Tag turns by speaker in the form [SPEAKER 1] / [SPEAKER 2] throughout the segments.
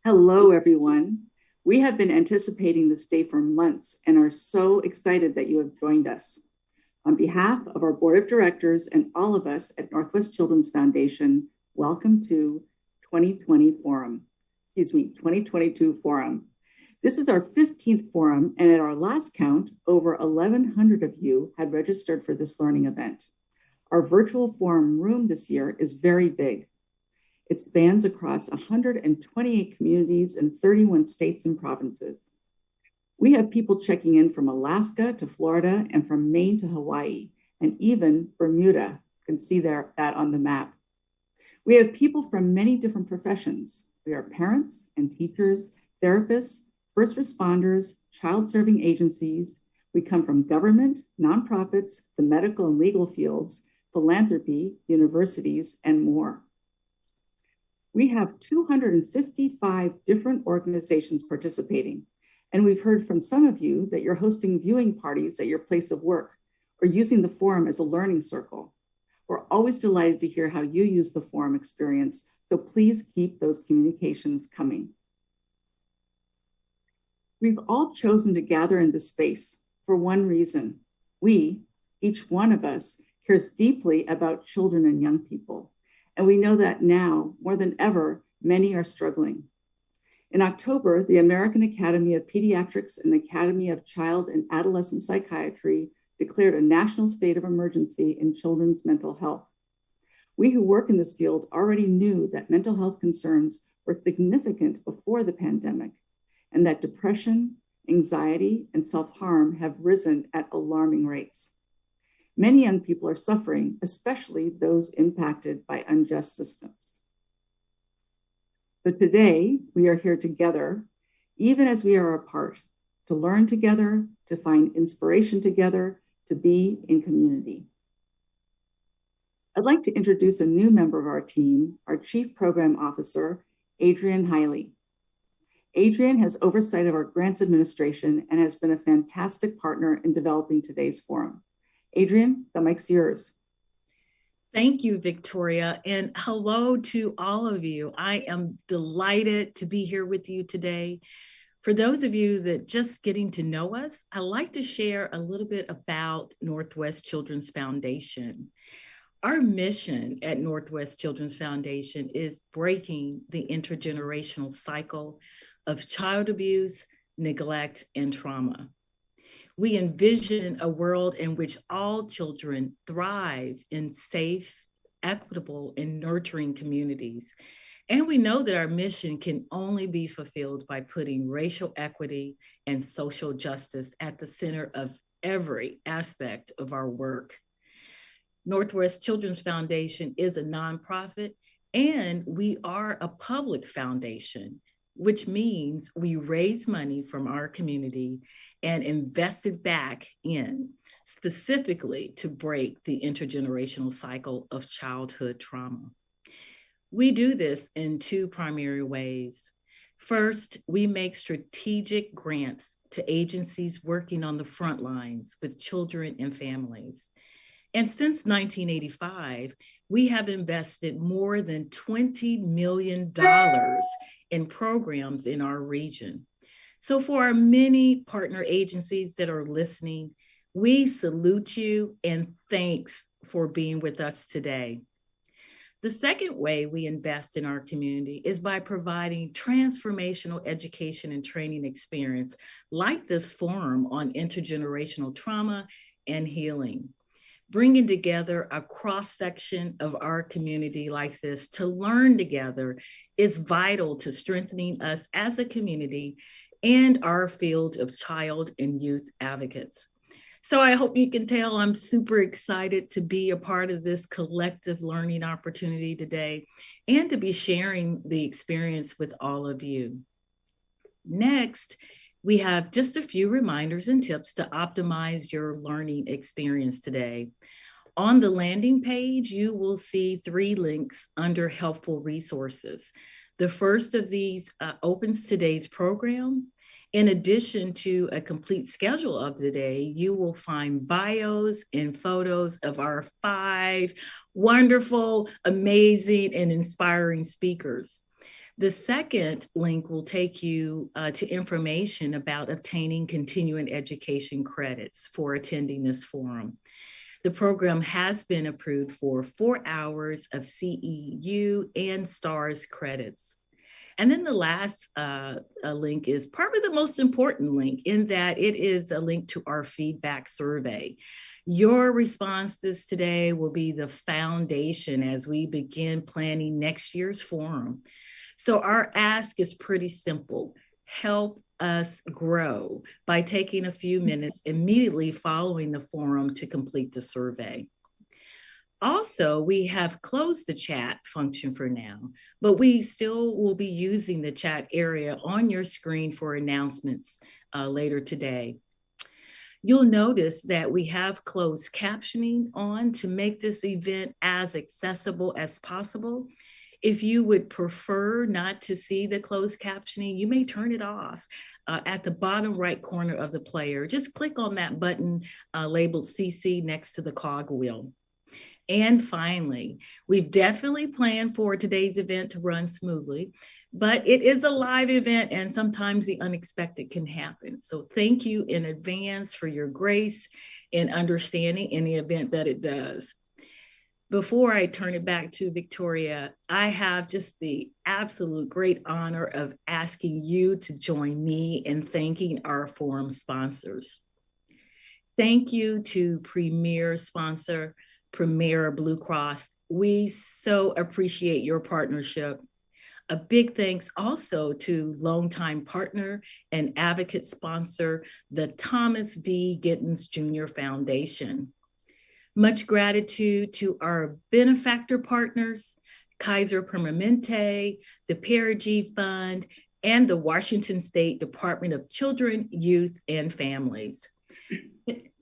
[SPEAKER 1] Hello, everyone. We have been anticipating this day for months and are so excited that you have joined us. On behalf of our board of directors and all of us at Northwest Children's Foundation, welcome to 2022 Forum. This is our 15th forum, and at our last count, over 1,100 of you had registered for this learning event. Our virtual forum room this year is very big. It spans across 128 communities in 31 states and provinces. We have people checking in from Alaska to Florida and from Maine to Hawaii, and even Bermuda. You can see that on the map. We have people from many different professions. We are parents and teachers, therapists, first responders, child serving agencies. We come from government, nonprofits, the medical and legal fields, philanthropy, universities, and more. We have 255 different organizations participating, and we've heard from some of you that you're hosting viewing parties at your place of work or using the forum as a learning circle. We're always delighted to hear how you use the forum experience, so please keep those communications coming. We've all chosen to gather in this space for one reason. We, each one of us, cares deeply about children and young people. And we know that now, more than ever, many are struggling. In October, the American Academy of Pediatrics and the Academy of Child and Adolescent Psychiatry declared a national state of emergency in children's mental health. We who work in this field already knew that mental health concerns were significant before the pandemic, and that depression, anxiety, and self-harm have risen at alarming rates. Many young people are suffering, especially those impacted by unjust systems. But today, we are here together, even as we are apart, to learn together, to find inspiration together, to be in community. I'd like to introduce a new member of our team, our Chief Program Officer, Adrienne Hiley. Adrienne has oversight of our grants administration and has been a fantastic partner in developing today's forum. Adrienne, the mic's yours.
[SPEAKER 2] Thank you, Victoria, and hello to all of you. I am delighted to be here with you today. For those of you that just getting to know us, I'd like to share a little bit about Northwest Children's Foundation. Our mission at Northwest Children's Foundation is breaking the intergenerational cycle of child abuse, neglect, and trauma. We envision a world in which all children thrive in safe, equitable, and nurturing communities. And we know that our mission can only be fulfilled by putting racial equity and social justice at the center of every aspect of our work. Northwest Children's Foundation is a nonprofit, and we are a public foundation, which means we raise money from our community and invest it back in, specifically to break the intergenerational cycle of childhood trauma. We do this in two primary ways. First, we make strategic grants to agencies working on the front lines with children and families. And since 1985, we have invested more than $20 million in programs in our region. So for our many partner agencies that are listening, we salute you and thanks for being with us today. The second way we invest in our community is by providing transformational education and training experience like this forum on intergenerational trauma and healing. Bringing together a cross-section of our community like this to learn together is vital to strengthening us as a community and our field of child and youth advocates. So I hope you can tell I'm super excited to be a part of this collective learning opportunity today and to be sharing the experience with all of you. Next, we have just a few reminders and tips to optimize your learning experience today. On the landing page, you will see 3 links under helpful resources. The first of these opens today's program. In addition to a complete schedule of the day, you will find bios and photos of our 5 wonderful, amazing, and inspiring speakers. The second link will take you to information about obtaining continuing education credits for attending this forum. The program has been approved for 4 hours of CEU and STARS credits. And then the last link is probably the most important link, in that it is a link to our feedback survey. Your responses today will be the foundation as we begin planning next year's forum. So our ask is pretty simple. Help us grow by taking a few minutes immediately following the forum to complete the survey. Also, we have closed the chat function for now, but we still will be using the chat area on your screen for announcements later today. You'll notice that we have closed captioning on to make this event as accessible as possible. If you would prefer not to see the closed captioning, you may turn it off at the bottom right corner of the player. Just click on that button labeled CC next to the cog wheel. And finally, we've definitely planned for today's event to run smoothly, but it is a live event and sometimes the unexpected can happen. So thank you in advance for your grace and understanding in the event that it does. Before I turn it back to Victoria, I have just the absolute great honor of asking you to join me in thanking our forum sponsors. Thank you to Premier Sponsor, Premier Blue Cross. We so appreciate your partnership. A big thanks also to longtime partner and advocate sponsor, the Thomas V. Gittens Jr. Foundation. Much gratitude to our benefactor partners, Kaiser Permanente, the Perigee Fund, and the Washington State Department of Children, Youth, and Families.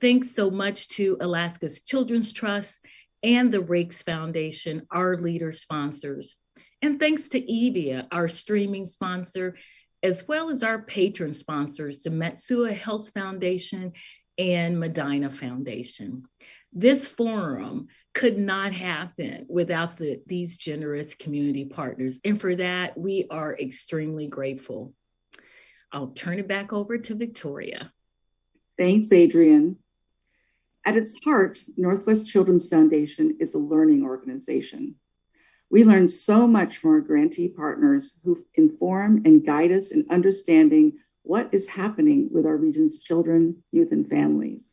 [SPEAKER 2] Thanks so much to Alaska's Children's Trust and the Rakes Foundation, our leader sponsors. And thanks to Evia, our streaming sponsor, as well as our patron sponsors, the Matsua Health Foundation and Medina Foundation. This forum could not happen without these generous community partners. And for that, we are extremely grateful. I'll turn it back over to Victoria.
[SPEAKER 1] Thanks, Adrienne. At its heart, Northwest Children's Foundation is a learning organization. We learn so much from our grantee partners who inform and guide us in understanding what is happening with our region's children, youth, and families.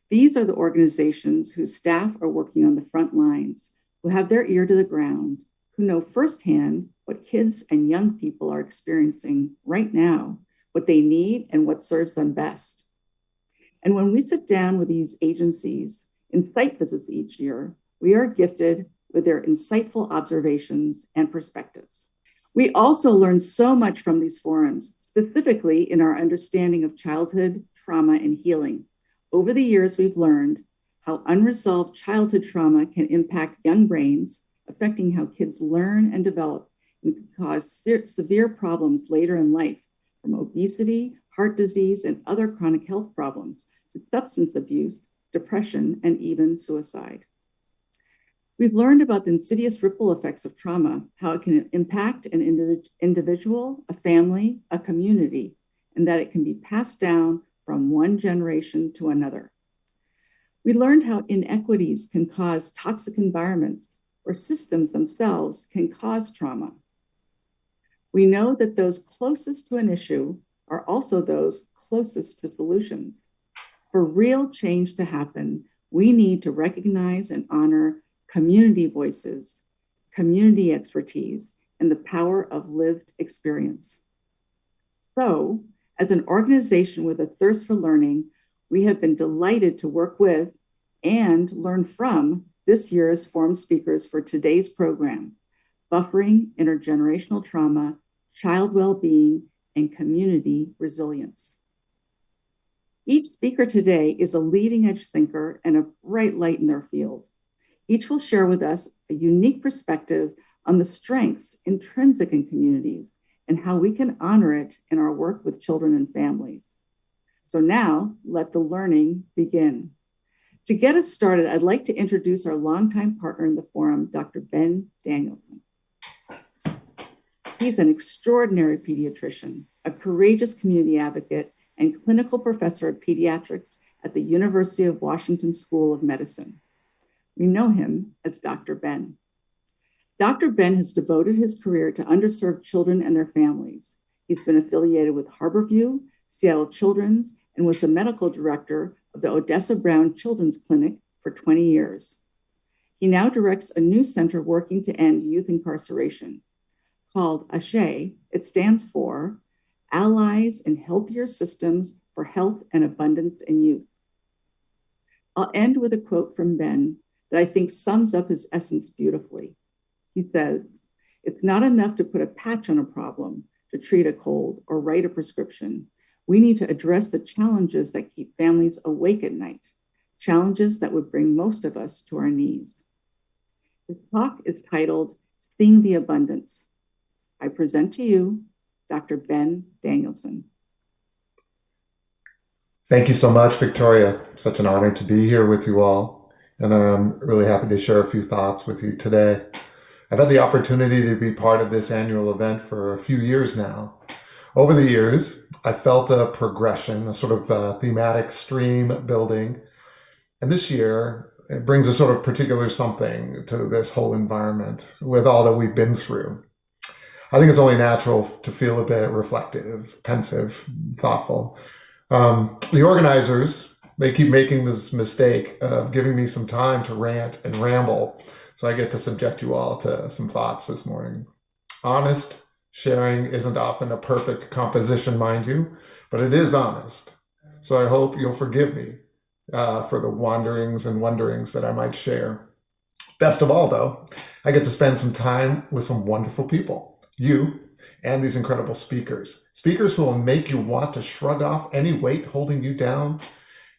[SPEAKER 1] These are the organizations whose staff are working on the front lines, who have their ear to the ground, who know firsthand what kids and young people are experiencing right now, what they need, and what serves them best. And when we sit down with these agencies in site visits each year, we are gifted with their insightful observations and perspectives. We also learn so much from these forums, specifically in our understanding of childhood, trauma, and healing. Over the years, we've learned how unresolved childhood trauma can impact young brains, affecting how kids learn and develop, and can cause severe problems later in life, from obesity, heart disease, and other chronic health problems, to substance abuse, depression, and even suicide. We've learned about the insidious ripple effects of trauma, how it can impact an individual, a family, a community, and that it can be passed down from one generation to another. We learned how inequities can cause toxic environments, or systems themselves can cause trauma. We know that those closest to an issue are also those closest to solutions. For real change to happen, we need to recognize and honor community voices, community expertise, and the power of lived experience. So, as an organization with a thirst for learning, we have been delighted to work with and learn from this year's forum speakers for today's program: buffering intergenerational trauma, child well-being, and community resilience. Each speaker today is a leading edge thinker and a bright light in their field. Each will share with us a unique perspective on the strengths intrinsic in communities and how we can honor it in our work with children and families. So now, let the learning begin. To get us started, I'd like to introduce our longtime partner in the forum, Dr. Ben Danielson. He's an extraordinary pediatrician, a courageous community advocate, and clinical professor of pediatrics at the University of Washington School of Medicine. We know him as Dr. Ben. Dr. Ben has devoted his career to underserved children and their families. He's been affiliated with Harborview, Seattle Children's, and was the medical director of the Odessa Brown Children's Clinic for 20 years. He now directs a new center working to end youth incarceration. Called ASHE, it stands for Allies in Healthier Systems for Health and Abundance in Youth. I'll end with a quote from Ben that I think sums up his essence beautifully. He says, "It's not enough to put a patch on a problem, to treat a cold, or write a prescription. We need to address the challenges that keep families awake at night, challenges that would bring most of us to our knees." His talk is titled, "Seeing the Abundance." I present to you Dr. Ben Danielson.
[SPEAKER 3] Thank you so much, Victoria. Such an honor to be here with you all. And I'm really happy to share a few thoughts with you today. I've had the opportunity to be part of this annual event for a few years now. Over the years, I felt a progression, a sort of thematic stream building. And this year, it brings a sort of particular something to this whole environment with all that we've been through. I think it's only natural to feel a bit reflective, pensive, thoughtful. The organizers, they keep making this mistake of giving me some time to rant and ramble. So I get to subject you all to some thoughts this morning. Honest sharing isn't often a perfect composition, mind you, but it is honest. So I hope you'll forgive me for the wanderings and wonderings that I might share. Best of all, though, I get to spend some time with some wonderful people. You and these incredible speakers who will make you want to shrug off any weight holding you down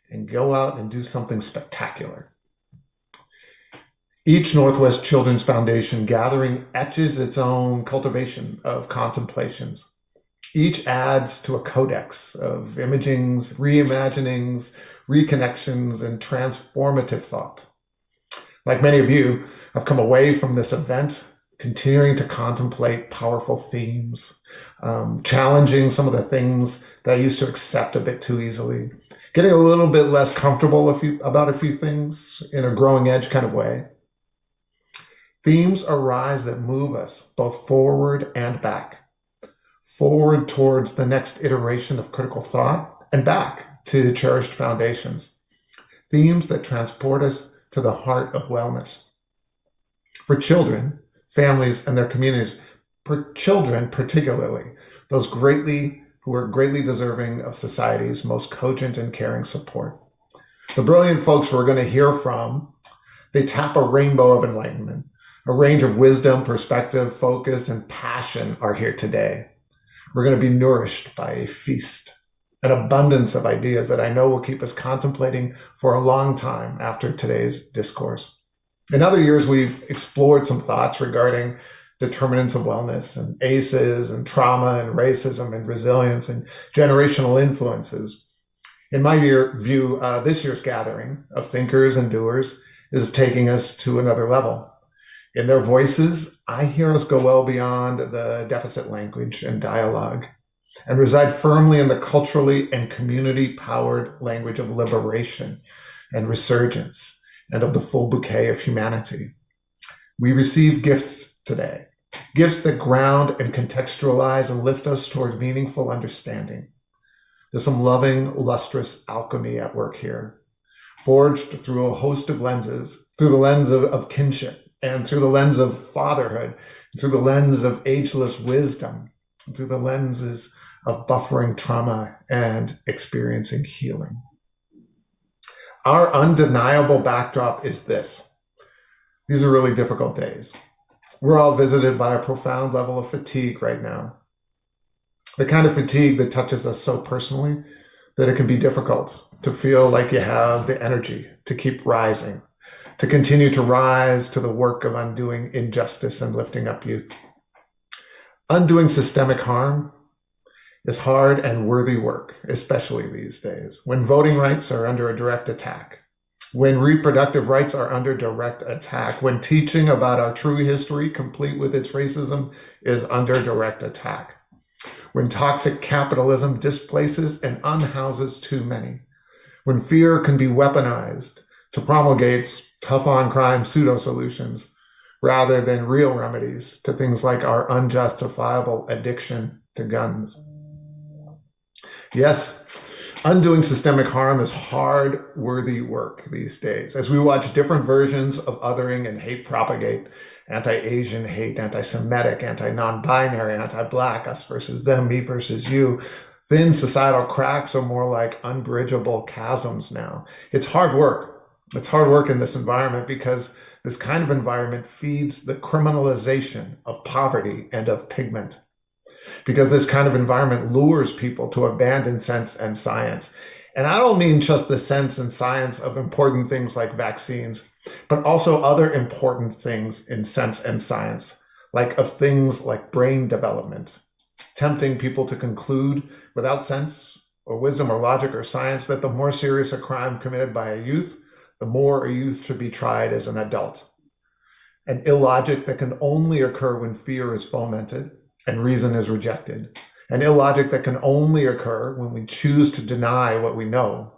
[SPEAKER 3] and go out and do something spectacular. Each Northwest Children's Foundation gathering etches its own cultivation of contemplations. Each adds to a codex of imagings, reimaginings, reconnections, and transformative thought. Like many of you, I've come away from this event continuing to contemplate powerful themes, challenging some of the things that I used to accept a bit too easily, getting a little bit less comfortable about a few things in a growing edge kind of way. Themes arise that move us both forward and back. Forward towards the next iteration of critical thought and back to cherished foundations. Themes that transport us to the heart of wellness. For children, families, and their communities, for children particularly, those who are greatly deserving of society's most cogent and caring support. The brilliant folks we're going to hear from, they tap a rainbow of enlightenment. A range of wisdom, perspective, focus, and passion are here today. We're going to be nourished by a feast, an abundance of ideas that I know will keep us contemplating for a long time after today's discourse. In other years, we've explored some thoughts regarding determinants of wellness and ACEs and trauma and racism and resilience and generational influences. In my view, this year's gathering of thinkers and doers is taking us to another level. In their voices, I hear us go well beyond the deficit language and dialogue and reside firmly in the culturally and community-powered language of liberation and resurgence and of the full bouquet of humanity. We receive gifts today, gifts that ground and contextualize and lift us toward meaningful understanding. There's some loving, lustrous alchemy at work here, forged through a host of lenses, through the lens of kinship, and through the lens of fatherhood, through the lens of ageless wisdom, through the lenses of buffering trauma and experiencing healing. Our undeniable backdrop is this. These are really difficult days. We're all visited by a profound level of fatigue right now. The kind of fatigue that touches us so personally that it can be difficult to feel like you have the energy to keep rising, to continue to rise to the work of undoing injustice and lifting up youth. Undoing systemic harm is hard and worthy work, especially these days, when voting rights are under a direct attack, when reproductive rights are under direct attack, when teaching about our true history, complete with its racism, is under direct attack, when toxic capitalism displaces and unhouses too many, when fear can be weaponized to promulgate tough-on-crime pseudo-solutions rather than real remedies to things like our unjustifiable addiction to guns. Yes, undoing systemic harm is hard, worthy work these days. As we watch different versions of othering and hate propagate, anti-Asian hate, anti-Semitic, anti-non-binary, anti-Black, us versus them, me versus you, thin societal cracks are more like unbridgeable chasms now. It's hard work. It's hard work in this environment because this kind of environment feeds the criminalization of poverty and of pigment. Because this kind of environment lures people to abandon sense and science. And I don't mean just the sense and science of important things like vaccines, but also other important things in sense and science, like of things like brain development, tempting people to conclude without sense or wisdom or logic or science that the more serious a crime committed by a youth, the more a youth should be tried as an adult. An illogic that can only occur when fear is fomented and reason is rejected. An illogic that can only occur when we choose to deny what we know,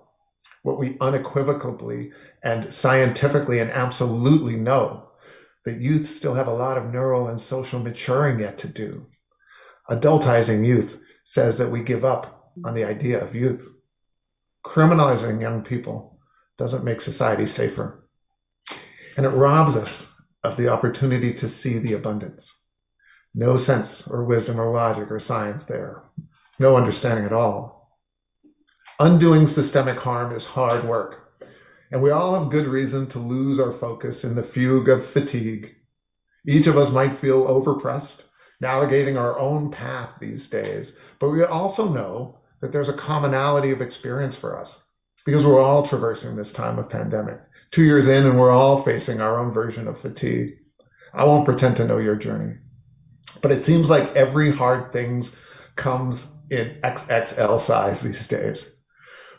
[SPEAKER 3] what we unequivocally and scientifically and absolutely know, that youth still have a lot of neural and social maturing yet to do. Adultizing youth says that we give up on the idea of youth. Criminalizing young people doesn't make society safer. And it robs us of the opportunity to see the abundance. No sense or wisdom or logic or science there. No understanding at all. Undoing systemic harm is hard work. And we all have good reason to lose our focus in the fugue of fatigue. Each of us might feel overpressed, navigating our own path these days. But we also know that there's a commonality of experience for us because we're all traversing this time of pandemic. 2 years in and we're all facing our own version of fatigue. I won't pretend to know your journey. But it seems like every hard thing comes in XXL size these days.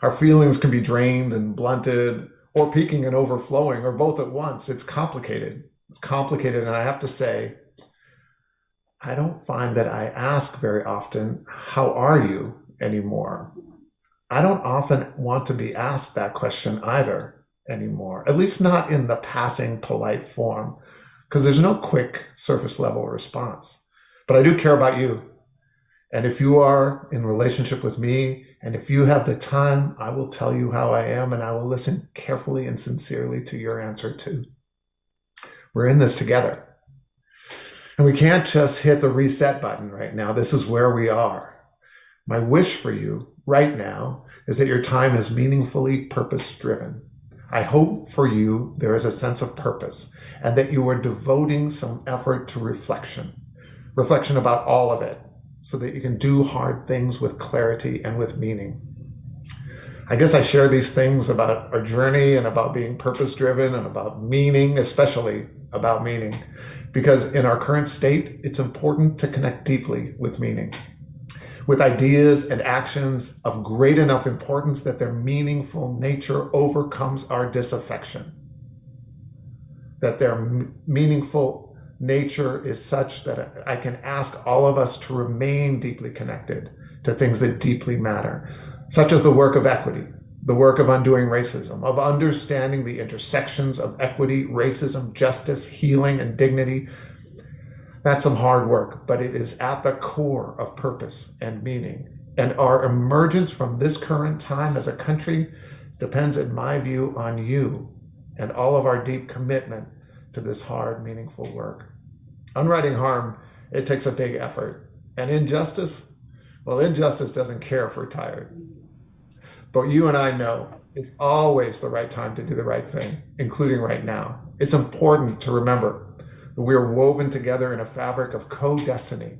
[SPEAKER 3] Our feelings can be drained and blunted, or peaking and overflowing, or both at once. It's complicated. It's complicated, and I have to say, I don't find that I ask very often, how are you anymore? I don't often want to be asked that question either anymore, at least not in the passing polite form, because there's no quick surface level response. But I do care about you. And if you are in relationship with me, and if you have the time, I will tell you how I am, and I will listen carefully and sincerely to your answer too. We're in this together. And we can't just hit the reset button right now. This is where we are. My wish for you right now is that your time is meaningfully purpose-driven. I hope for you there is a sense of purpose and that you are devoting some effort to reflection about all of it, so that you can do hard things with clarity and with meaning. I guess I share these things about our journey and about being purpose-driven and about meaning, especially about meaning, because in our current state, it's important to connect deeply with meaning, with ideas and actions of great enough importance that their meaningful nature overcomes our disaffection, that their meaningful nature is such that I can ask all of us to remain deeply connected to things that deeply matter, such as the work of equity, the work of undoing racism, of understanding the intersections of equity, racism, justice, healing, and dignity. That's some hard work, but it is at the core of purpose and meaning. And our emergence from this current time as a country depends, in my view, on you and all of our deep commitment to this hard, meaningful work. Unrighting harm, it takes a big effort. And injustice, well, injustice doesn't care if we're tired. But you and I know it's always the right time to do the right thing, including right now. It's important to remember that we are woven together in a fabric of co-destiny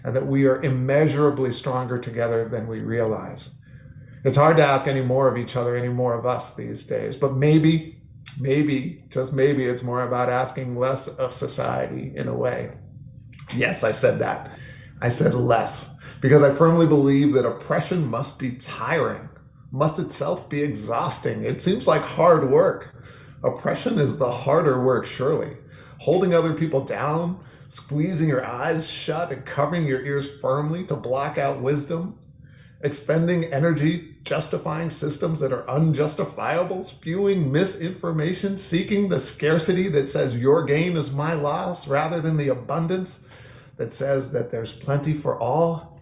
[SPEAKER 3] and that we are immeasurably stronger together than we realize. It's hard to ask any more of each other, any more of us these days, but maybe, just maybe it's more about asking less of society in a way. Yes, I said that. I said less, because I firmly believe that oppression must be tiring. must itself be exhausting. It seems like hard work. Oppression is the harder work, surely. Holding other people down, squeezing your eyes shut and covering your ears firmly to block out wisdom, expending energy justifying systems that are unjustifiable, spewing misinformation, seeking the scarcity that says your gain is my loss rather than the abundance that says that there's plenty for all.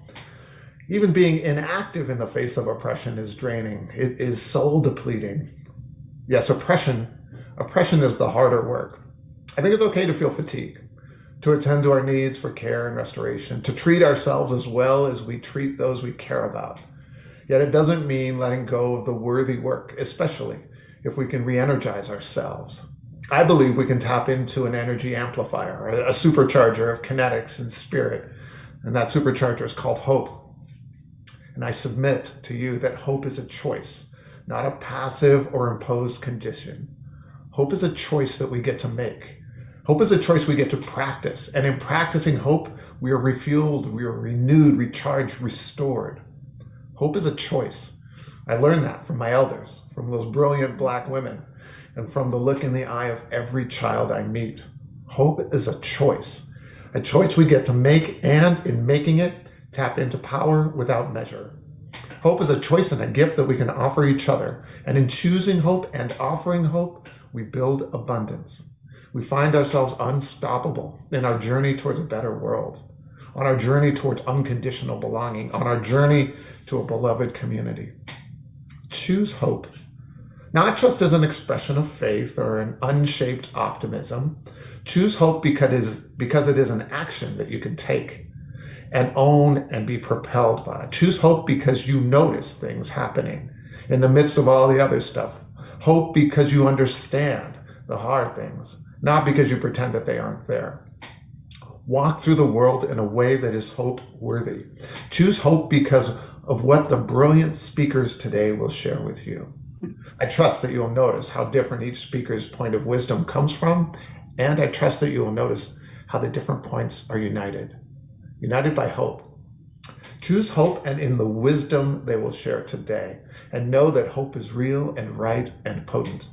[SPEAKER 3] Even being inactive in the face of oppression is draining. It is soul depleting. Yes, oppression is the harder work. I think it's okay to feel fatigue, to attend to our needs for care and restoration, to treat ourselves as well as we treat those we care about. Yet it doesn't mean letting go of the worthy work, especially if we can re-energize ourselves. I believe we can tap into an energy amplifier, a supercharger of kinetics and spirit, and that supercharger is called hope. And I submit to you that hope is a choice, not a passive or imposed condition. Hope is a choice that we get to make. Hope is a choice we get to practice. And in practicing hope, we are refueled, we are renewed, recharged, restored. Hope is a choice. I learned that from my elders, from those brilliant Black women, and from the look in the eye of every child I meet. Hope is a choice we get to make, and in making it, tap into power without measure. Hope is a choice and a gift that we can offer each other. And in choosing hope and offering hope, we build abundance. We find ourselves unstoppable in our journey towards a better world, on our journey towards unconditional belonging, on our journey to a beloved community. Choose hope, not just as an expression of faith or an unshaped optimism. Choose hope because it is an action that you can take and own and be propelled by. Choose hope because you notice things happening in the midst of all the other stuff. Hope because you understand the hard things, not because you pretend that they aren't there. Walk through the world in a way that is hope worthy. Choose hope because of what the brilliant speakers today will share with you. I trust that you will notice how different each speaker's point of wisdom comes from, and I trust that you will notice how the different points are united by hope. Choose hope and in the wisdom they will share today, and know that hope is real and right and potent.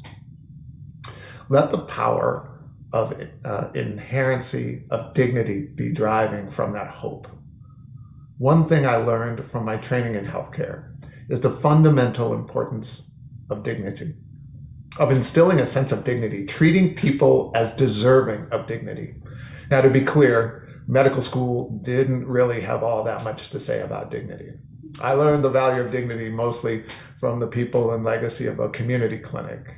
[SPEAKER 3] Let the power of inherency of dignity be driving from that hope. One thing I learned from my training in healthcare is the fundamental importance of dignity, of instilling a sense of dignity, treating people as deserving of dignity. Now, to be clear, medical school didn't really have all that much to say about dignity. I learned the value of dignity mostly from the people and legacy of a community clinic.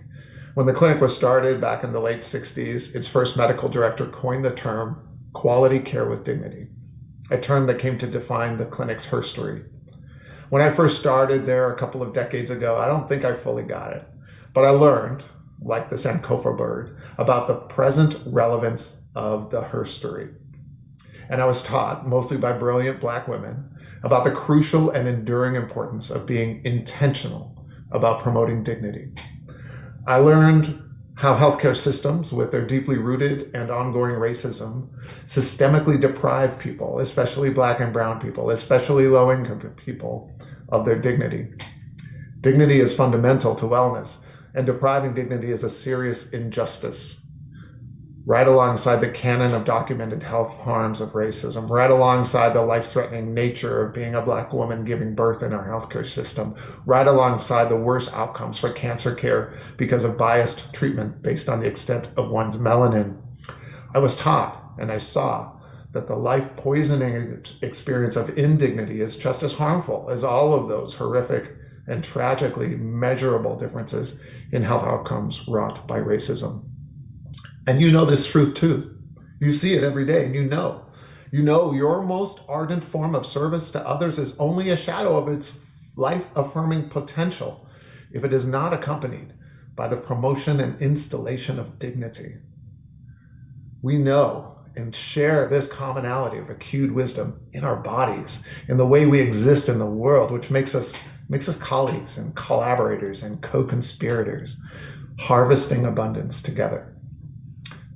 [SPEAKER 3] When the clinic was started back in the late 60s, its first medical director coined the term quality care with dignity, a term that came to define the clinic's history. When I first started there a couple of decades ago, I don't think I fully got it, but I learned, like the Sankofa bird, about the present relevance of the herstory. And I was taught, mostly by brilliant Black women, about the crucial and enduring importance of being intentional about promoting dignity. I learned how healthcare systems, with their deeply rooted and ongoing racism, systemically deprive people, especially Black and brown people, especially low-income people, of their dignity. Dignity is fundamental to wellness, and depriving dignity is a serious injustice. Right alongside the canon of documented health harms of racism, right alongside the life-threatening nature of being a Black woman giving birth in our healthcare system, right alongside the worst outcomes for cancer care because of biased treatment based on the extent of one's melanin. I was taught and I saw that the life-poisoning experience of indignity is just as harmful as all of those horrific and tragically measurable differences in health outcomes wrought by racism. And you know this truth too. You see it every day, and you know your most ardent form of service to others is only a shadow of its life-affirming potential if it is not accompanied by the promotion and installation of dignity. We know and share this commonality of acute wisdom in our bodies, in the way we exist in the world, which makes us colleagues and collaborators and co-conspirators, harvesting abundance together.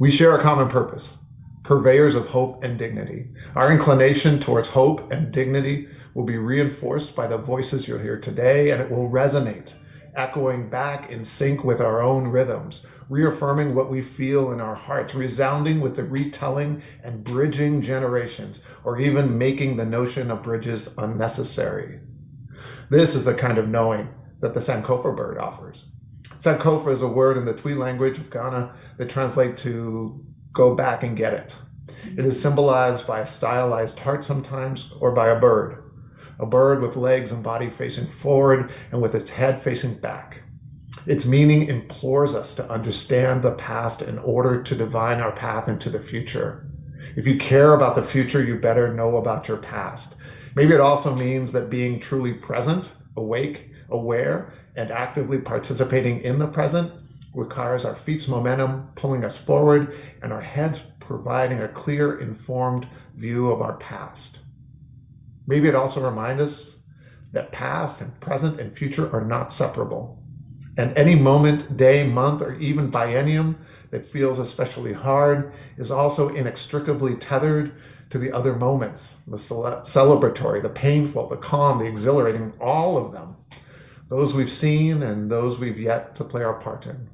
[SPEAKER 3] We share a common purpose purveyors of hope and dignity. Our inclination towards hope and dignity will be reinforced by the voices you'll hear today, and it will resonate, echoing back in sync with our own rhythms, reaffirming what we feel in our hearts, resounding with the retelling and bridging generations, or even making the notion of bridges unnecessary. This is the kind of knowing that the Sankofa bird offers. Sankofa is a word in the Twi language of Ghana that translates to go back and get it. It is symbolized by a stylized heart sometimes, or by a bird with legs and body facing forward and with its head facing back. Its meaning implores us to understand the past in order to divine our path into the future. If you care about the future, you better know about your past. Maybe it also means that being truly present, awake, aware, and actively participating in the present requires our feet's momentum pulling us forward and our heads providing a clear, informed view of our past. Maybe it also reminds us that past and present and future are not separable. And any moment, day, month, or even biennium that feels especially hard is also inextricably tethered to the other moments, the celebratory, the painful, the calm, the exhilarating, all of them, those we've seen and those we've yet to play our part in.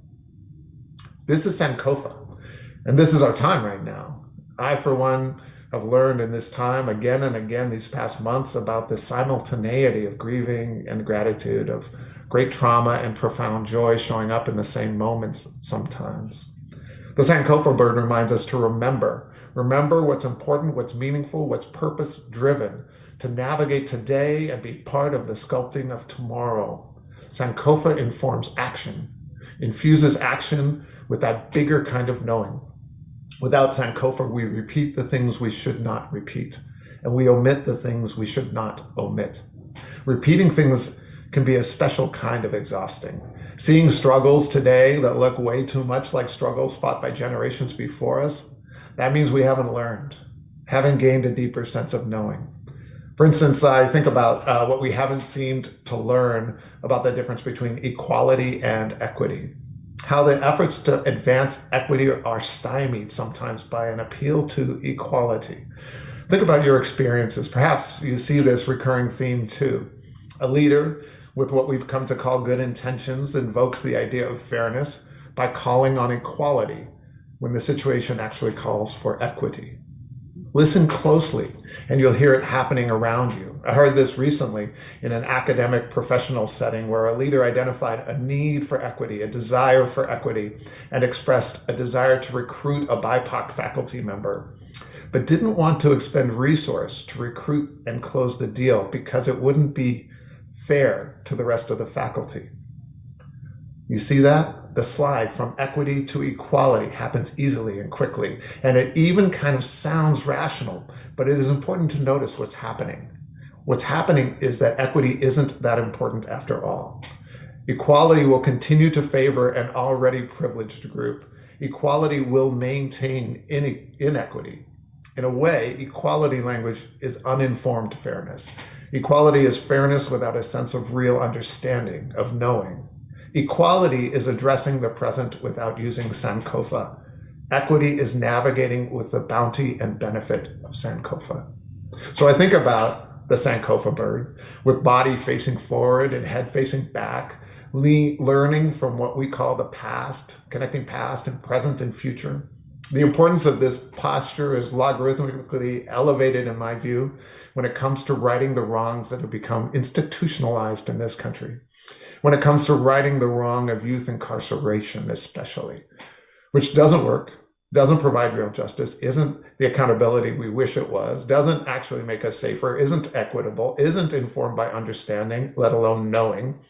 [SPEAKER 3] This is Sankofa, and this is our time right now. I, for one, have learned in this time again and again these past months about the simultaneity of grieving and gratitude, of great trauma and profound joy showing up in the same moments sometimes. The Sankofa bird reminds us to remember what's important, what's meaningful, what's purpose-driven, to navigate today and be part of the sculpting of tomorrow. Sankofa informs action, infuses action with that bigger kind of knowing. Without Sankofa, we repeat the things we should not repeat, and we omit the things we should not omit. Repeating things can be a special kind of exhausting. Seeing struggles today that look way too much like struggles fought by generations before us, that means we haven't learned, haven't gained a deeper sense of knowing. For instance, I think about what we haven't seemed to learn about the difference between equality and equity. How the efforts to advance equity are stymied sometimes by an appeal to equality. Think about your experiences. Perhaps you see this recurring theme too. A leader with what we've come to call good intentions invokes the idea of fairness by calling on equality when the situation actually calls for equity. Listen closely, and you'll hear it happening around you. I heard this recently in an academic professional setting where a leader identified a need for equity, a desire for equity, and expressed a desire to recruit a BIPOC faculty member, but didn't want to expend resource to recruit and close the deal because it wouldn't be fair to the rest of the faculty. You see that? The slide from equity to equality happens easily and quickly, and it even kind of sounds rational, but it is important to notice what's happening. What's happening is that equity isn't that important after all. Equality will continue to favor an already privileged group. Equality will maintain inequity. In a way, equality language is uninformed fairness. Equality is fairness without a sense of real understanding, of knowing. Equality is addressing the present without using Sankofa. Equity is navigating with the bounty and benefit of Sankofa. So I think about the Sankofa bird with body facing forward and head facing back, learning from what we call the past, connecting past and present and future. The importance of this posture is logarithmically elevated in my view when it comes to righting the wrongs that have become institutionalized in this country. When it comes to righting the wrong of youth incarceration, especially, which doesn't work, doesn't provide real justice, isn't the accountability we wish it was, doesn't actually make us safer, isn't equitable, isn't informed by understanding, let alone knowing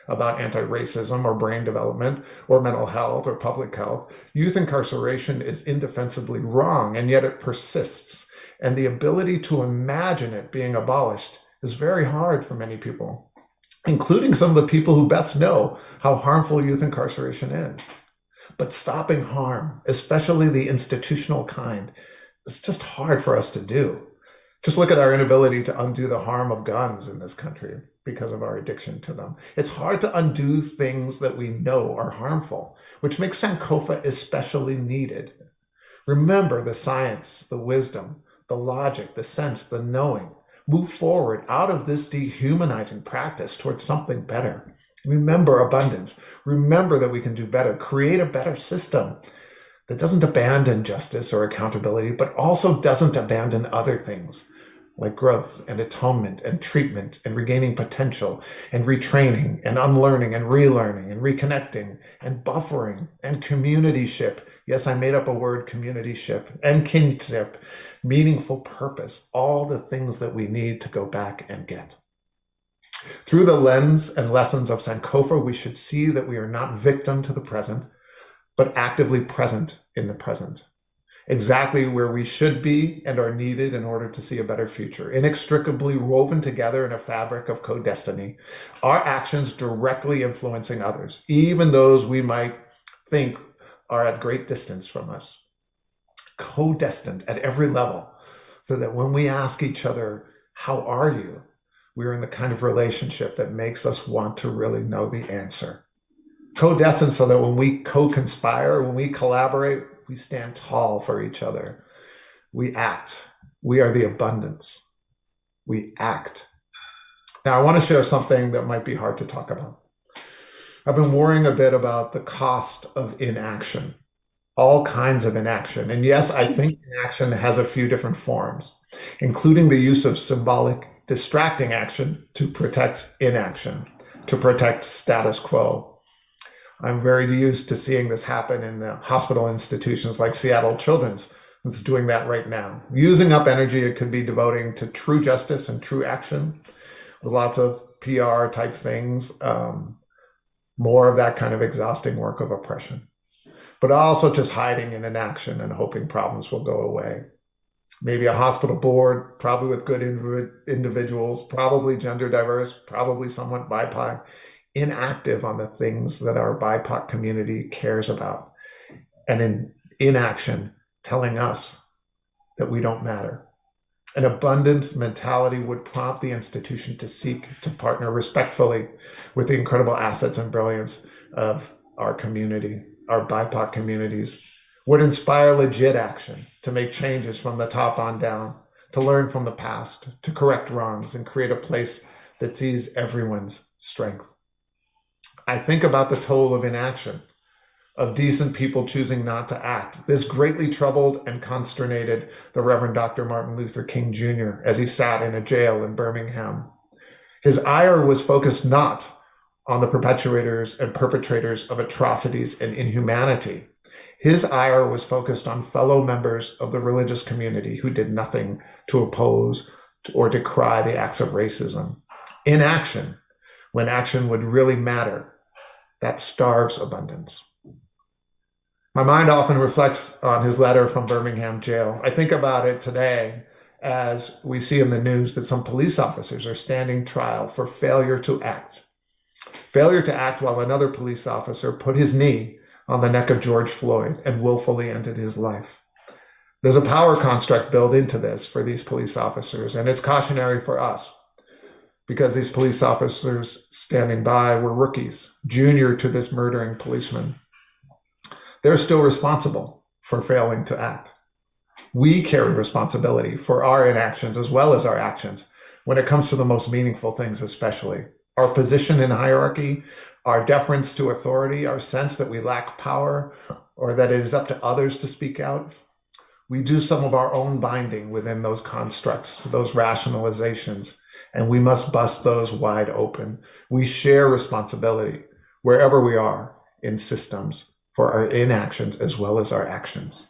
[SPEAKER 3] about anti-racism or brain development or mental health or public health. Youth incarceration is indefensibly wrong, and yet it persists. And the ability to imagine it being abolished is very hard for many people, including some of the people who best know how harmful youth incarceration is. But stopping harm, especially the institutional kind, is just hard for us to do. Just look at our inability to undo the harm of guns in this country because of our addiction to them. It's hard to undo things that we know are harmful, which makes Sankofa especially needed. Remember the science, the wisdom, the logic, the sense, the knowing. Move forward out of this dehumanizing practice towards something better. Remember abundance. Remember that we can do better. Create a better system that doesn't abandon justice or accountability, but also doesn't abandon other things like growth and atonement and treatment and regaining potential and retraining and unlearning and relearning and reconnecting and buffering and communityship. Yes, I made up a word, communityship, and kinship, meaningful purpose, all the things that we need to go back and get. Through the lens and lessons of Sankofa, we should see that we are not victim to the present, but actively present in the present, exactly where we should be and are needed in order to see a better future, inextricably woven together in a fabric of co-destiny, our actions directly influencing others, even those we might think are at great distance from us, co-destined at every level, so that when we ask each other, how are you? We're in the kind of relationship that makes us want to really know the answer. Co-destined so that when we co-conspire, when we collaborate, we stand tall for each other. We act. We are the abundance. We act. Now, I want to share something that might be hard to talk about. I've been worrying a bit about the cost of inaction, all kinds of inaction. And yes, I think inaction has a few different forms, including the use of symbolic distracting action to protect inaction, to protect status quo. I'm very used to seeing this happen in the hospital institutions like Seattle Children's. It's doing that right now. Using up energy it could be devoting to true justice and true action with lots of PR type things, more of that kind of exhausting work of oppression, but also just hiding in inaction and hoping problems will go away. Maybe a hospital board, probably with good individuals, probably gender diverse, probably somewhat BIPOC, inactive on the things that our BIPOC community cares about, and in inaction telling us that we don't matter. An abundance mentality would prompt the institution to seek to partner respectfully with the incredible assets and brilliance of our community, our BIPOC communities, would inspire legit action to make changes from the top on down, to learn from the past, to correct wrongs, and create a place that sees everyone's strength. I think about the toll of inaction, of decent people choosing not to act. This greatly troubled and consternated the Reverend Dr. Martin Luther King Jr. as he sat in a jail in Birmingham. His ire was focused not on the perpetrators and perpetrators of atrocities and inhumanity. His ire was focused on fellow members of the religious community who did nothing to oppose or decry the acts of racism. Inaction, when action would really matter, that starves abundance. My mind often reflects on his letter from Birmingham jail. I think about it today as we see in the news that some police officers are standing trial for failure to act. Failure to act while another police officer put his knee on the neck of George Floyd and willfully ended his life. There's a power construct built into this for these police officers, and it's cautionary for us, because these police officers standing by were rookies, junior to this murdering policeman. They're still responsible for failing to act. We carry responsibility for our inactions as well as our actions when it comes to the most meaningful things, especially our position in hierarchy, our deference to authority, our sense that we lack power or that it is up to others to speak out. We do some of our own binding within those constructs, those rationalizations, and we must bust those wide open. We share responsibility wherever we are in systems for our inactions as well as our actions.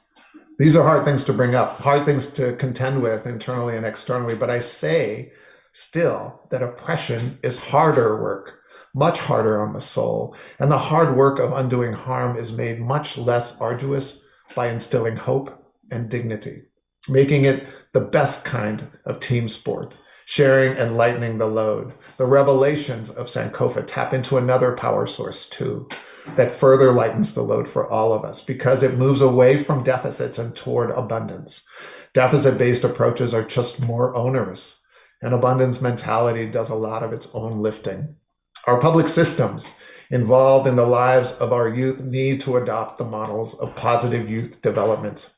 [SPEAKER 3] These are hard things to bring up, hard things to contend with internally and externally, but I say still that oppression is harder work, much harder on the soul, and the hard work of undoing harm is made much less arduous by instilling hope and dignity, making it the best kind of team sport, sharing and lightening the load. The revelations of Sankofa tap into another power source too, that further lightens the load for all of us because it moves away from deficits and toward abundance. Deficit-based approaches are just more onerous. An abundance mentality does a lot of its own lifting. Our public systems involved in the lives of our youth need to adopt the models of positive youth development,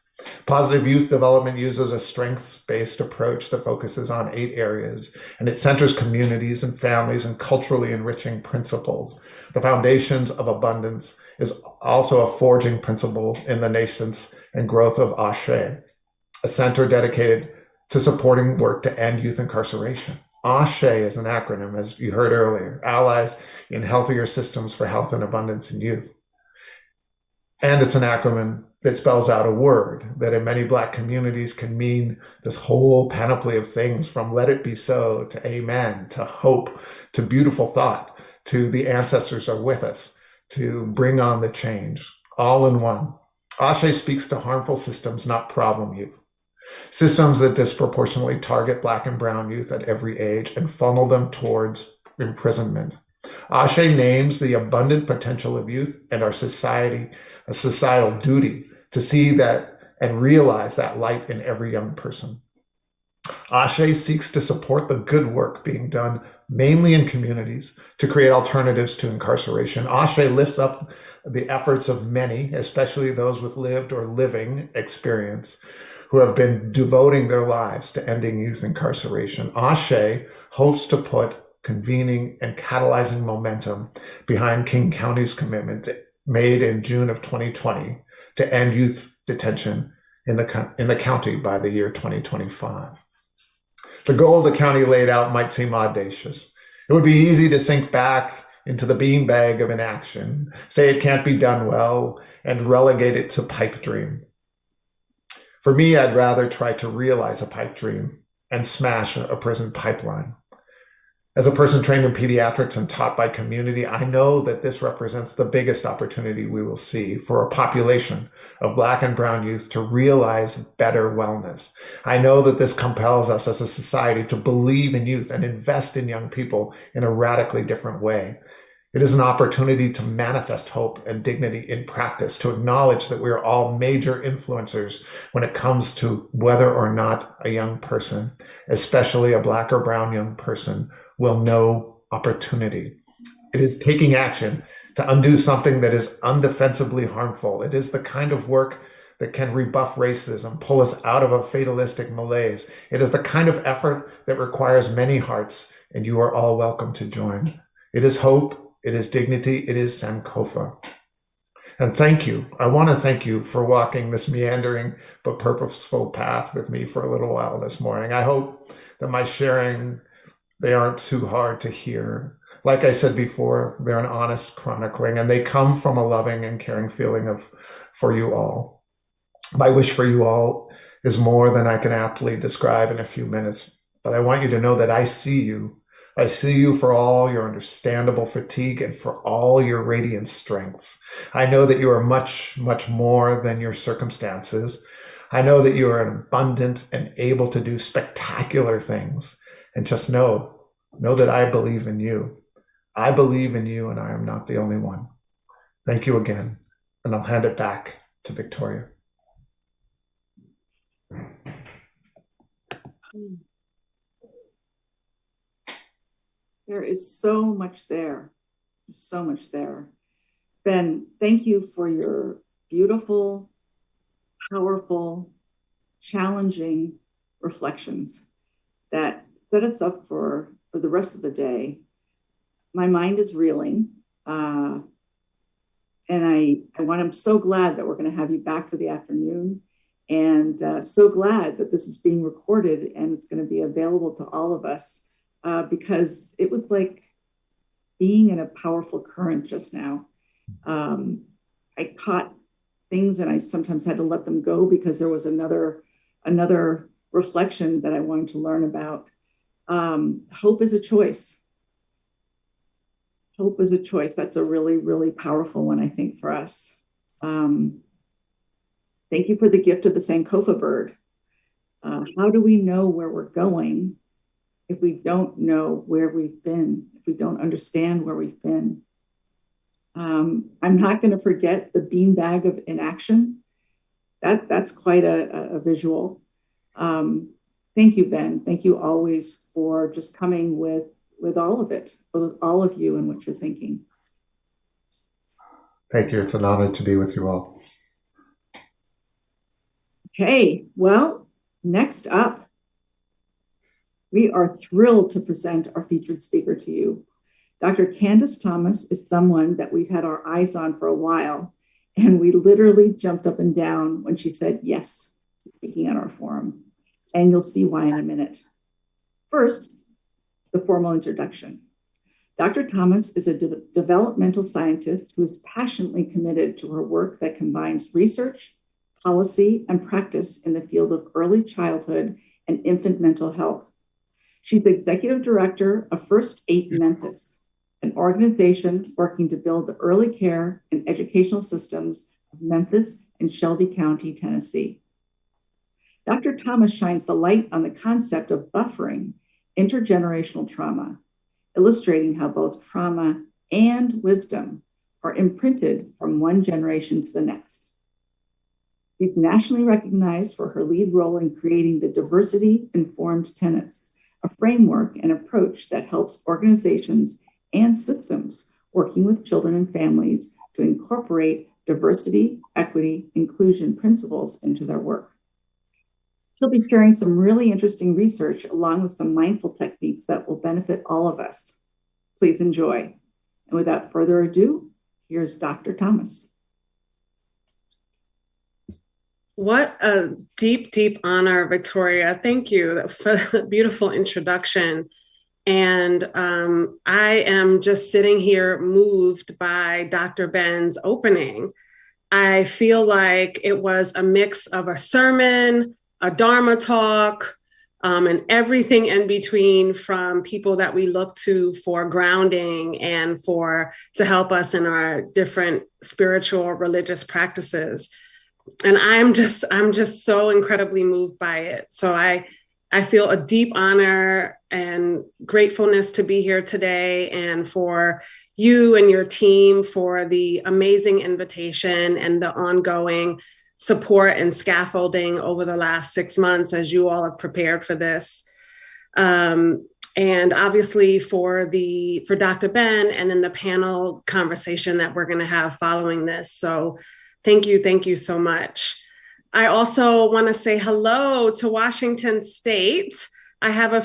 [SPEAKER 3] Positive youth development uses a strengths-based approach that focuses on 8 areas, and it centers communities and families and culturally enriching principles. The foundations of abundance is also a forging principle in the nascence and growth of ASHE, a center dedicated to supporting work to end youth incarceration. ASHE is an acronym, as you heard earlier, Allies in Healthier Systems for Health and Abundance in Youth. And it's an acronym that spells out a word that in many Black communities can mean this whole panoply of things, from let it be so to amen, to hope, to beautiful thought, to the ancestors are with us, to bring on the change, all in one. ASHE speaks to harmful systems, not problem youth. Systems that disproportionately target Black and brown youth at every age and funnel them towards imprisonment. ASHE names the abundant potential of youth and our society, a societal duty to see that and realize that light in every young person. ASHE seeks to support the good work being done mainly in communities to create alternatives to incarceration. ASHE lifts up the efforts of many, especially those with lived or living experience, who have been devoting their lives to ending youth incarceration. ASHE hopes to put convening and catalyzing momentum behind King County's commitment made in June of 2020 to end youth detention in the county by the year 2025. The goal the county laid out might seem audacious. It would be easy to sink back into the beanbag of inaction, say it can't be done well, and relegate it to pipe dream. For me, I'd rather try to realize a pipe dream and smash a prison pipeline. As a person trained in pediatrics and taught by community, I know that this represents the biggest opportunity we will see for a population of Black and brown youth to realize better wellness. I know that this compels us as a society to believe in youth and invest in young people in a radically different way. It is an opportunity to manifest hope and dignity in practice, to acknowledge that we are all major influencers when it comes to whether or not a young person, especially a Black or brown young person, will know opportunity. It is taking action to undo something that is undefensibly harmful. It is the kind of work that can rebuff racism, pull us out of a fatalistic malaise. It is the kind of effort that requires many hearts, and you are all welcome to join. It is hope. It is dignity. It is Sankofa. And thank you. I want to thank you for walking this meandering but purposeful path with me for a little while this morning. I hope that my sharing, they aren't too hard to hear. Like I said before, they're an honest chronicling, and they come from a loving and caring feeling for you all. My wish for you all is more than I can aptly describe in a few minutes, but I want you to know that I see you. I see you for all your understandable fatigue and for all your radiant strengths. I know that you are much, much more than your circumstances. I know that you are abundant and able to do spectacular things. And just know that I believe in you. I believe in you, and I am not the only one. Thank you again, and I'll hand it back to Victoria.
[SPEAKER 1] There is so much there. So much there. Ben, thank you for your beautiful, powerful, challenging reflections that set us up for the rest of the day. My mind is reeling. And I'm so glad that we're going to have you back for the afternoon, and so glad that this is being recorded and it's going to be available to all of us. Because it was like being in a powerful current just now. I caught things and I sometimes had to let them go because there was another reflection that I wanted to learn about. Hope is a choice. Hope is a choice. That's a really, really powerful one, I think, for us. Thank you for the gift of the Sankofa bird. How do we know where we're going if we don't know where we've been, if we don't understand where we've been? I'm not going to forget the beanbag of inaction. That's quite a visual. Thank you, Ben. Thank you always for just coming with all of it, with all of you and what you're thinking.
[SPEAKER 3] Thank you. It's an honor to be with you all.
[SPEAKER 1] Okay, well, next up, we are thrilled to present our featured speaker to you. Dr. Candace Thomas is someone that we've had our eyes on for a while, and we literally jumped up and down when she said yes to speaking at our forum. And you'll see why in a minute. First, the formal introduction. Dr. Thomas is a developmental scientist who is passionately committed to her work that combines research, policy, and practice in the field of early childhood and infant mental health. She's the executive director of First 8 Memphis, an organization working to build the early care and educational systems of Memphis and Shelby County, Tennessee. Dr. Thomas shines the light on the concept of buffering intergenerational trauma, illustrating how both trauma and wisdom are imprinted from one generation to the next. She's nationally recognized for her lead role in creating the diversity-informed tenets, a framework and approach that helps organizations and systems working with children and families to incorporate diversity, equity, inclusion principles into their work. She'll be sharing some really interesting research along with some mindful techniques that will benefit all of us. Please enjoy. And without further ado, here's Dr. Thomas.
[SPEAKER 4] What a deep, deep honor, Victoria. Thank you for the beautiful introduction. And I am just sitting here moved by Dr. Ben's opening. I feel like it was a mix of a sermon, a Dharma talk, and everything in between, from people that we look to for grounding and to help us in our different spiritual religious practices. And I'm just so incredibly moved by it. So I feel a deep honor and gratefulness to be here today, and for you and your team for the amazing invitation and the ongoing support and scaffolding over the last 6 months as you all have prepared for this. And obviously for Dr. Ben, and then the panel conversation that we're going to have following this. So thank you so much. I also want to say hello to Washington State. I have a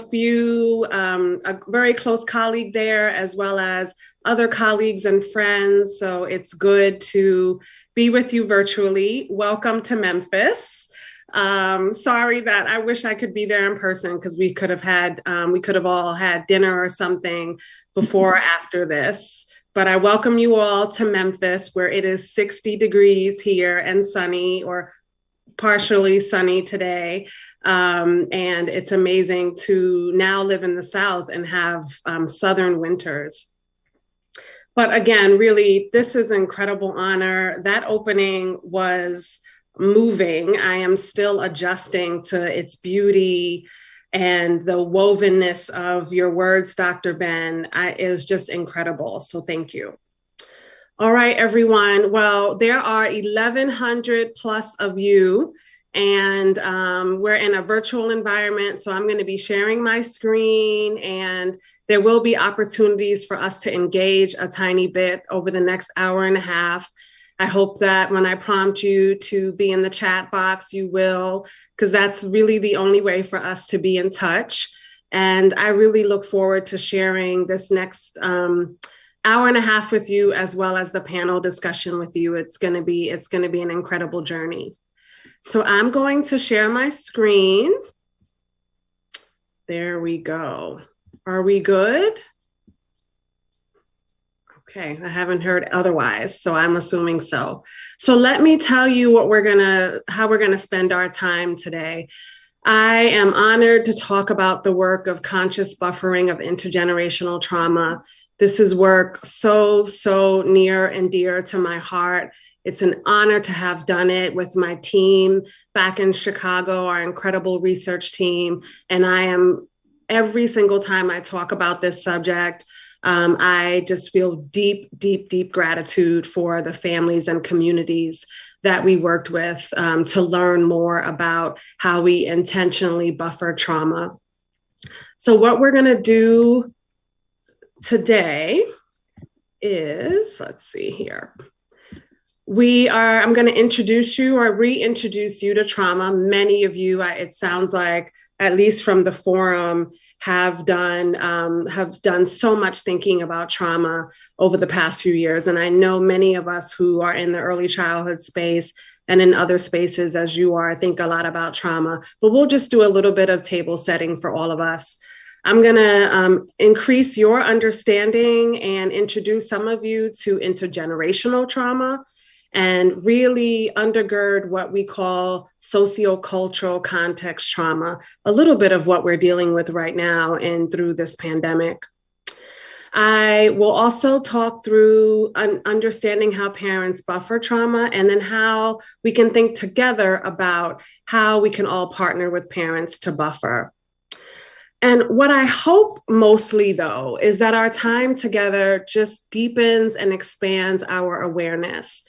[SPEAKER 4] very close colleague there, as well as other colleagues and friends. So it's good to be with you virtually. Welcome to Memphis. Sorry that I wish I could be there in person, because we could have all had dinner or something before or after this. But I welcome you all to Memphis, where it is 60 degrees here and sunny, or partially sunny today. And it's amazing to now live in the South and have Southern winters. But again, really, this is an incredible honor. That opening was moving. I am still adjusting to its beauty and the wovenness of your words, Dr. Ben. It was just incredible. So thank you. All right, everyone. Well, there are 1,100 plus of you, and we're in a virtual environment. So I'm going to be sharing my screen, and there will be opportunities for us to engage a tiny bit over the next hour and a half. I hope that when I prompt you to be in the chat box, you will, because that's really the only way for us to be in touch. And I really look forward to sharing this next hour and a half with you, as well as the panel discussion with you. It's going to be an incredible journey. So I'm going to share my screen. There we go. Are we good? Okay, I haven't heard otherwise, so I'm assuming so. So let me tell you how we're gonna spend our time today. I am honored to talk about the work of conscious buffering of intergenerational trauma. This is work so near and dear to my heart. It's an honor to have done it with my team back in Chicago, our incredible research team. And every single time I talk about this subject, I just feel deep gratitude for the families and communities that we worked with to learn more about how we intentionally buffer trauma. So what we're going to do today is, let's see here. I'm going to introduce you or reintroduce you to trauma. Many of you, it sounds like, at least from the forum, have done so much thinking about trauma over the past few years. And I know many of us who are in the early childhood space and in other spaces as you are, think a lot about trauma, but we'll just do a little bit of table setting for all of us. I'm going to increase your understanding and introduce some of you to intergenerational trauma and really undergird what we call sociocultural context trauma, a little bit of what we're dealing with right now and through this pandemic. I will also talk through understanding how parents buffer trauma and then how we can think together about how we can all partner with parents to buffer. And what I hope mostly, though, is that our time together just deepens and expands our awareness.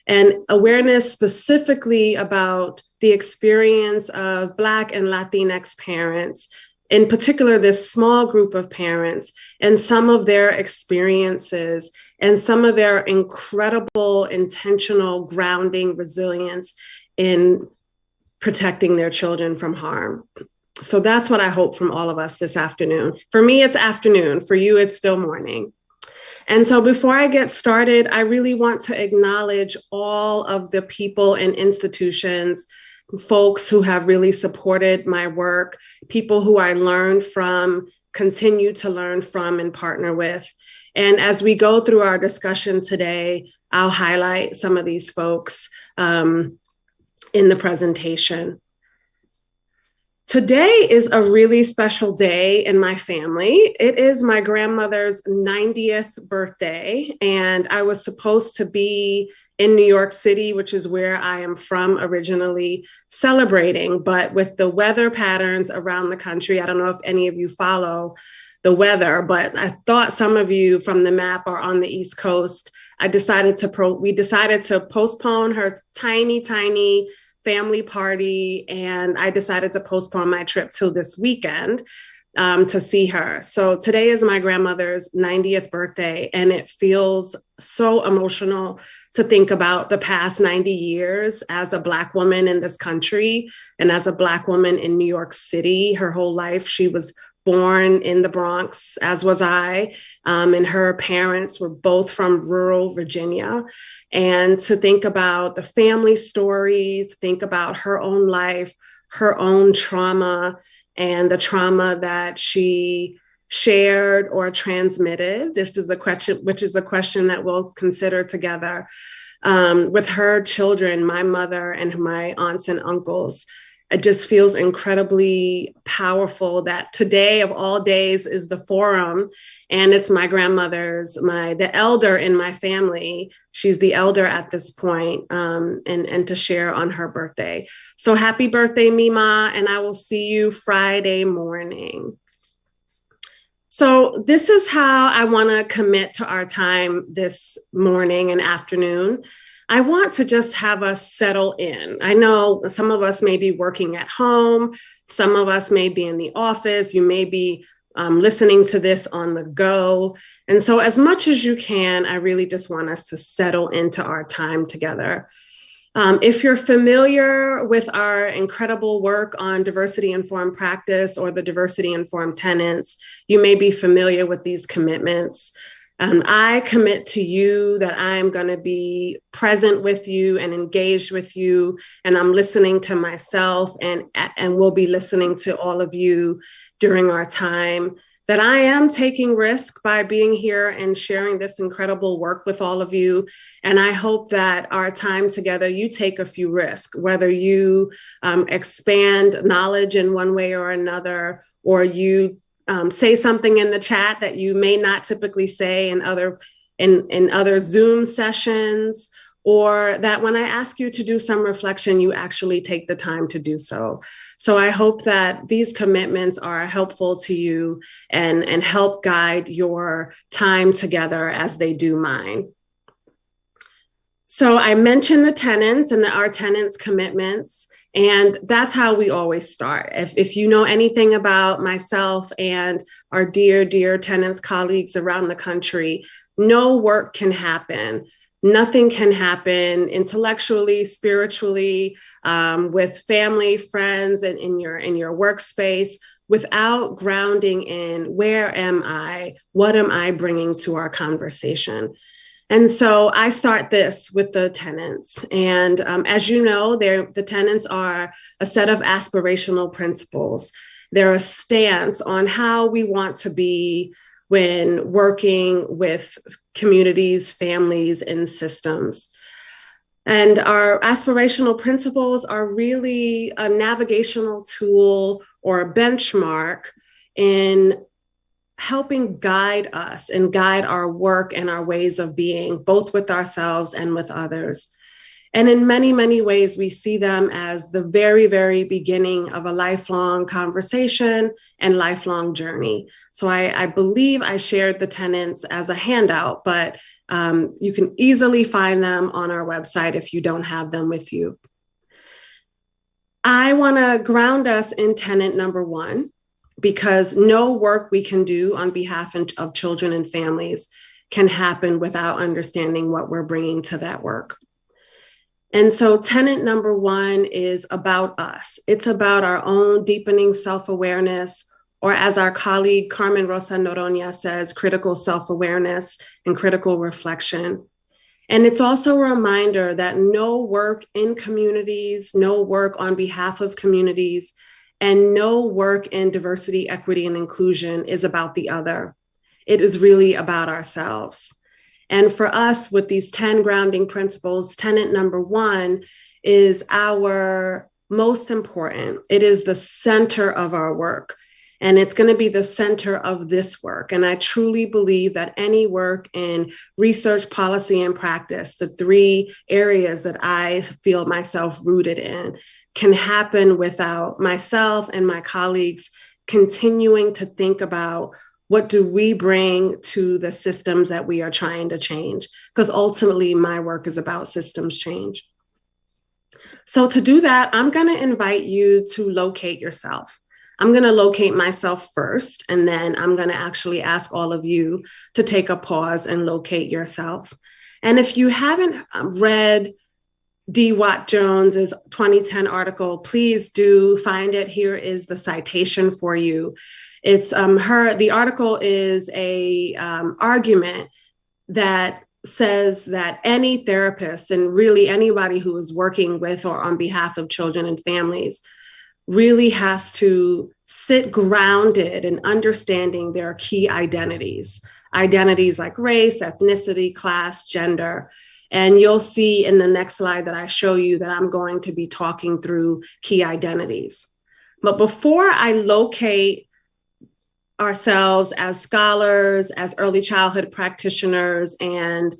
[SPEAKER 4] And awareness specifically about the experience of Black and Latinx parents, in particular, this small group of parents, and some of their experiences and some of their incredible intentional grounding resilience in protecting their children from harm. So that's what I hope from all of us this afternoon. For me, it's afternoon. For you, it's still morning. And so before I get started, I really want to acknowledge all of the people and institutions, folks who have really supported my work, people who I learned from, continue to learn from and partner with. And as we go through our discussion today, I'll highlight some of these folks in the presentation. Today is a really special day in my family. It is my grandmother's 90th birthday, and I was supposed to be in New York City, which is where I am from originally, celebrating. But with the weather patterns around the country, I don't know if any of you follow the weather, but I thought some of you from the map are on the East Coast. We decided to postpone her tiny family party, and I decided to postpone my trip till this weekend to see her. So today is my grandmother's 90th birthday, and it feels so emotional to think about the past 90 years as a Black woman in this country and as a Black woman in New York City. Her whole life, she was born in the Bronx, as was I, and her parents were both from rural Virginia. And to think about the family story, think about her own life, her own trauma, and the trauma that she shared or transmitted. This is a question, which is a question that we'll consider together with her children, my mother and my aunts and uncles. It just feels incredibly powerful that today of all days is the forum, and it's my grandmother's, the elder in my family. She's the elder at this point, and to share on her birthday. So happy birthday, Mima, and I will see you Friday morning. So this is how I want to commit to our time this morning and afternoon. I want to just have us settle in. I know some of us may be working at home. Some of us may be in the office. You may be listening to this on the go. And so as much as you can, I really just want us to settle into our time together. If you're familiar with our incredible work on diversity-informed practice or the diversity-informed tenets, you may be familiar with these commitments. I commit to you that I'm going to be present with you and engaged with you, and I'm listening to myself and will be listening to all of you during our time, that I am taking risk by being here and sharing this incredible work with all of you. And I hope that our time together, you take a few risks, whether you expand knowledge in one way or another, or you say something in the chat that you may not typically say in other Zoom sessions, or that when I ask you to do some reflection, you actually take the time to do so. So I hope that these commitments are helpful to you and help guide your time together as they do mine. So I mentioned the tenants and our tenants' commitments, and that's how we always start. If you know anything about myself and our dear tenants colleagues around the country, no work can happen Nothing can happen intellectually, spiritually, with family, friends, and in your workspace without grounding in where am I? What am I bringing to our conversation? And so I start this with the tenets. And as you know, the tenets are a set of aspirational principles. They're a stance on how we want to be when working with communities, families, and systems. And our aspirational principles are really a navigational tool or a benchmark in helping guide us and guide our work and our ways of being, both with ourselves and with others. And in many, many ways, we see them as the very, very beginning of a lifelong conversation and lifelong journey. So I believe I shared the tenets as a handout, but you can easily find them on our website if you don't have them with you. I want to ground us in tenet number 1, because no work we can do on behalf of children and families can happen without understanding what we're bringing to that work. And so tenet number 1 is about us. It's about our own deepening self-awareness, or as our colleague Carmen Rosa Noroña says, critical self-awareness and critical reflection. And it's also a reminder that no work in communities, no work on behalf of communities, and no work in diversity, equity, and inclusion is about the other. It is really about ourselves. And for us, with these 10 grounding principles, tenet number 1 is our most important. It is the center of our work, and it's going to be the center of this work. And I truly believe that any work in research, policy, and practice, the 3 areas that I feel myself rooted in, can happen without myself and my colleagues continuing to think about what do we bring to the systems that we are trying to change? Because ultimately, my work is about systems change. So to do that, I'm going to invite you to locate yourself. I'm going to locate myself first, and then I'm going to actually ask all of you to take a pause and locate yourself. And if you haven't read D. Watt Jones's 2010 article, please do find it. Here is the citation for you. It's the article is a argument that says that any therapist, and really anybody who is working with or on behalf of children and families, really has to sit grounded in understanding their key identities like race, ethnicity, class, gender. And you'll see in the next slide that I show you that I'm going to be talking through key identities. But before I locate ourselves as scholars, as early childhood practitioners, and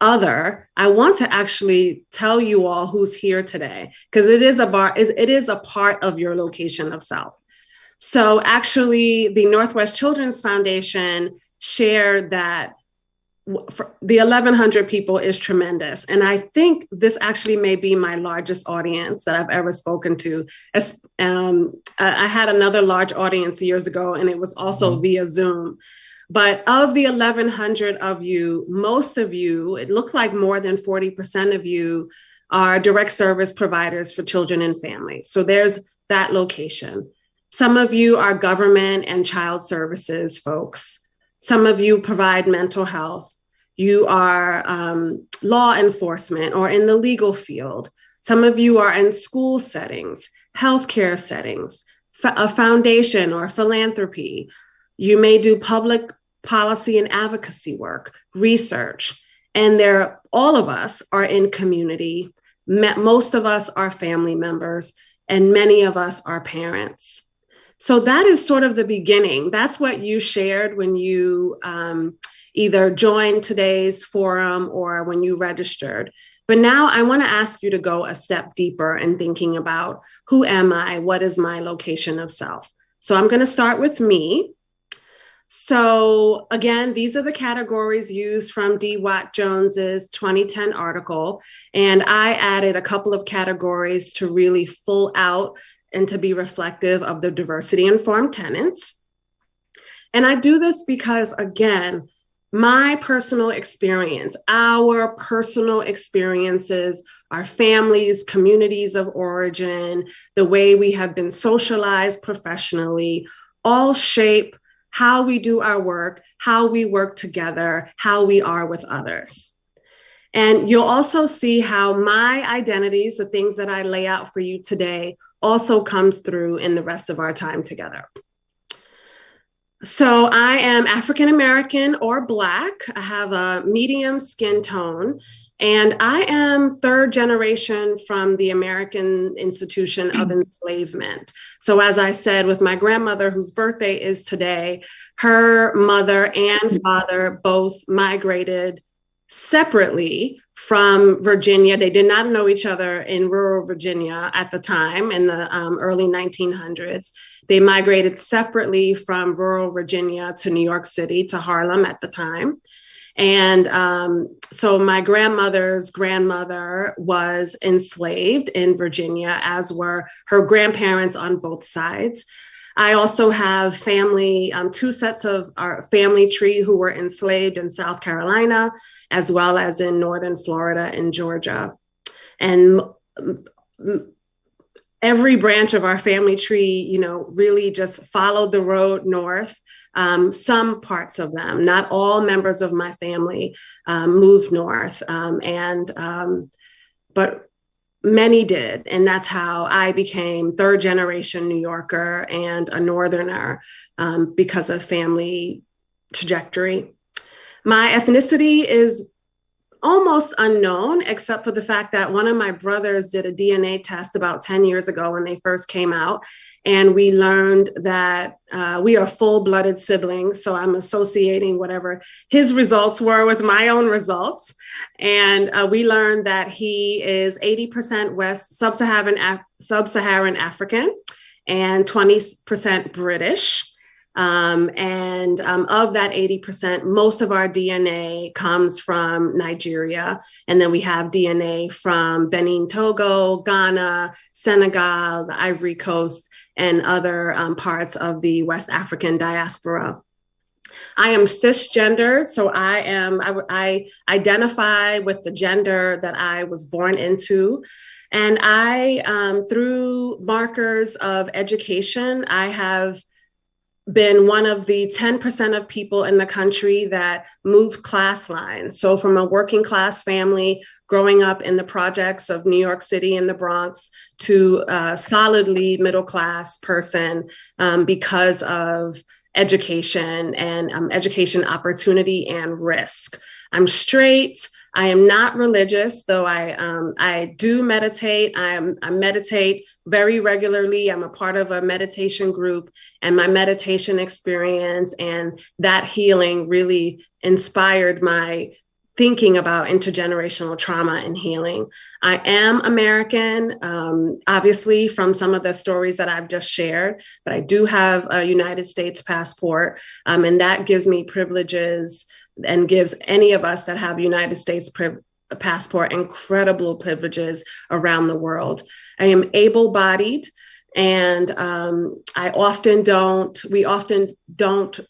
[SPEAKER 4] I want to actually tell you all who's here today, because it is a part of your location of self. So actually, the Northwest Children's Foundation shared that the 1,100 people is tremendous. And I think this actually may be my largest audience that I've ever spoken to. I had another large audience years ago, and it was also via Zoom. But of the 1,100 of you, most of you, it looked like more than 40% of you are direct service providers for children and families. So there's that location. Some of you are government and child services folks. Some of you provide mental health. You are law enforcement or in the legal field. Some of you are in school settings, healthcare settings, a foundation or philanthropy. You may do public policy and advocacy work, research, and all of us are in community. Most of us are family members, and many of us are parents. So that is sort of the beginning. That's what you shared when you either joined today's forum or when you registered. But now I want to ask you to go a step deeper in thinking about who am I? What is my location of self? So I'm going to start with me. So again, these are the categories used from D. Watt Jones's 2010 article. And I added a couple of categories to really full out and to be reflective of the diversity informed tenets. And I do this because, again, my personal experience, our personal experiences, our families, communities of origin, the way we have been socialized professionally, all shape how we do our work, how we work together, how we are with others. And you'll also see how my identities, the things that I lay out for you today, also comes through in the rest of our time together. So I am African American or Black. I have a medium skin tone, and I am third generation from the American institution of enslavement. So as I said, with my grandmother, whose birthday is today, her mother and father both migrated separately from Virginia. They did not know each other in rural Virginia at the time in the early 1900s. They migrated separately from rural Virginia to New York City, to Harlem at the time. And so my grandmother's grandmother was enslaved in Virginia, as were her grandparents on both sides. I also have family, two sets of our family tree who were enslaved in South Carolina, as well as in Northern Florida and Georgia. And every branch of our family tree, really just followed the road north. Some parts of them, not all members of my family moved north, but many did. And that's how I became third generation New Yorker and a Northerner because of family trajectory. My ethnicity is almost unknown, except for the fact that one of my brothers did a DNA test about 10 years ago when they first came out. And we learned that we are full-blooded siblings. So I'm associating whatever his results were with my own results. And we learned that he is 80% West Sub-Saharan African and 20% British. Of that 80%, most of our DNA comes from Nigeria. And then we have DNA from Benin, Togo, Ghana, Senegal, the Ivory Coast, and other parts of the West African diaspora. I am cisgendered, so I identify with the gender that I was born into. And I, through markers of education, I have been one of the 10% of people in the country that moved class lines. So from a working class family growing up in the projects of New York City and the Bronx to a solidly middle class person because of education and education opportunity and risk. I'm straight. I am not religious, though I do meditate. I meditate very regularly. I'm a part of a meditation group, and my meditation experience and that healing really inspired my thinking about intergenerational trauma and healing. I am American, obviously from some of the stories that I've just shared, but I do have a United States passport, and that gives me privileges and gives any of us that have United States passport incredible privileges around the world. I am able-bodied, and we often don't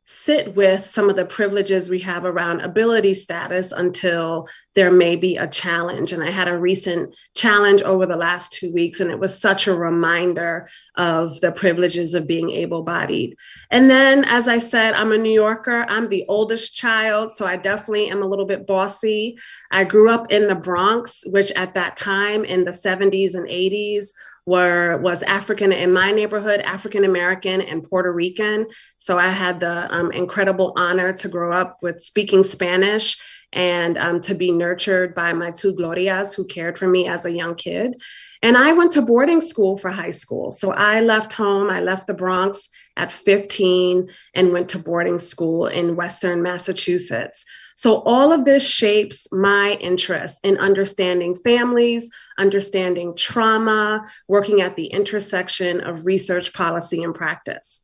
[SPEAKER 4] sit with some of the privileges we have around ability status until there may be a challenge. And I had a recent challenge over the last 2 weeks, and it was such a reminder of the privileges of being able-bodied. And then, as I said, I'm a New Yorker. I'm the oldest child, so I definitely am a little bit bossy. I grew up in the Bronx, which at that time in the 70s and 80s was African in my neighborhood, African American and Puerto Rican. So I had the incredible honor to grow up with speaking Spanish and to be nurtured by my two Glorias who cared for me as a young kid. And I went to boarding school for high school. So I left home, I left the Bronx at 15 and went to boarding school in Western Massachusetts. So all of this shapes my interest in understanding families, understanding trauma, working at the intersection of research, policy, and practice.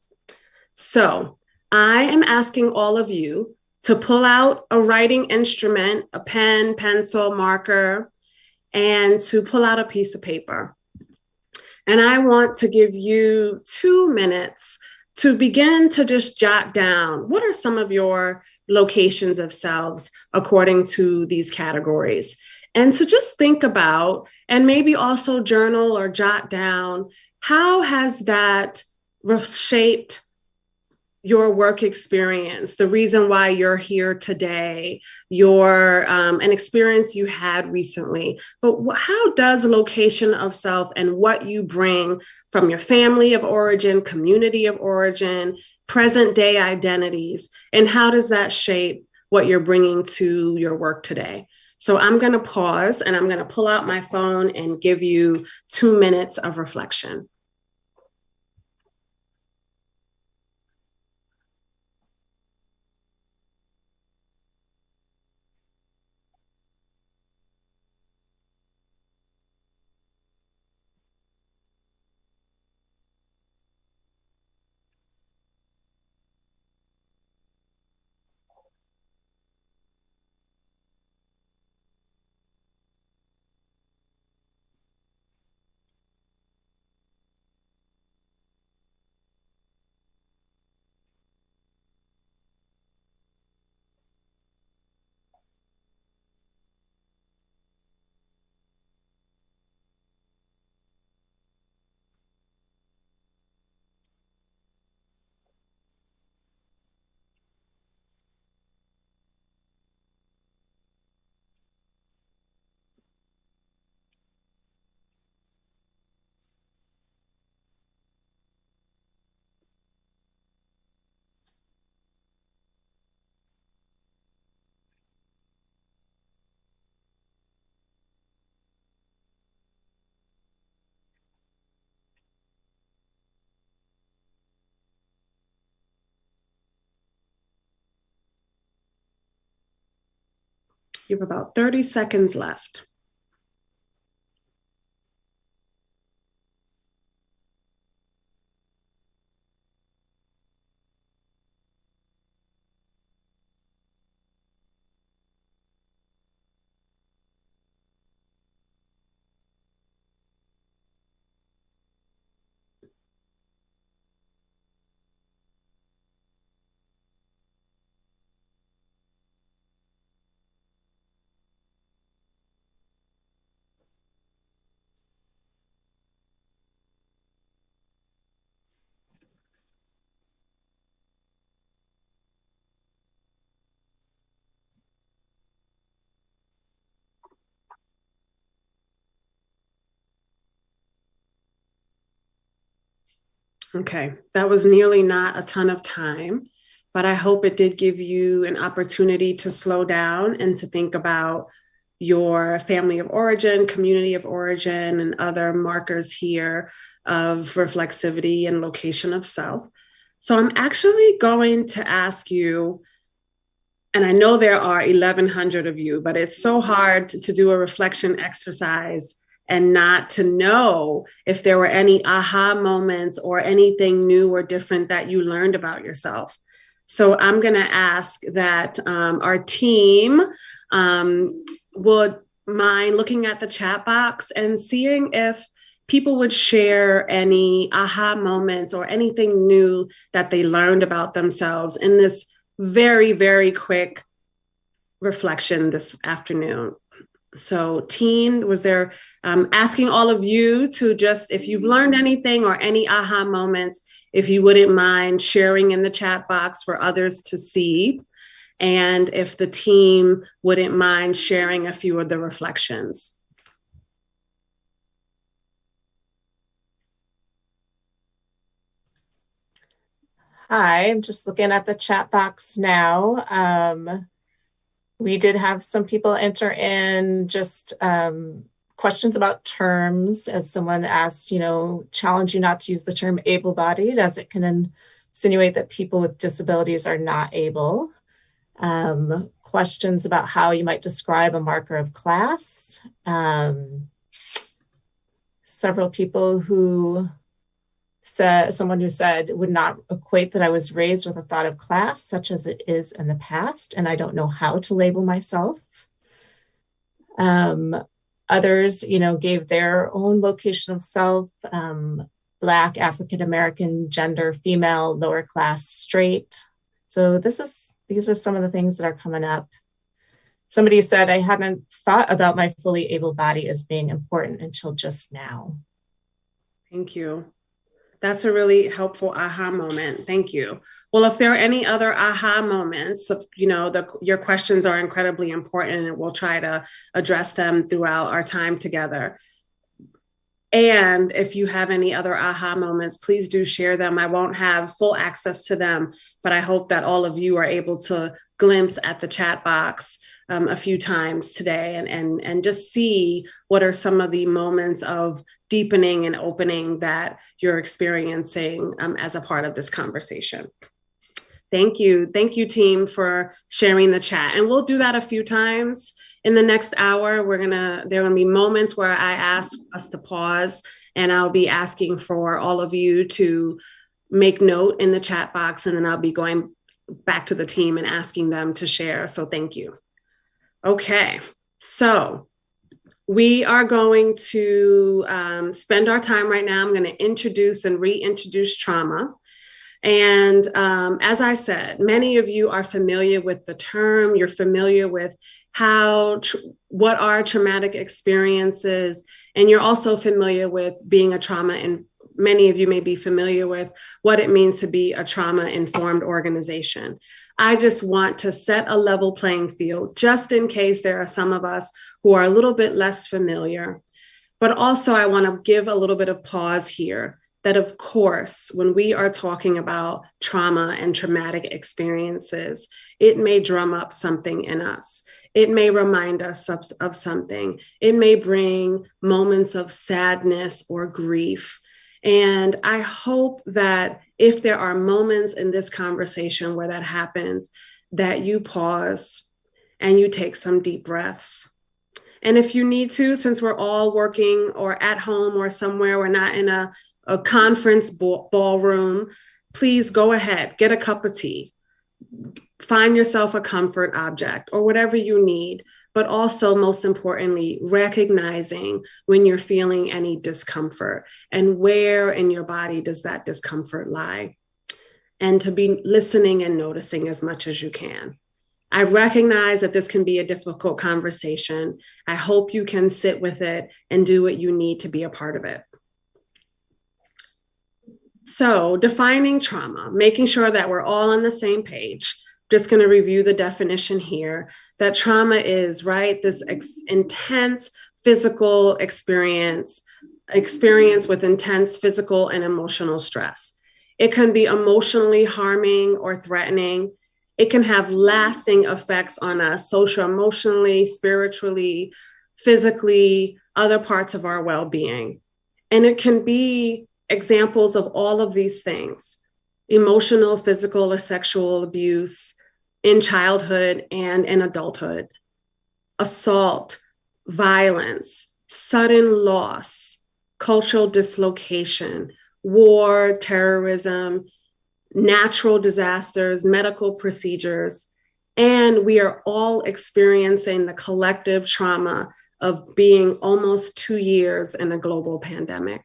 [SPEAKER 4] So I am asking all of you to pull out a writing instrument, a pen, pencil, marker, and to pull out a piece of paper. And I want to give you 2 minutes to begin to just jot down what are some of your locations of selves according to these categories. And to just think about, and maybe also journal or jot down, how has that shaped your work experience, the reason why you're here today, your an experience you had recently. But how does location of self and what you bring from your family of origin, community of origin, present day identities, and how does that shape what you're bringing to your work today? So I'm going to pause and I'm going to pull out my phone and give you 2 minutes of reflection. You have about 30 seconds left. Okay, that was nearly not a ton of time, but I hope it did give you an opportunity to slow down and to think about your family of origin, community of origin, and other markers here of reflexivity and location of self. So I'm actually going to ask you, and I know there are 1,100 of you, but it's so hard to do a reflection exercise and not to know if there were any aha moments or anything new or different that you learned about yourself. So I'm going to ask that our team would mind looking at the chat box and seeing if people would share any aha moments or anything new that they learned about themselves in this very, very quick reflection this afternoon. So teen, was there asking all of you to just, if you've learned anything or any aha moments, if you wouldn't mind sharing in the chat box for others to see. And if the team wouldn't mind sharing a few of the reflections.
[SPEAKER 5] Hi, I'm just looking at the chat box now. We did have some people enter in just questions about terms, as someone asked, challenge you not to use the term able-bodied, as it can insinuate that people with disabilities are not able. Questions about how you might describe a marker of class. Several people who said, someone who said would not equate that I was raised with a thought of class, such as it is in the past, and I don't know how to label myself. Others, gave their own location of self, Black, African American, gender, female, lower class, straight. So these are some of the things that are coming up. Somebody said, I hadn't thought about my fully able body as being important until just now.
[SPEAKER 4] Thank you. That's a really helpful aha moment. Thank you. Well, if there are any other aha moments, your questions are incredibly important, and we'll try to address them throughout our time together. And if you have any other aha moments, please do share them. I won't have full access to them, but I hope that all of you are able to glimpse at the chat box a few times today and just see what are some of the moments of deepening and opening that you're experiencing as a part of this conversation. Thank you. Thank you, team, for sharing the chat. And we'll do that a few times in the next hour. There are gonna be moments where I ask us to pause, and I'll be asking for all of you to make note in the chat box, and then I'll be going back to the team and asking them to share. So thank you. Okay, so we are going to spend our time right now. I'm going to introduce and reintroduce trauma. And as I said, many of you are familiar with the term. You're familiar with what are traumatic experiences, and you're also familiar with being a trauma, and many of you may be familiar with what it means to be a trauma-informed organization. I just want to set a level playing field, just in case there are some of us who are a little bit less familiar. But also, I want to give a little bit of pause here that, of course, when we are talking about trauma and traumatic experiences, it may drum up something in us. It may remind us of something. It may bring moments of sadness or grief. And I hope that if there are moments in this conversation where that happens, that you pause and you take some deep breaths. And if you need to, since we're all working or at home or somewhere, we're not in a conference ballroom, please go ahead, get a cup of tea, find yourself a comfort object or whatever you need. But also, most importantly, recognizing when you're feeling any discomfort and where in your body does that discomfort lie, and to be listening and noticing as much as you can. I recognize that this can be a difficult conversation. I hope you can sit with it and do what you need to be a part of it. So, defining trauma, making sure that we're all on the same page. Just going to review the definition here, that trauma is, right, this intense physical experience with intense physical and emotional stress. It can be emotionally harming or threatening. It can have lasting effects on us, social, emotionally, spiritually, physically, other parts of our well-being. And it can be examples of all of these things: emotional, physical, or sexual abuse in childhood and in adulthood, assault, violence, sudden loss, cultural dislocation, war, terrorism, natural disasters, medical procedures. And we are all experiencing the collective trauma of being almost 2 years in a global pandemic.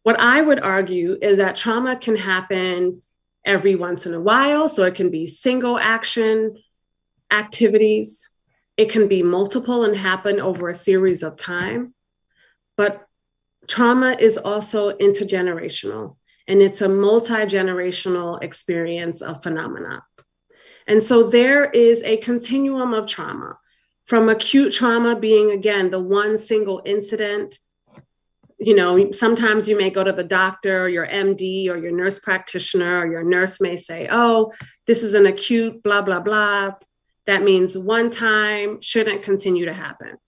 [SPEAKER 4] What I would argue is that trauma can happen every once in a while. So it can be single action activities. It can be multiple and happen over a series of time. But trauma is also intergenerational, and it's a multi-generational experience of phenomena. And so there is a continuum of trauma, from acute trauma being, again, the one single incident. You know, sometimes you may go to the doctor, or your MD, or your nurse practitioner, or your nurse may say, oh, this is an acute blah, blah, blah. That means one time, shouldn't continue to happen.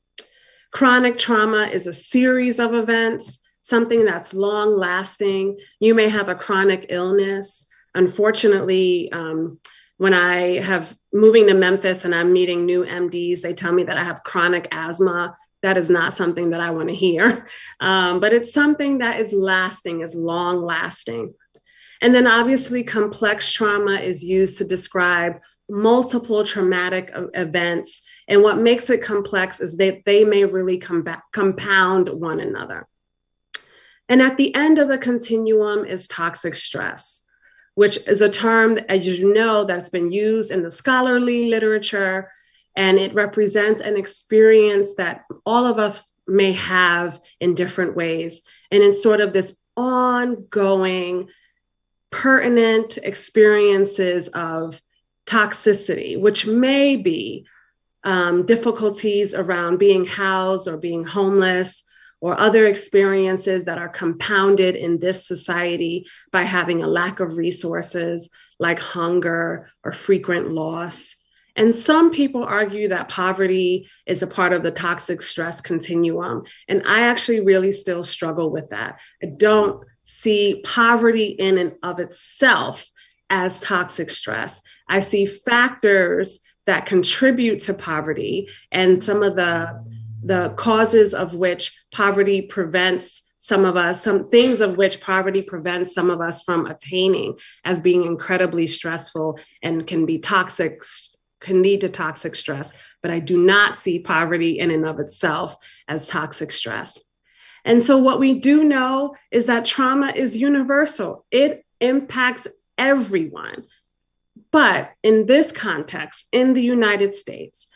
[SPEAKER 4] Chronic trauma is a series of events, something that's long lasting. You may have a chronic illness. Unfortunately, when I have moving to Memphis and I'm meeting new MDs, they tell me that I have chronic asthma. That is not something that I want to hear, but it's something that is lasting, is long lasting. And then obviously complex trauma is used to describe multiple traumatic events. And what makes it complex is that they may really compound one another. And at the end of the continuum is toxic stress, which is a term, as you know, that's been used in the scholarly literature, and it represents an experience that all of us may have in different ways. And in sort of this ongoing, pertinent experiences of toxicity, which may be difficulties around being housed or being homeless, or other experiences that are compounded in this society by having a lack of resources like hunger or frequent loss. And some people argue that poverty is a part of the toxic stress continuum. And I actually really still struggle with that. I don't see poverty in and of itself as toxic stress. I see factors that contribute to poverty, and some of the causes of which poverty prevents some of us, some things of which poverty prevents some of us from attaining, as being incredibly stressful and can be toxic, can lead to toxic stress. But I do not see poverty in and of itself as toxic stress. And so what we do know is that trauma is universal. It impacts everyone. But in this context, in the United States,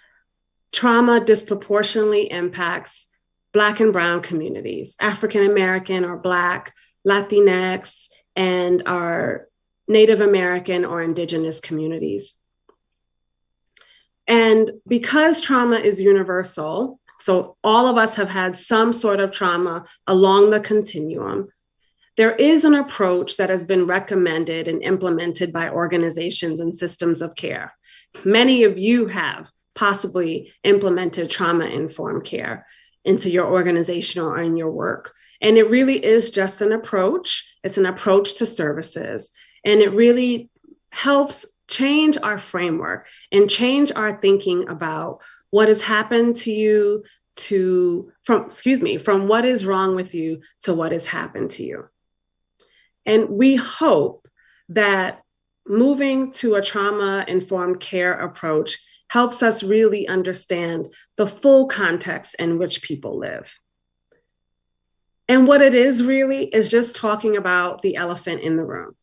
[SPEAKER 4] trauma disproportionately impacts Black and Brown communities, African American or Black, Latinx, and our Native American or Indigenous communities. And because trauma is universal, so all of us have had some sort of trauma along the continuum, there is an approach that has been recommended and implemented by organizations and systems of care. Many of you have possibly implemented trauma-informed care into your organization or in your work. And it really is just an approach. It's an approach to services. And it really helps change our framework and change our thinking about what has happened to you from what is wrong with you to what has happened to you. And we hope that moving to a trauma-informed care approach helps us really understand the full context in which people live. And what it is really is just talking about the elephant in the room.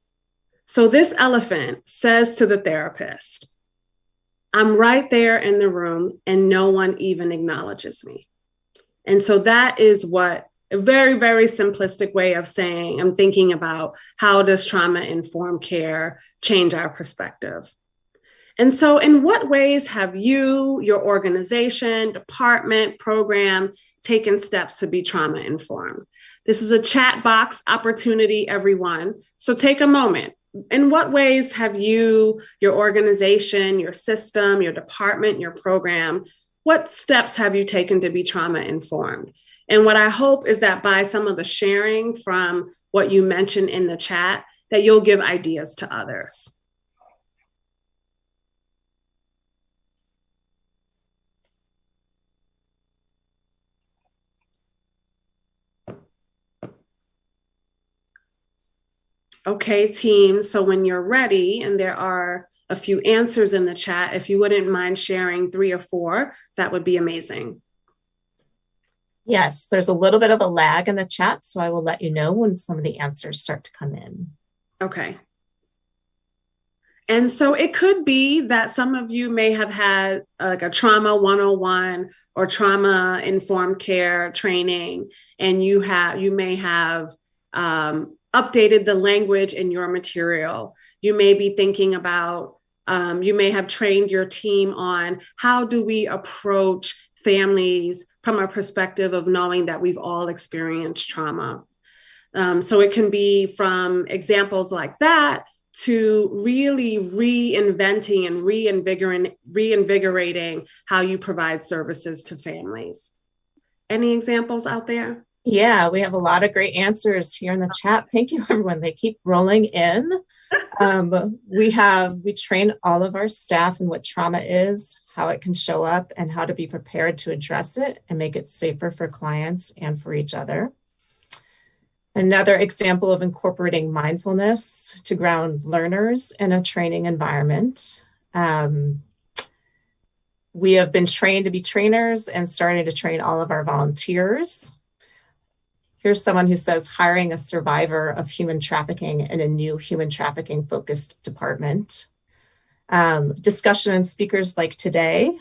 [SPEAKER 4] So this elephant says to the therapist, I'm right there in the room and no one even acknowledges me. And so that is what a very, very simplistic way of saying, I'm thinking about how does trauma-informed care change our perspective? And so in what ways have you, your organization, department, program, taken steps to be trauma-informed? This is a chat box opportunity, everyone. So take a moment. In what ways have you, your organization, your system, your department, your program, what steps have you taken to be trauma-informed? And what I hope is that by some of the sharing from what you mentioned in the chat, that you'll give ideas to others. Okay, team. So when you're ready, and there are a few answers in the chat, if you wouldn't mind sharing 3 or 4, that would be amazing.
[SPEAKER 5] Yes, there's a little bit of a lag in the chat, so I will let you know when some of the answers start to come in.
[SPEAKER 4] Okay. And so it could be that some of you may have had like a trauma 101 or trauma informed care training, and you may have updated the language in your material. You may be thinking about, you may have trained your team on how do we approach families from a perspective of knowing that we've all experienced trauma. So it can be from examples like that to really reinventing and reinvigorating how you provide services to families. Any examples out there?
[SPEAKER 5] Yeah, we have a lot of great answers here in the chat. Thank you, everyone. They keep rolling in. We train all of our staff in what trauma is, how it can show up, and how to be prepared to address it and make it safer for clients and for each other. Another example of incorporating mindfulness to ground learners in a training environment. We have been trained to be trainers and starting to train all of our volunteers. Here's someone who says hiring a survivor of human trafficking in a new human trafficking focused department. Discussion and speakers like today,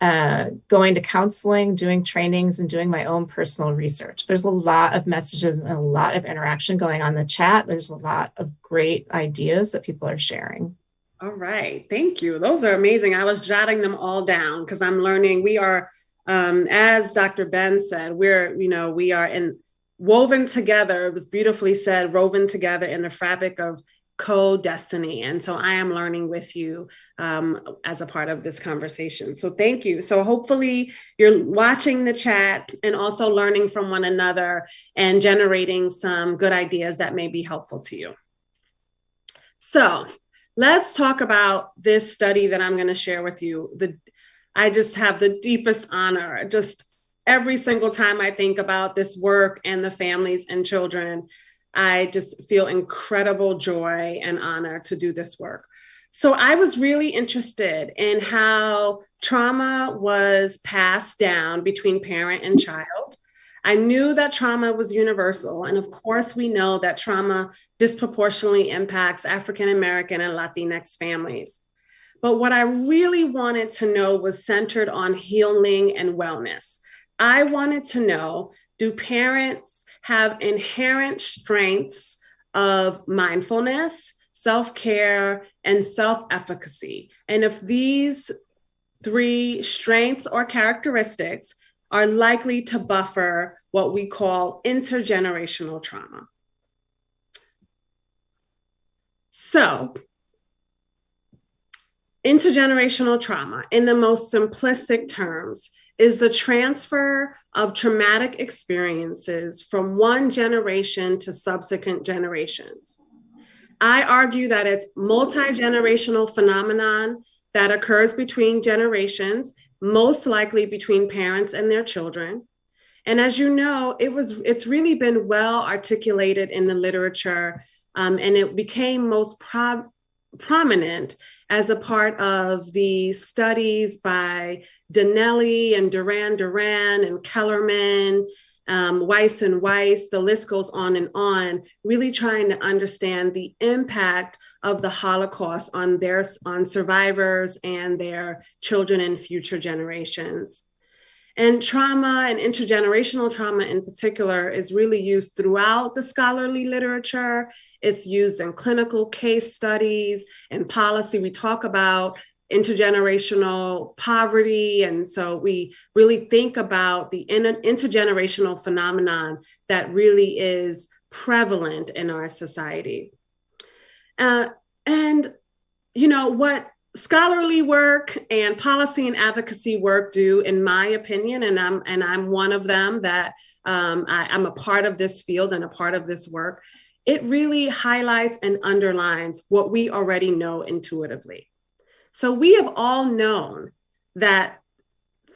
[SPEAKER 5] going to counseling, doing trainings, and doing my own personal research. There's a lot of messages and a lot of interaction going on in the chat. There's a lot of great ideas that people are sharing.
[SPEAKER 4] All right, thank you. Those are amazing. I was jotting them all down because I'm learning. We are, as Dr. Ben said, we are woven together. It was beautifully said, woven together in the fabric of co-destiny. And so I am learning with you as a part of this conversation. So thank you. So hopefully you're watching the chat and also learning from one another and generating some good ideas that may be helpful to you. So let's talk about this study that I'm going to share with you. I just have the deepest honor. Just every single time I think about this work and the families and children, I just feel incredible joy and honor to do this work. So I was really interested in how trauma was passed down between parent and child. I knew that trauma was universal. And of course, we know that trauma disproportionately impacts African American and Latinx families. But what I really wanted to know was centered on healing and wellness. I wanted to know, do parents have inherent strengths of mindfulness, self-care, and self-efficacy? And if these three strengths or characteristics are likely to buffer what we call intergenerational trauma. So, intergenerational trauma, in the most simplistic terms, is the transfer of traumatic experiences from one generation to subsequent generations. I argue that it's multi-generational phenomenon that occurs between generations, most likely between parents and their children. And as you know, it's really been well articulated in the literature, and it became most prominent as a part of the studies by Donnelly and Duran and Kellerman, Weiss and Weiss, the list goes on, really trying to understand the impact of the Holocaust on survivors and their children and future generations. And trauma and intergenerational trauma in particular is really used throughout the scholarly literature. It's used in clinical case studies and policy. We talk about intergenerational poverty. And so we really think about the intergenerational phenomenon that really is prevalent in our society. And you know what scholarly work and policy and advocacy work do, in my opinion, and I'm one of them, that I'm a part of this field and a part of this work, it really highlights and underlines what we already know intuitively. So we have all known that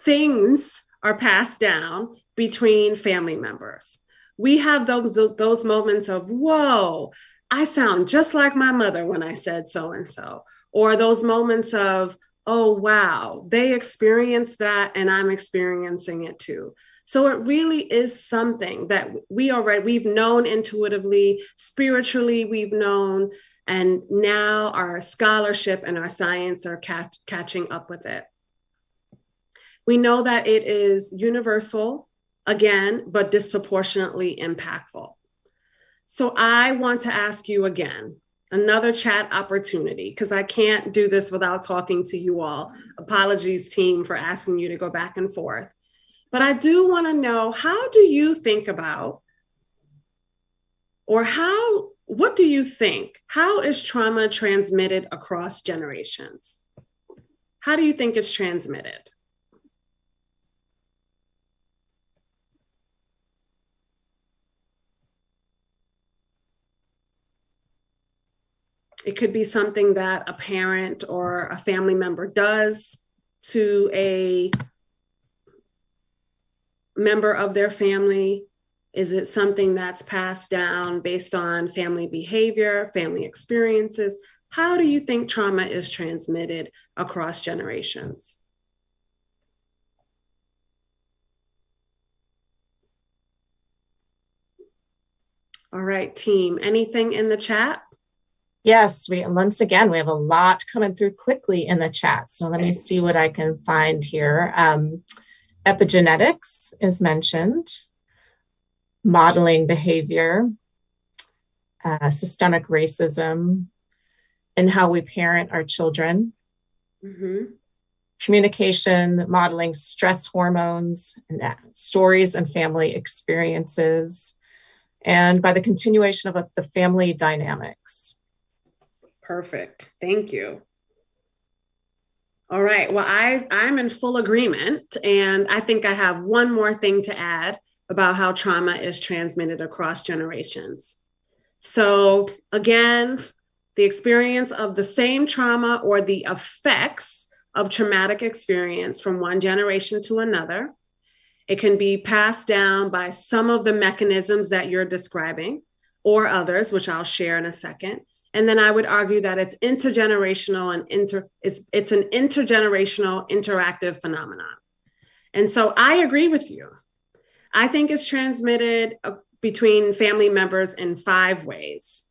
[SPEAKER 4] things are passed down between family members. We have those moments of, whoa, I sound just like my mother when I said so-and-so. Or those moments of, oh, wow, they experienced that and I'm experiencing it too. So it really is something that we've known intuitively, spiritually, we've known, and now our scholarship and our science are catching up with it. We know that it is universal, again, but disproportionately impactful. So I want to ask you again, another chat opportunity, because I can't do this without talking to you all. Apologies, team, for asking you to go back and forth. But I do want to know, how do you think about, or what do you think? How is trauma transmitted across generations? How do you think it's transmitted? It could be something that a parent or a family member does to a member of their family. Is it something that's passed down based on family behavior, family experiences? How do you think trauma is transmitted across generations? All right, team, anything in the chat?
[SPEAKER 5] Yes, once again, we have a lot coming through quickly in the chat. So let me see what I can find here. Epigenetics is mentioned, modeling behavior, systemic racism, and how we parent our children.
[SPEAKER 4] Mm-hmm.
[SPEAKER 5] Communication, modeling stress hormones, and stories and family experiences, and by the continuation of the family dynamics.
[SPEAKER 4] Perfect. Thank you. All right. Well, I'm in full agreement. And I think I have one more thing to add about how trauma is transmitted across generations. So again, the experience of the same trauma or the effects of traumatic experience from one generation to another. It can be passed down by some of the mechanisms that you're describing or others, which I'll share in a second. And then I would argue that it's intergenerational and it's an intergenerational interactive phenomenon. And so I agree with you. I think it's transmitted between family members in 5 ways.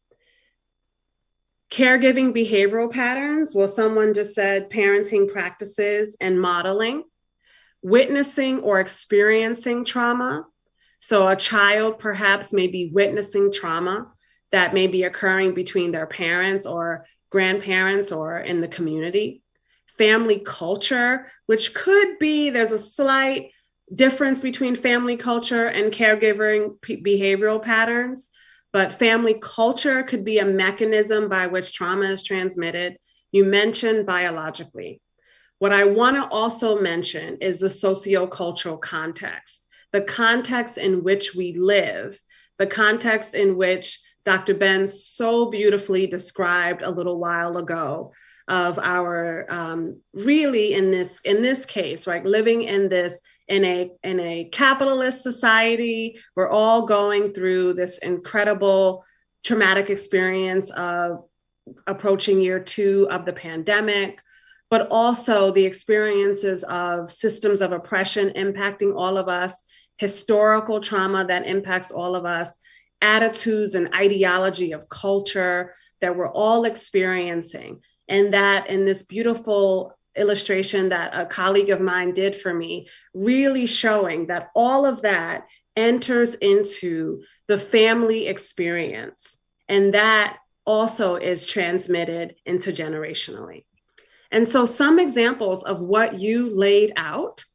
[SPEAKER 4] Caregiving behavioral patterns, well, someone just said parenting practices and modeling. Witnessing or experiencing trauma. So a child perhaps may be witnessing trauma that may be occurring between their parents or grandparents or in the community. Family culture, which could be, there's a slight difference between family culture and caregiving behavioral patterns, but family culture could be a mechanism by which trauma is transmitted. You mentioned biologically. What I want to also mention is the sociocultural context, the context in which we live, the context in which Dr. Ben so beautifully described a little while ago of our really in this case, right, living in a capitalist society. We're all going through this incredible traumatic experience of approaching year 2 of the pandemic, but also the experiences of systems of oppression impacting all of us, historical trauma that impacts all of us, attitudes and ideology of culture that we're all experiencing. And that in this beautiful illustration that a colleague of mine did for me, really showing that all of that enters into the family experience. And that also is transmitted intergenerationally. And so some examples of what you laid out,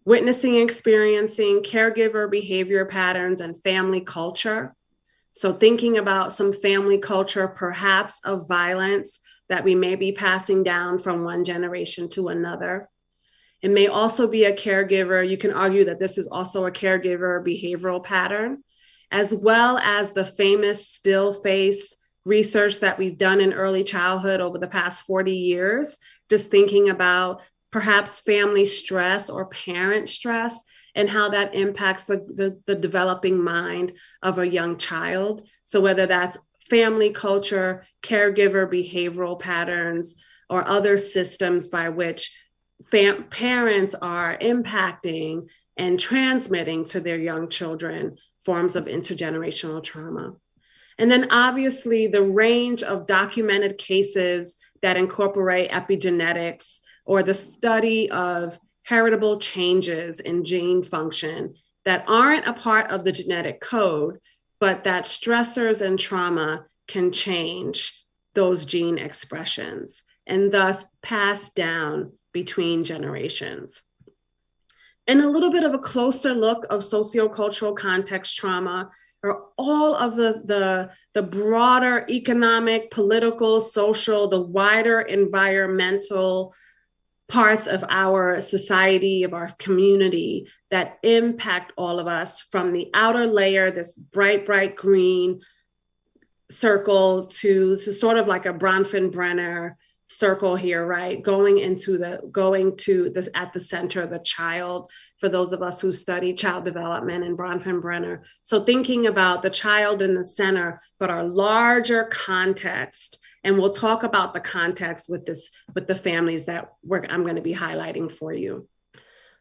[SPEAKER 4] witnessing, experiencing, caregiver behavior patterns, and family culture. So thinking about some family culture, perhaps of violence that we may be passing down from one generation to another. It may also be a caregiver. You can argue that this is also a caregiver behavioral pattern, as well as the famous still face research that we've done in early childhood over the past 40 years, just thinking about perhaps family stress or parent stress and how that impacts the developing mind of a young child. So whether that's family culture, caregiver behavioral patterns, or other systems by which parents are impacting and transmitting to their young children forms of intergenerational trauma. And then obviously the range of documented cases that incorporate epigenetics or the study of heritable changes in gene function that aren't a part of the genetic code, but that stressors and trauma can change those gene expressions and thus pass down between generations. And a little bit of a closer look of sociocultural context trauma are all of the broader economic, political, social, the wider environmental parts of our society, of our community that impact all of us, from the outer layer, this bright, bright green circle, to sort of like a Bronfenbrenner circle here, right? Going to this at the center, the child, for those of us who study child development and Bronfenbrenner. So thinking about the child in the center, but our larger context. And we'll talk about the context with the families that I'm going to be highlighting for you.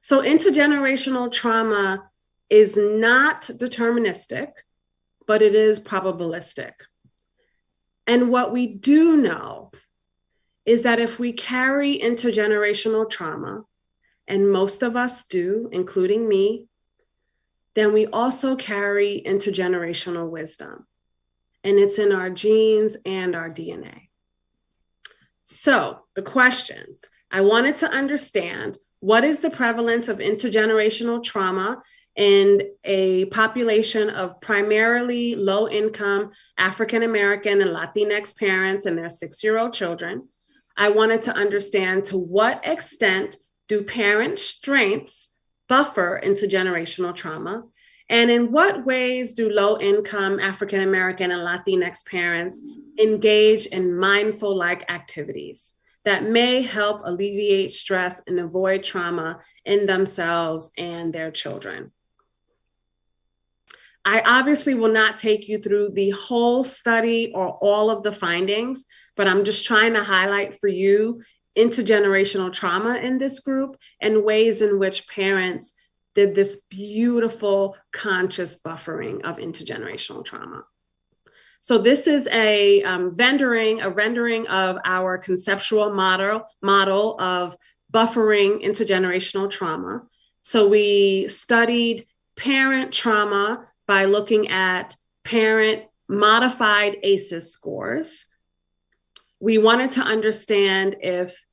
[SPEAKER 4] So intergenerational trauma is not deterministic. but it is probabilistic. And what we do know is that if we carry intergenerational trauma, and most of us do, including me, then we also carry intergenerational wisdom. And it's in our genes and our DNA. So the questions, I wanted to understand, what is the prevalence of intergenerational trauma in a population of primarily low-income African-American and Latinx parents and their 6-year-old children? I wanted to understand, to what extent do parent strengths buffer intergenerational trauma? And in what ways do low-income African-American and Latinx parents engage in mindful-like activities that may help alleviate stress and avoid trauma in themselves and their children? I obviously will not take you through the whole study or all of the findings, but I'm just trying to highlight for you intergenerational trauma in this group and ways in which parents did this beautiful conscious buffering of intergenerational trauma. So this is a rendering of our conceptual model of buffering intergenerational trauma. So we studied parent trauma by looking at parent modified ACEs scores. We wanted to understand if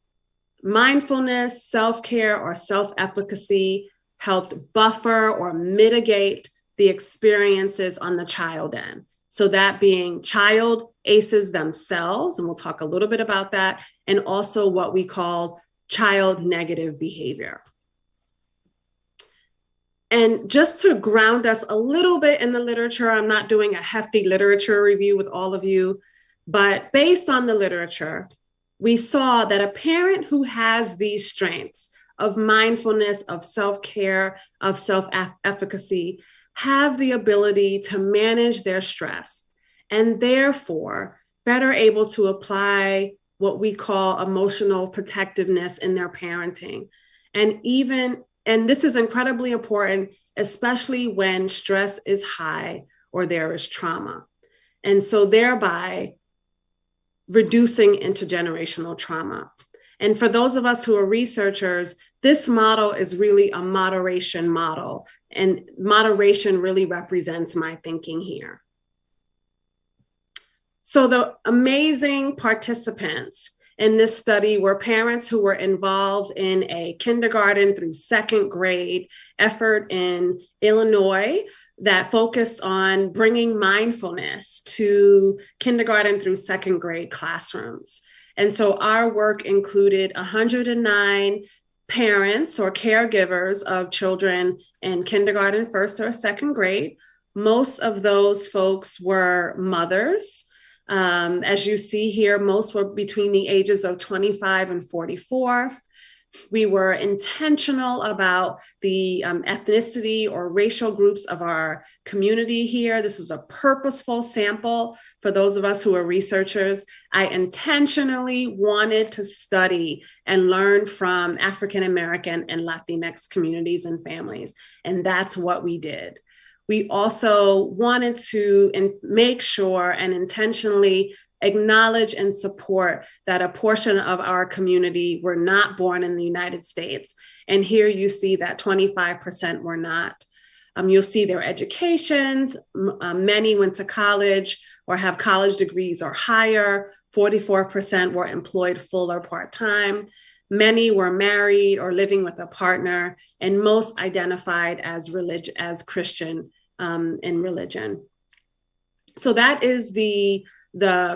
[SPEAKER 4] mindfulness, self-care, or self-efficacy helped buffer or mitigate the experiences on the child end. So that being child ACEs themselves, and we'll talk a little bit about that, and also what we call child negative behavior. And just to ground us a little bit in the literature, I'm not doing a hefty literature review with all of you, but based on the literature, we saw that a parent who has these strengths of mindfulness, of self-care, of self-efficacy, have the ability to manage their stress and therefore better able to apply what we call emotional protectiveness in their parenting. And this is incredibly important, especially when stress is high or there is trauma. And so thereby reducing intergenerational trauma. And for those of us who are researchers, this model is really a moderation model, and moderation really represents my thinking here. So the amazing participants in this study were parents who were involved in a kindergarten through 2nd grade effort in Illinois that focused on bringing mindfulness to kindergarten through 2nd grade classrooms. And so our work included 109 parents or caregivers of children in kindergarten, 1st or 2nd grade. Most of those folks were mothers. As you see here, most were between the ages of 25 and 44. We were intentional about the ethnicity or racial groups of our community here. This is a purposeful sample for those of us who are researchers. I intentionally wanted to study and learn from African American and Latinx communities and families, and that's what we did. We also wanted to make sure and intentionally acknowledge and support that a portion of our community were not born in the United States. And here you see that 25% were not. You'll see their educations. Many went to college or have college degrees or higher. 44% were employed full or part-time. Many were married or living with a partner, and most identified as Christian in religion. So that is the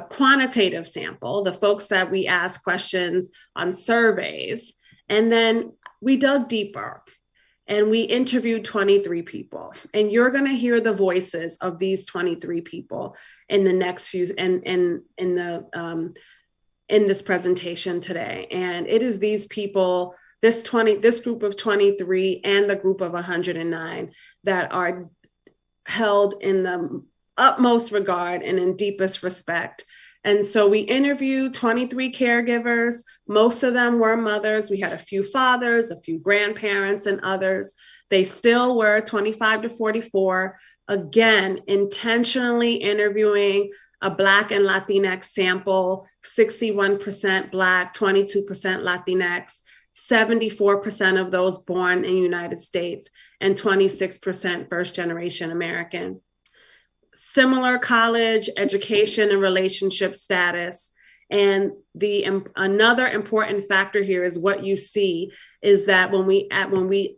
[SPEAKER 4] quantitative sample, the folks that we asked questions on surveys. And then we dug deeper and we interviewed 23 people. And you're going to hear the voices of these 23 people in the next few, in this presentation today. And it is these people, this group of 23 and the group of 109 that are held in the utmost regard and in deepest respect. And so we interviewed 23 caregivers. Most of them were mothers. We had a few fathers, a few grandparents, and others. They still were 25 to 44, again, intentionally interviewing a Black and Latinx sample, 61% Black, 22% Latinx, 74% of those born in the United States, and 26% first-generation American. Similar college, education, and relationship status. And another important factor here is what you see is that when we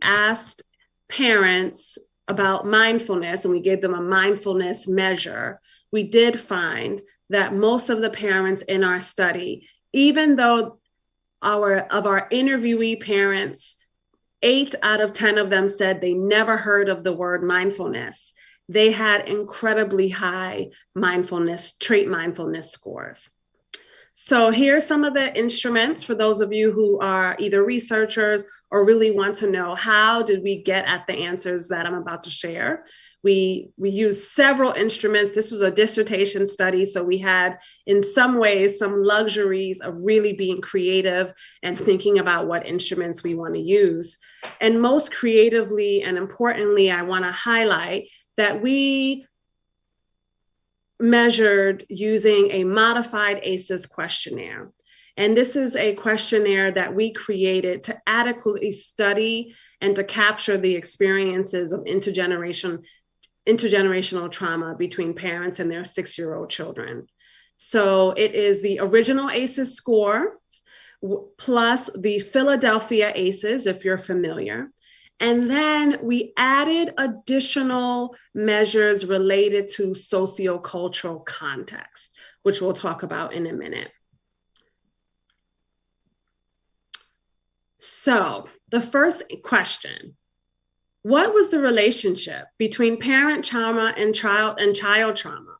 [SPEAKER 4] asked parents about mindfulness and we gave them a mindfulness measure, we did find that most of the parents in our study, even though our interviewee parents, 8 out of 10 of them said they never heard of the word mindfulness, they had incredibly high trait mindfulness scores. So here are some of the instruments for those of you who are either researchers or really want to know how did we get at the answers that I'm about to share. We used several instruments. This was a dissertation study, so we had, in some ways, some luxuries of really being creative and thinking about what instruments we want to use. And most creatively and importantly, I want to highlight that we measured using a modified ACEs questionnaire. And this is a questionnaire that we created to adequately study and to capture the experiences of intergenerational trauma between parents and their 6-year-old children. So it is the original ACEs score plus the Philadelphia ACEs, if you're familiar. And then we added additional measures related to sociocultural context, which we'll talk about in a minute. So the first question, what was the relationship between parent trauma and child trauma?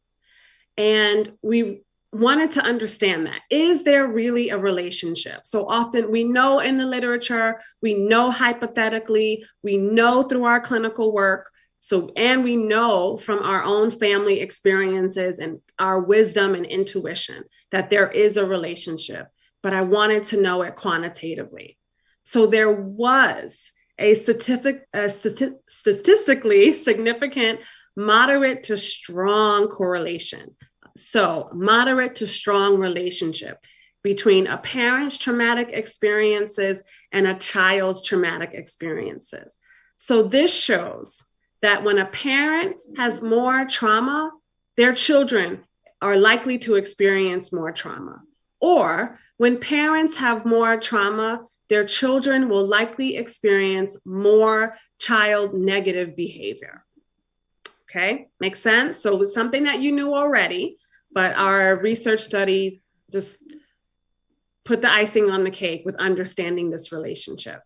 [SPEAKER 4] And we wanted to understand that. Is there really a relationship? So often we know in the literature, we know hypothetically, we know through our clinical work, and we know from our own family experiences and our wisdom and intuition that there is a relationship, but I wanted to know it quantitatively. So there was a statistically significant moderate to strong correlation. So moderate to strong relationship between a parent's traumatic experiences and a child's traumatic experiences. So this shows that when a parent has more trauma, their children are likely to experience more trauma. Or when parents have more trauma, their children will likely experience more child negative behavior. Okay, makes sense? So it's something that you knew already, but our research study just put the icing on the cake with understanding this relationship.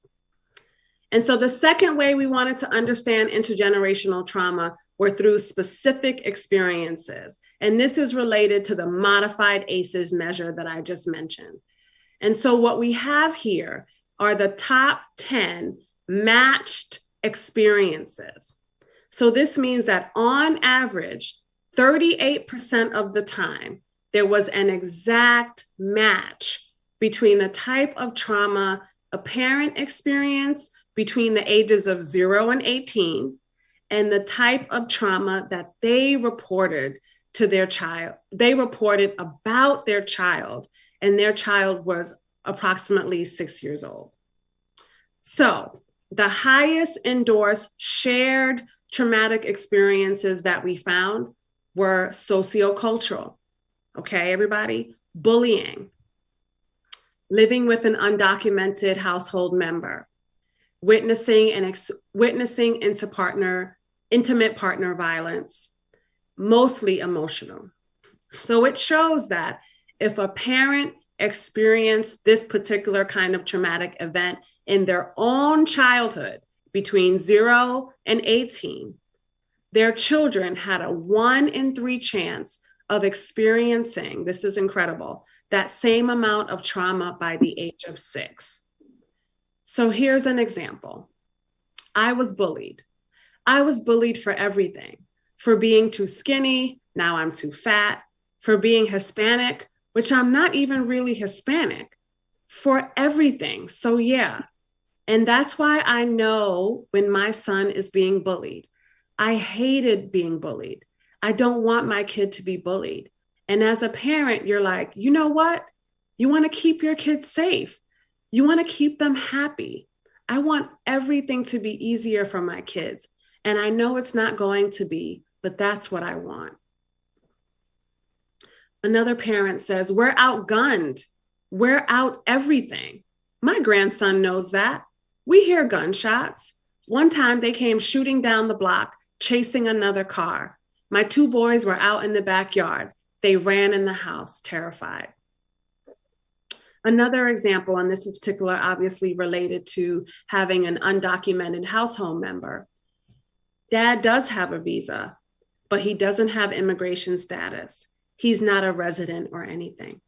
[SPEAKER 4] And so the second way we wanted to understand intergenerational trauma were through specific experiences. And this is related to the modified ACEs measure that I just mentioned. And so what we have here are the top 10 matched experiences. So this means that on average, 38% of the time, there was an exact match between the type of trauma a parent experienced between the ages of 0 and 18 and the type of trauma that they reported to their child. They reported about their child, and their child was approximately 6 years old. So the highest endorsed shared traumatic experiences that we found were sociocultural. Okay, everybody? Bullying, living with an undocumented household member, witnessing intimate partner violence, mostly emotional. So it shows that if a parent experienced this particular kind of traumatic event in their own childhood between 0 and 18, their children had a 1 in 3 chance of experiencing, this is incredible, that same amount of trauma by the age of 6. So here's an example. I was bullied. I was bullied for everything, for being too skinny, now I'm too fat, for being Hispanic, which I'm not even really Hispanic, for everything. So yeah, and that's why I know when my son is being bullied. I hated being bullied. I don't want my kid to be bullied. And as a parent, you're like, you know what? You want to keep your kids safe. You want to keep them happy. I want everything to be easier for my kids. And I know it's not going to be, but that's what I want. Another parent says, we're outgunned. We're out everything. My grandson knows that. We hear gunshots. One time they came shooting down the block, chasing another car. My 2 boys were out in the backyard. They ran in the house, terrified. Another example, and this is particular, obviously related to having an undocumented household member. Dad does have a visa, but he doesn't have immigration status. He's not a resident or anything.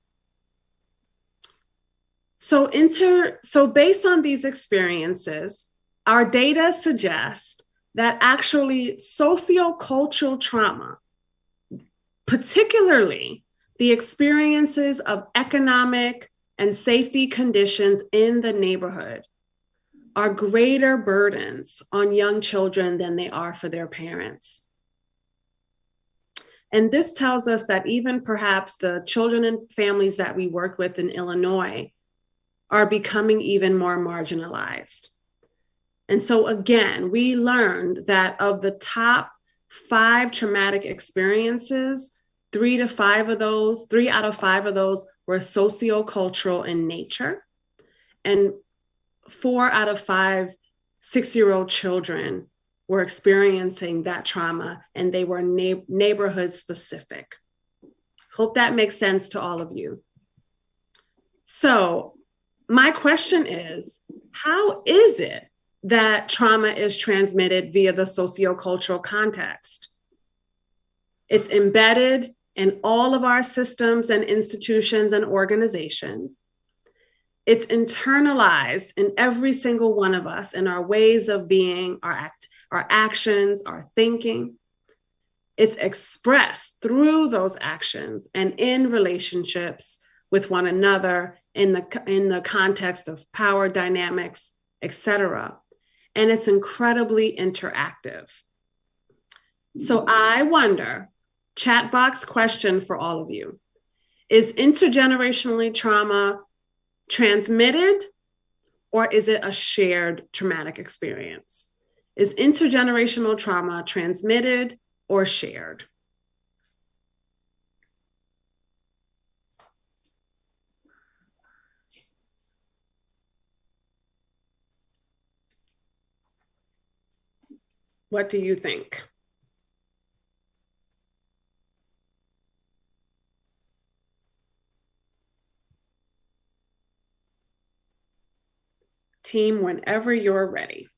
[SPEAKER 4] So based on these experiences, our data suggests that actually sociocultural trauma, particularly the experiences of economic and safety conditions in the neighborhood, are greater burdens on young children than they are for their parents. And this tells us that even perhaps the children and families that we work with in Illinois are becoming even more marginalized. And so again, we learned that of the top 5 traumatic experiences, 3 out of 5 of those were sociocultural in nature. And 4 out of 5 6-year-old children were experiencing that trauma, and they were neighborhood specific. Hope that makes sense to all of you. So my question is, how is it that trauma is transmitted via the sociocultural context? It's embedded in all of our systems and institutions and organizations. It's internalized in every single one of us in our ways of being, our actions, our thinking. It's expressed through those actions and in relationships with one another in the context of power dynamics, etc. And it's incredibly interactive. So I wonder, chat box question for all of you, is intergenerationally trauma transmitted, or is it a shared traumatic experience? Is intergenerational trauma transmitted or shared? What do you think? Team, whenever you're ready.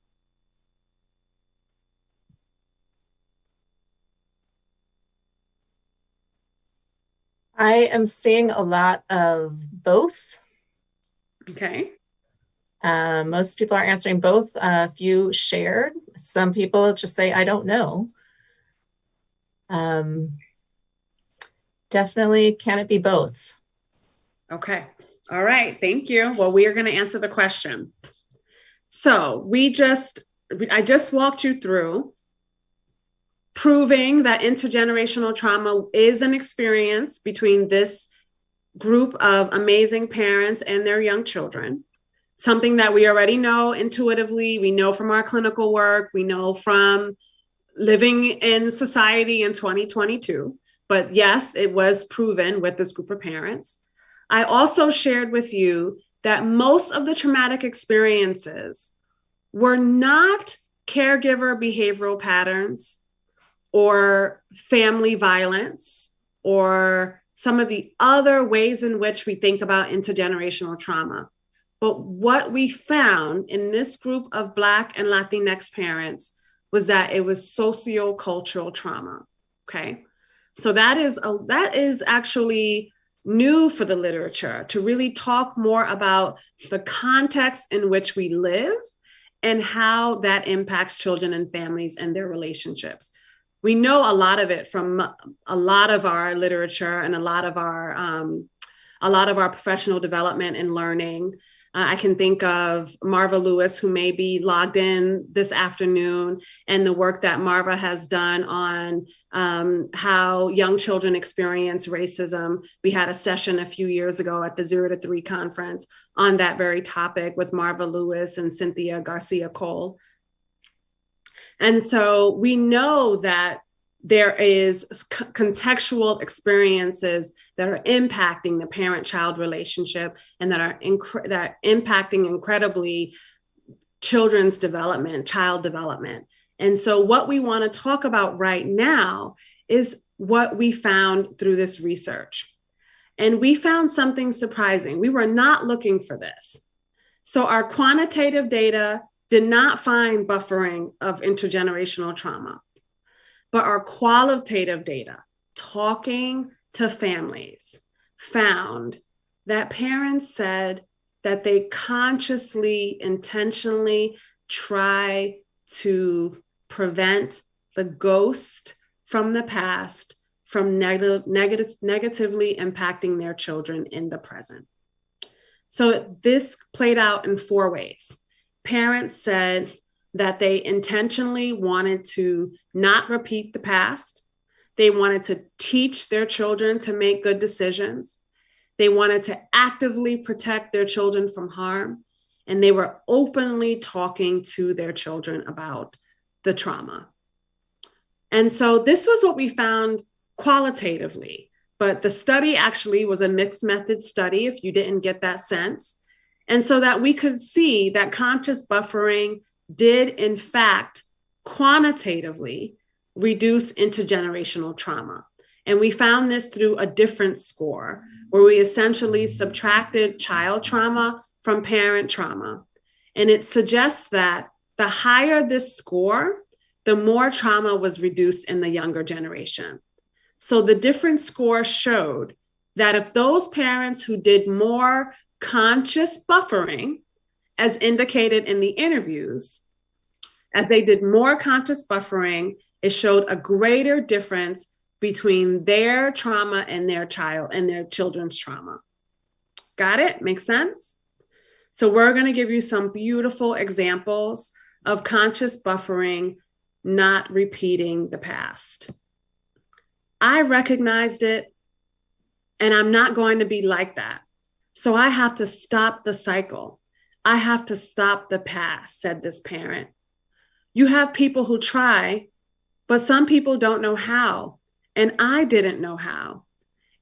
[SPEAKER 5] I am seeing a lot of both.
[SPEAKER 4] Okay.
[SPEAKER 5] Most people are answering both. A few shared. Some people just say, I don't know. Definitely, can it be both?
[SPEAKER 4] Okay. All right. Thank you. Well, we are going to answer the question. So I just walked you through proving that intergenerational trauma is an experience between this group of amazing parents and their young children. Something that we already know intuitively, we know from our clinical work, we know from living in society in 2022. But yes, it was proven with this group of parents. I also shared with you that most of the traumatic experiences were not caregiver behavioral patterns or family violence or some of the other ways in which we think about intergenerational trauma. But what we found in this group of Black and Latinx parents was that it was sociocultural trauma, okay? So that is actually new for the literature, to really talk more about the context in which we live and how that impacts children and families and their relationships. We know a lot of it from a lot of our literature and a lot of our a lot of our professional development and learning. I can think of Marva Lewis, who may be logged in this afternoon, and the work that Marva has done on how young children experience racism. We had a session a few years ago at the 0 to 3 conference on that very topic with Marva Lewis and Cynthia Garcia Cole. And so we know that there is contextual experiences that are impacting the parent-child relationship and that are impacting incredibly children's development, child development. And so what we want to talk about right now is what we found through this research. And we found something surprising. We were not looking for this. So our quantitative data did not find buffering of intergenerational trauma. But our qualitative data, talking to families, found that parents said that they consciously, intentionally try to prevent the ghost from the past from negatively impacting their children in the present. So this played out in 4 ways. Parents said that they intentionally wanted to not repeat the past. They wanted to teach their children to make good decisions. They wanted to actively protect their children from harm. And they were openly talking to their children about the trauma. And so this was what we found qualitatively. But the study actually was a mixed method study, if you didn't get that sense. And so that we could see that conscious buffering did, in fact, quantitatively reduce intergenerational trauma. And we found this through a difference score, where we essentially subtracted child trauma from parent trauma. And it suggests that the higher this score, the more trauma was reduced in the younger generation. So the difference score showed that if those parents who did more conscious buffering, as indicated in the interviews, as they did more conscious buffering, it showed a greater difference between their trauma and their children's trauma. Got it? Makes sense? So we're going to give you some beautiful examples of conscious buffering not repeating the past. I recognized it, and I'm not going to be like that. So I have to stop the cycle. I have to stop the past, said this parent. You have people who try, but some people don't know how. And I didn't know how.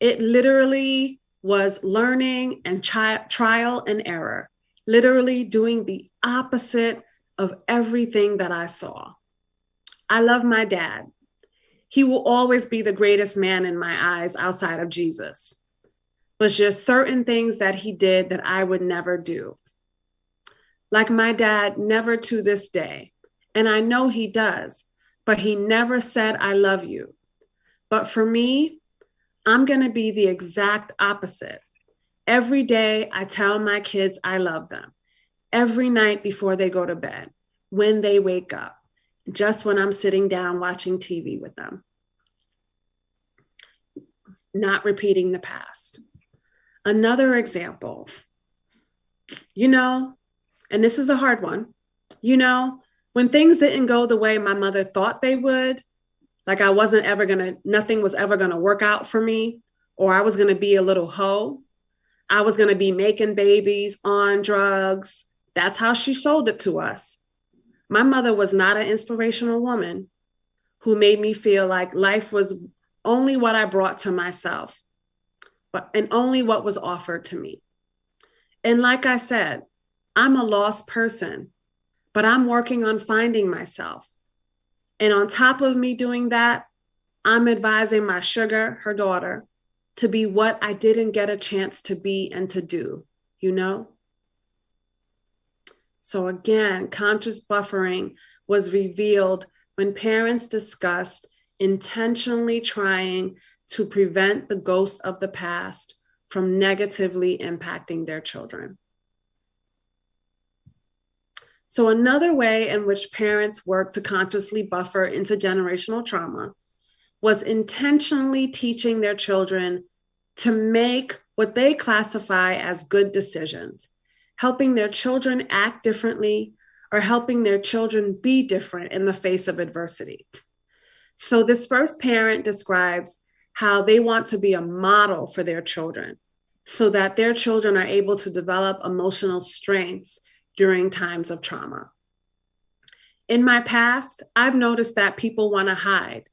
[SPEAKER 4] It literally was learning and trial and error, literally doing the opposite of everything that I saw. I love my dad. He will always be the greatest man in my eyes outside of Jesus. But just certain things that he did that I would never do. Like my dad, never to this day. And I know he does, but he never said, I love you. But for me, I'm going to be the exact opposite. Every day I tell my kids I love them. Every night before they go to bed, when they wake up, just when I'm sitting down watching TV with them. Not repeating the past. Another example, and this is a hard one, when things didn't go the way my mother thought they would, like nothing was ever going to work out for me, or I was going to be a little hoe. I was going to be making babies on drugs. That's how she sold it to us. My mother was not an inspirational woman who made me feel like life was only what I brought to myself, and only what was offered to me. And like I said, I'm a lost person, but I'm working on finding myself. And on top of me doing that, I'm advising my sugar, her daughter, to be what I didn't get a chance to be and to do, So again, conscious buffering was revealed when parents discussed intentionally trying to prevent the ghost of the past from negatively impacting their children. So another way in which parents work to consciously buffer intergenerational trauma was intentionally teaching their children to make what they classify as good decisions, helping their children act differently or helping their children be different in the face of adversity. So this first parent describes how they want to be a model for their children so that their children are able to develop emotional strengths during times of trauma. In my past, I've noticed that people want to hide.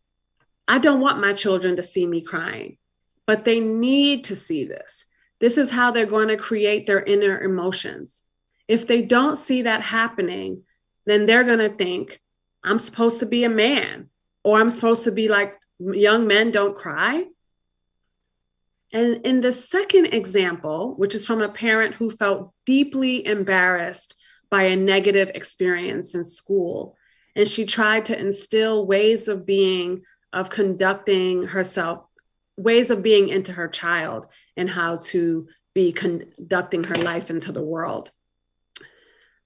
[SPEAKER 4] I don't want my children to see me crying, but they need to see this. This is how they're going to create their inner emotions. If they don't see that happening, then they're going to think, I'm supposed to be a man, or I'm supposed to be like, young men don't cry. And in the second example, which is from a parent who felt deeply embarrassed by a negative experience in school, and she tried to instill ways of being, of conducting herself, ways of being into her child and how to be conducting her life into the world.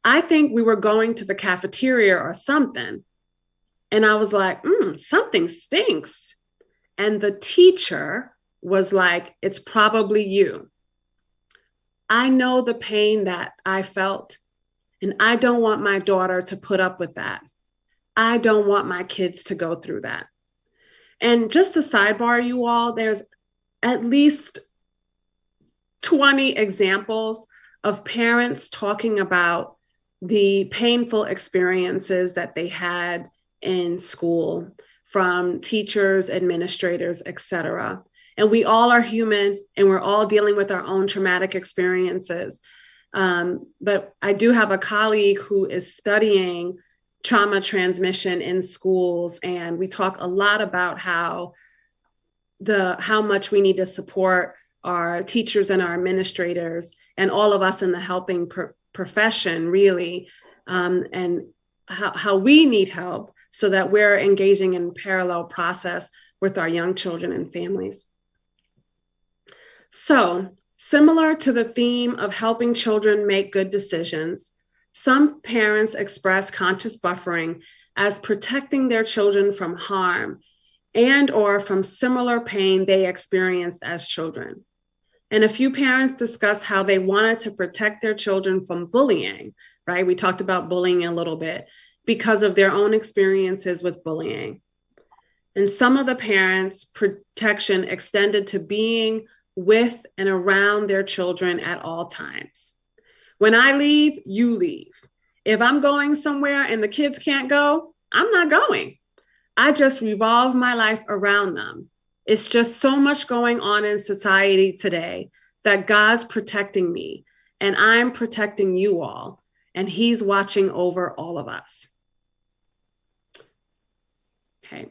[SPEAKER 4] I think we were going to the cafeteria or something, and I was like, something stinks. And the teacher was like, it's probably you. I know the pain that I felt, and I don't want my daughter to put up with that. I don't want my kids to go through that. And just to sidebar you all, there's at least 20 examples of parents talking about the painful experiences that they had in school from teachers, administrators, etc. And we all are human and we're all dealing with our own traumatic experiences. But I do have a colleague who is studying trauma transmission in schools. And we talk a lot about how much we need to support our teachers and our administrators and all of us in the helping profession, really, and how we need help so that we're engaging in parallel process with our young children and families. So, similar to the theme of helping children make good decisions, some parents express conscious buffering as protecting their children from harm and or from similar pain they experienced as children. And a few parents discussed how they wanted to protect their children from bullying, right? We talked about bullying a little bit because of their own experiences with bullying. And some of the parents' protection extended to being with and around their children at all times. When I leave, you leave. If I'm going somewhere and the kids can't go, I'm not going. I just revolve my life around them. It's just so much going on in society today that God's protecting me and I'm protecting you all, and He's watching over all of us. Okay,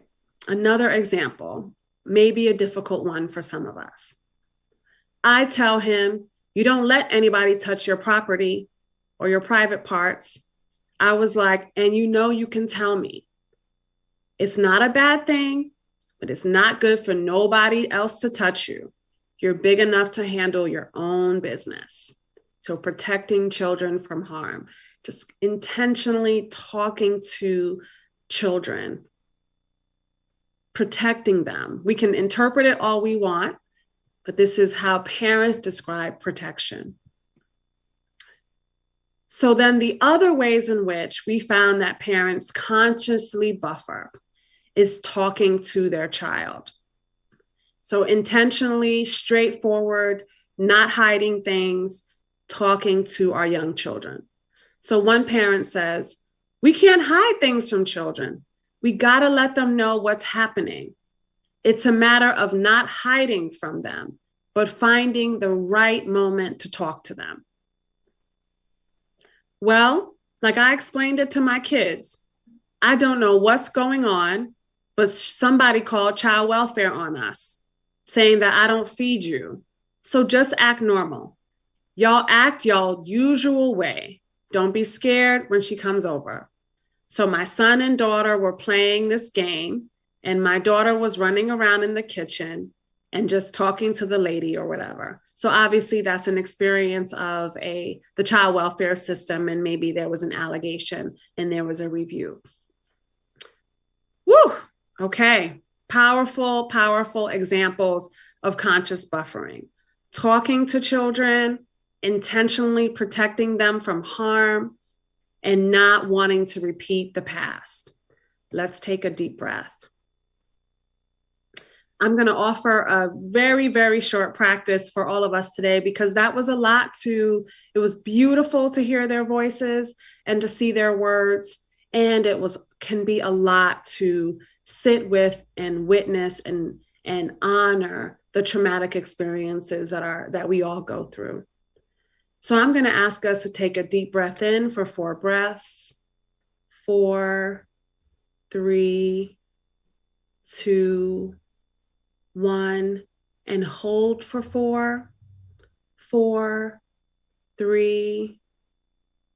[SPEAKER 4] another example, maybe a difficult one for some of us. I tell him, you don't let anybody touch your property or your private parts. I was like, and you can tell me. It's not a bad thing, but it's not good for nobody else to touch you. You're big enough to handle your own business. So protecting children from harm, just intentionally talking to children, protecting them. We can interpret it all we want, but this is how parents describe protection. So then the other ways in which we found that parents consciously buffer is talking to their child. So intentionally, straightforward, not hiding things, talking to our young children. So one parent says, we can't hide things from children. We gotta let them know what's happening. It's a matter of not hiding from them, but finding the right moment to talk to them. Well, like I explained it to my kids, I don't know what's going on, but somebody called child welfare on us, saying that I don't feed you. So just act normal. Y'all act y'all usual way. Don't be scared when she comes over. So my son and daughter were playing this game, and my daughter was running around in the kitchen and just talking to the lady or whatever. So obviously that's an experience of the child welfare system, and maybe there was an allegation and there was a review. Woo! Okay, powerful, powerful examples of conscious buffering. talking to children, intentionally protecting them from harm, and not wanting to repeat the past. Let's take a deep breath. I'm going to offer a very, very short practice for all of us today, because that was a lot it was beautiful to hear their voices and to see their words. And can be a lot to sit with and witness and honor the traumatic experiences that we all go through. So I'm going to ask us to take a deep breath in for 4 breaths. 4, 3, 2, 1, and hold for 4, 4, 3,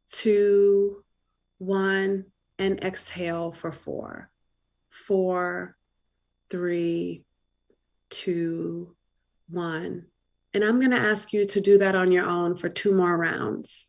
[SPEAKER 4] 2, 1, and exhale for 4, 4, 3, 2, 1. And I'm going to ask you to do that on your own for 2 more rounds.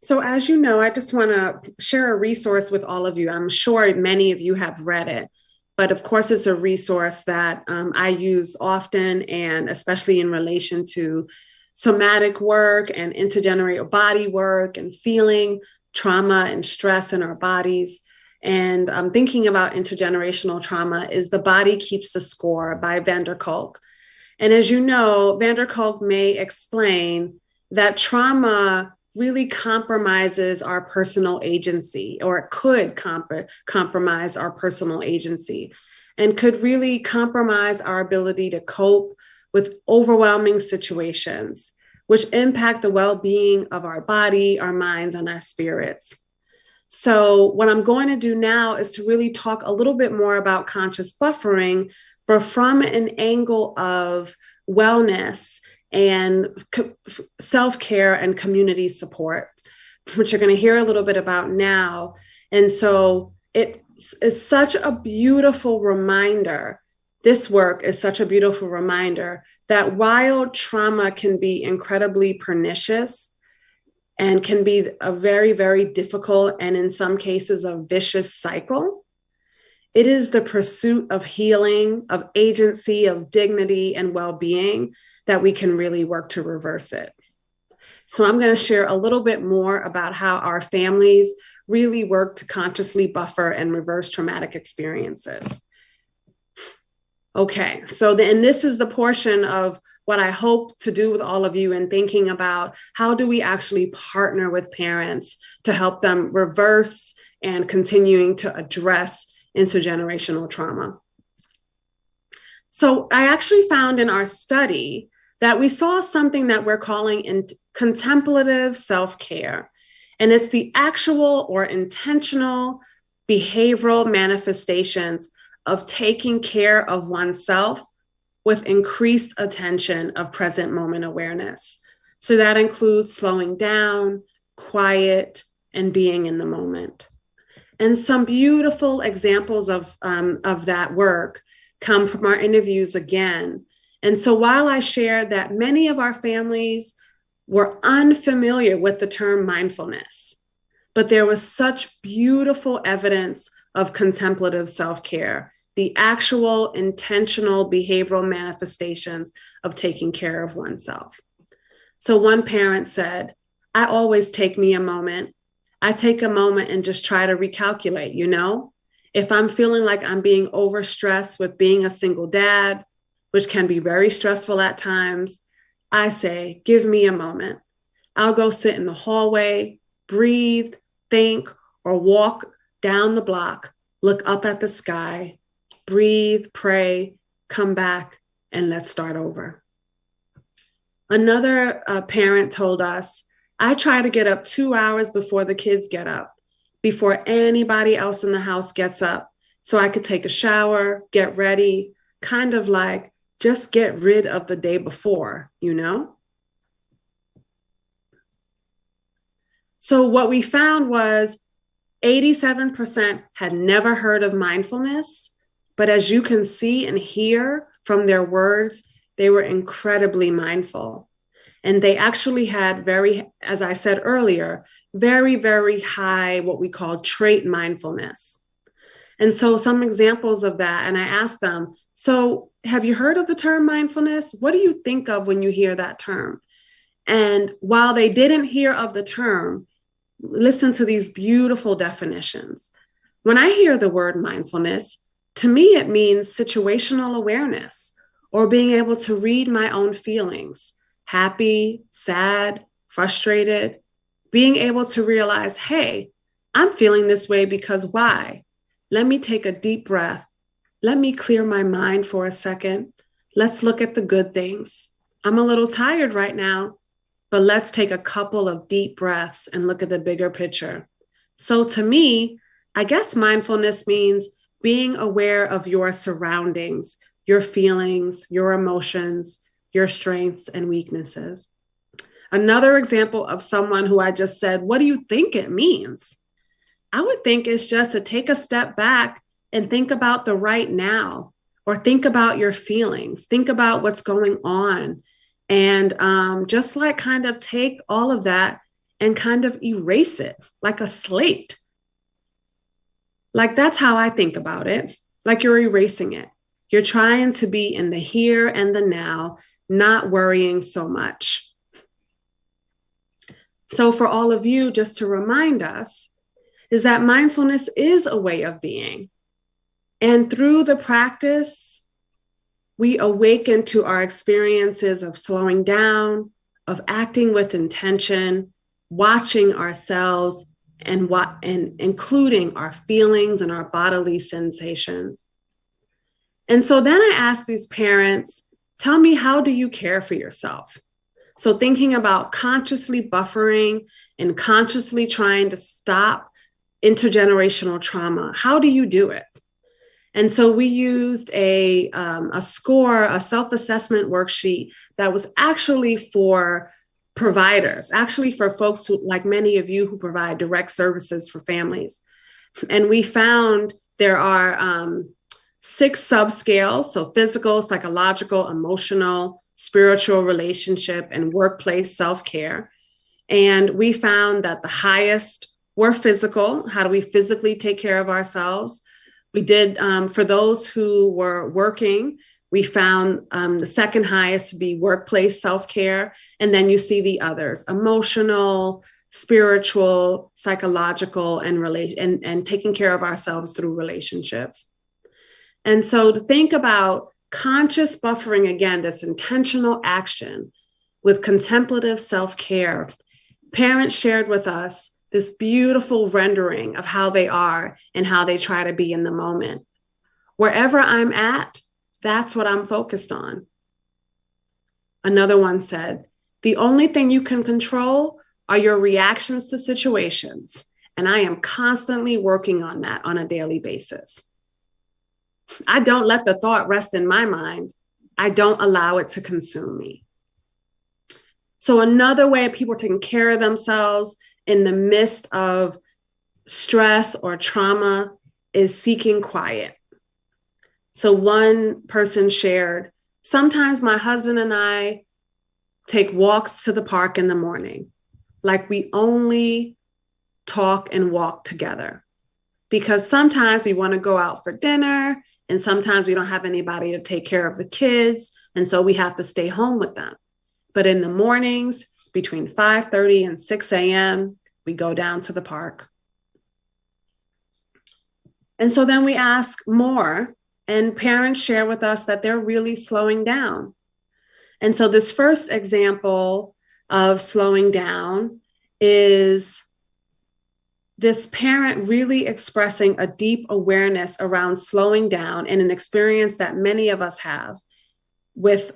[SPEAKER 4] So as you know, I just want to share a resource with all of you. I'm sure many of you have read it, but of course it's a resource that I use often, and especially in relation to somatic work and intergenerational body work and feeling trauma and stress in our bodies. And thinking about intergenerational trauma is The Body Keeps the Score by van der Kolk. And as you know, van der Kolk may explain that trauma really compromises our personal agency, or it could compromise our personal agency, and could really compromise our ability to cope with overwhelming situations, which impact the well-being of our body, our minds, and our spirits. So what I'm going to do now is to really talk a little bit more about conscious buffering, but from an angle of wellness and self-care and community support, which you're going to hear a little bit about now. And so it is such a beautiful reminder. This work is such a beautiful reminder that while trauma can be incredibly pernicious and can be a very, very difficult, and in some cases a vicious cycle, it is the pursuit of healing, of agency, of dignity and well-being that we can really work to reverse it. So I'm going to share a little bit more about how our families really work to consciously buffer and reverse traumatic experiences. Okay, so this is the portion of what I hope to do with all of you in thinking about how do we actually partner with parents to help them reverse and continuing to address intergenerational trauma. So I actually found in our study that we saw something that we're calling contemplative self-care. And it's the actual or intentional behavioral manifestations of taking care of oneself with increased attention of present moment awareness. So that includes slowing down, quiet, and being in the moment. And some beautiful examples of that work come from our interviews again. And so while I shared that many of our families were unfamiliar with the term mindfulness, but there was such beautiful evidence of contemplative self-care, the actual intentional behavioral manifestations of taking care of oneself. So one parent said, I always take me a moment. I take a moment and just try to recalculate, if I'm feeling like I'm being overstressed with being a single dad, which can be very stressful at times, I say, give me a moment. I'll go sit in the hallway, breathe, think, or walk down the block, look up at the sky, breathe, pray, come back, and let's start over. Another parent told us, I try to get up 2 hours before the kids get up, before anybody else in the house gets up, so I could take a shower, get ready, kind of like just get rid of the day before, So what we found was 87% had never heard of mindfulness, but as you can see and hear from their words, they were incredibly mindful. And they actually had as I said earlier, very, very high, what we call trait mindfulness. And so some examples of that, and I asked them, so have you heard of the term mindfulness? What do you think of when you hear that term? And while they didn't hear of the term, listen to these beautiful definitions. When I hear the word mindfulness, to me, it means situational awareness or being able to read my own feelings, happy, sad, frustrated, being able to realize, hey, I'm feeling this way because why? Let me take a deep breath. Let me clear my mind for a second. Let's look at the good things. I'm a little tired right now, but let's take a couple of deep breaths and look at the bigger picture. So to me, I guess mindfulness means being aware of your surroundings, your feelings, your emotions, your strengths and weaknesses. Another example of someone who I just said, what do you think it means? I would think it's just to take a step back and think about the right now, or think about your feelings, think about what's going on, and just like kind of take all of that and kind of erase it like a slate. Like that's how I think about it. Like you're erasing it. You're trying to be in the here and the now, not worrying so much. So for all of you, just to remind us, is that mindfulness is a way of being. And through the practice, we awaken to our experiences of slowing down, of acting with intention, watching ourselves, and including our feelings and our bodily sensations. And so then I asked these parents, tell me, how do you care for yourself? So thinking about consciously buffering and consciously trying to stop intergenerational trauma, how do you do it? And so we used a score, a self-assessment worksheet that was actually for providers, actually for folks who, like many of you, who provide direct services for families. And we found there are 6 subscales, so physical, psychological, emotional, spiritual, relationship, and workplace self-care. And we found that the highest were physical. How do we physically take care of ourselves? We did, for those who were working, we found the second highest to be workplace self-care. And then you see the others: emotional, spiritual, psychological, and taking care of ourselves through relationships. And so to think about conscious buffering, again, this intentional action with contemplative self-care, parents shared with us this beautiful rendering of how they are and how they try to be in the moment. Wherever I'm at, that's what I'm focused on. Another one said, the only thing you can control are your reactions to situations. And I am constantly working on that on a daily basis. I don't let the thought rest in my mind. I don't allow it to consume me. So another way people are taking care of themselves in the midst of stress or trauma is seeking quiet. So one person shared, sometimes my husband and I take walks to the park in the morning, like we only talk and walk together. Because sometimes we want to go out for dinner, and sometimes we don't have anybody to take care of the kids, and so we have to stay home with them. But in the mornings, between 5:30 and 6 a.m., we go down to the park. And so then we ask more, and parents share with us that they're really slowing down. And so this first example of slowing down is this parent really expressing a deep awareness around slowing down, and an experience that many of us have with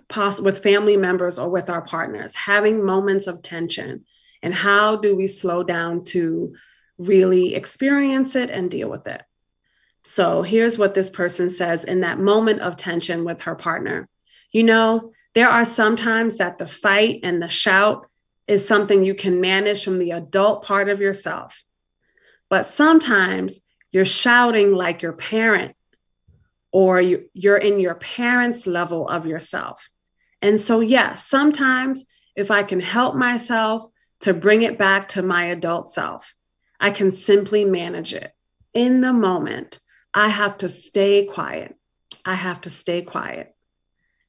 [SPEAKER 4] family members or with our partners, having moments of tension. And how do we slow down to really experience it and deal with it? So here's what this person says in that moment of tension with her partner. You know, there are some times that the fight and the shout is something you can manage from the adult part of yourself. But sometimes you're shouting like your parent, or you're in your parents' level of yourself. And so, yeah, sometimes if I can help myself to bring it back to my adult self, I can simply manage it. In the moment, I have to stay quiet. I have to stay quiet.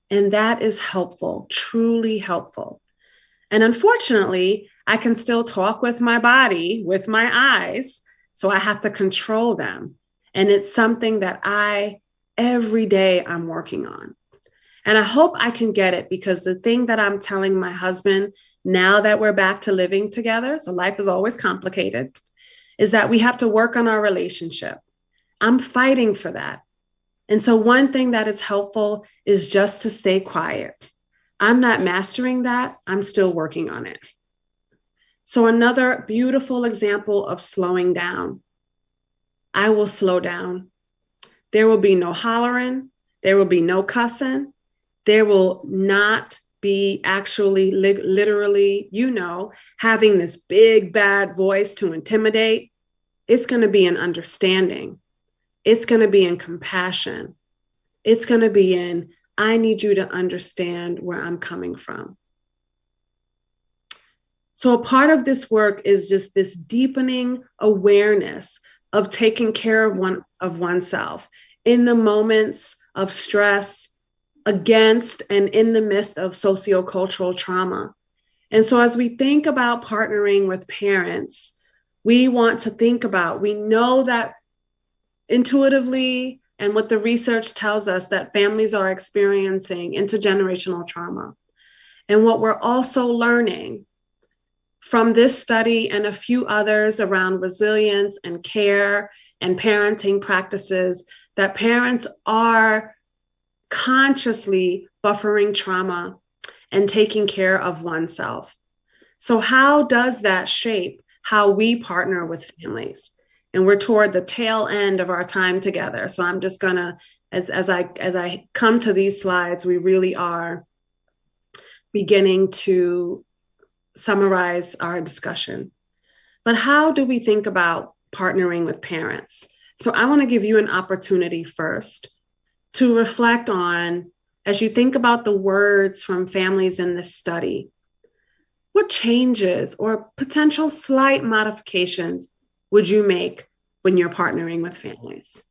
[SPEAKER 4] And that is helpful, truly helpful. And unfortunately, I can still talk with my body, with my eyes. So I have to control them. And it's something that every day I'm working on. And I hope I can get it, because the thing that I'm telling my husband now that we're back to living together, so life is always complicated, is that we have to work on our relationship. I'm fighting for that. And so one thing that is helpful is just to stay quiet. I'm not mastering that. I'm still working on it. So another beautiful example of slowing down. I will slow down. There will be no hollering. There will be no cussing. There will not be actually literally, having this big bad voice to intimidate. It's going to be in understanding. It's going to be in compassion. It's going to be in, I need you to understand where I'm coming from. So a part of this work is just this deepening awareness of taking care of oneself in the moments of stress, against and in the midst of sociocultural trauma. And so as we think about partnering with parents, we want to think about, we know that intuitively and what the research tells us, that families are experiencing intergenerational trauma. And what we're also learning from this study and a few others around resilience and care and parenting practices, that parents are consciously buffering trauma and taking care of oneself. So how does that shape how we partner with families? And we're toward the tail end of our time together. So I'm just gonna, as I come to these slides, we really are beginning to summarize our discussion. But how do we think about partnering with parents? So I want to give you an opportunity first to reflect on, as you think about the words from families in this study, what changes or potential slight modifications would you make when you're partnering with families?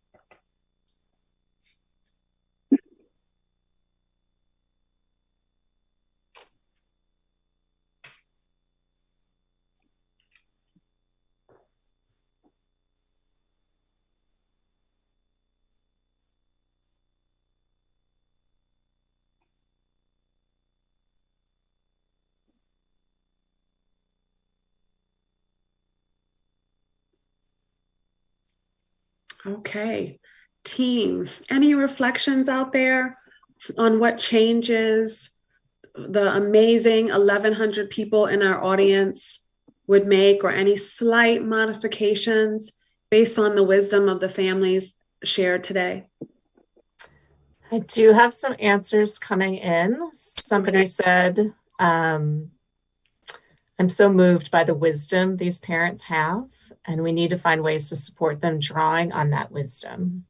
[SPEAKER 4] Okay, team, any reflections out there on what changes the amazing 1,100 people in our audience would make, or any slight modifications based on the wisdom of the families shared today?
[SPEAKER 5] I do have some answers coming in. Somebody said, I'm so moved by the wisdom these parents have, and we need to find ways to support them drawing on that wisdom.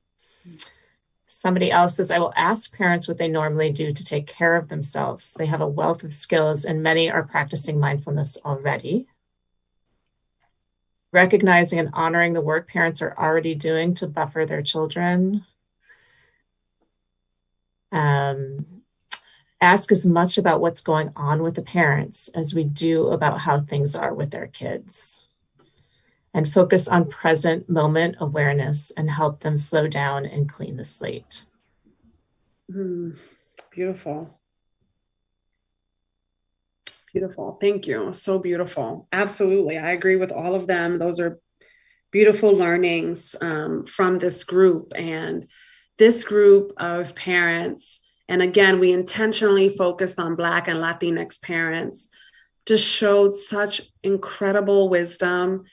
[SPEAKER 5] Somebody else says, I will ask parents what they normally do to take care of themselves. They have a wealth of skills, and many are practicing mindfulness already. Recognizing and honoring the work parents are already doing to buffer their children. Ask as much about what's going on with the parents as we do about how things are with their kids. And focus on present moment awareness and help them slow down and clean the slate.
[SPEAKER 4] Beautiful. Beautiful. Thank you. So beautiful. Absolutely. I agree with all of them. Those are beautiful learnings from this group. And this group of parents, and again, we intentionally focused on Black and Latinx parents, just showed such incredible wisdom,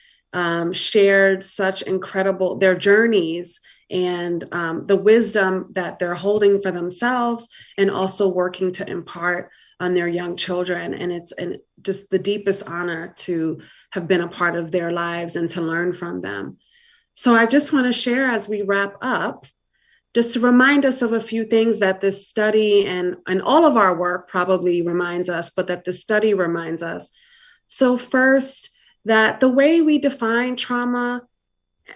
[SPEAKER 4] shared such incredible, their journeys and the wisdom that they're holding for themselves and also working to impart on their young children. And it's just the deepest honor to have been a part of their lives and to learn from them. So I just want to share as we wrap up, just to remind us of a few things that this study and all of our work probably reminds us, but that the study reminds us. So first, that the way we define trauma,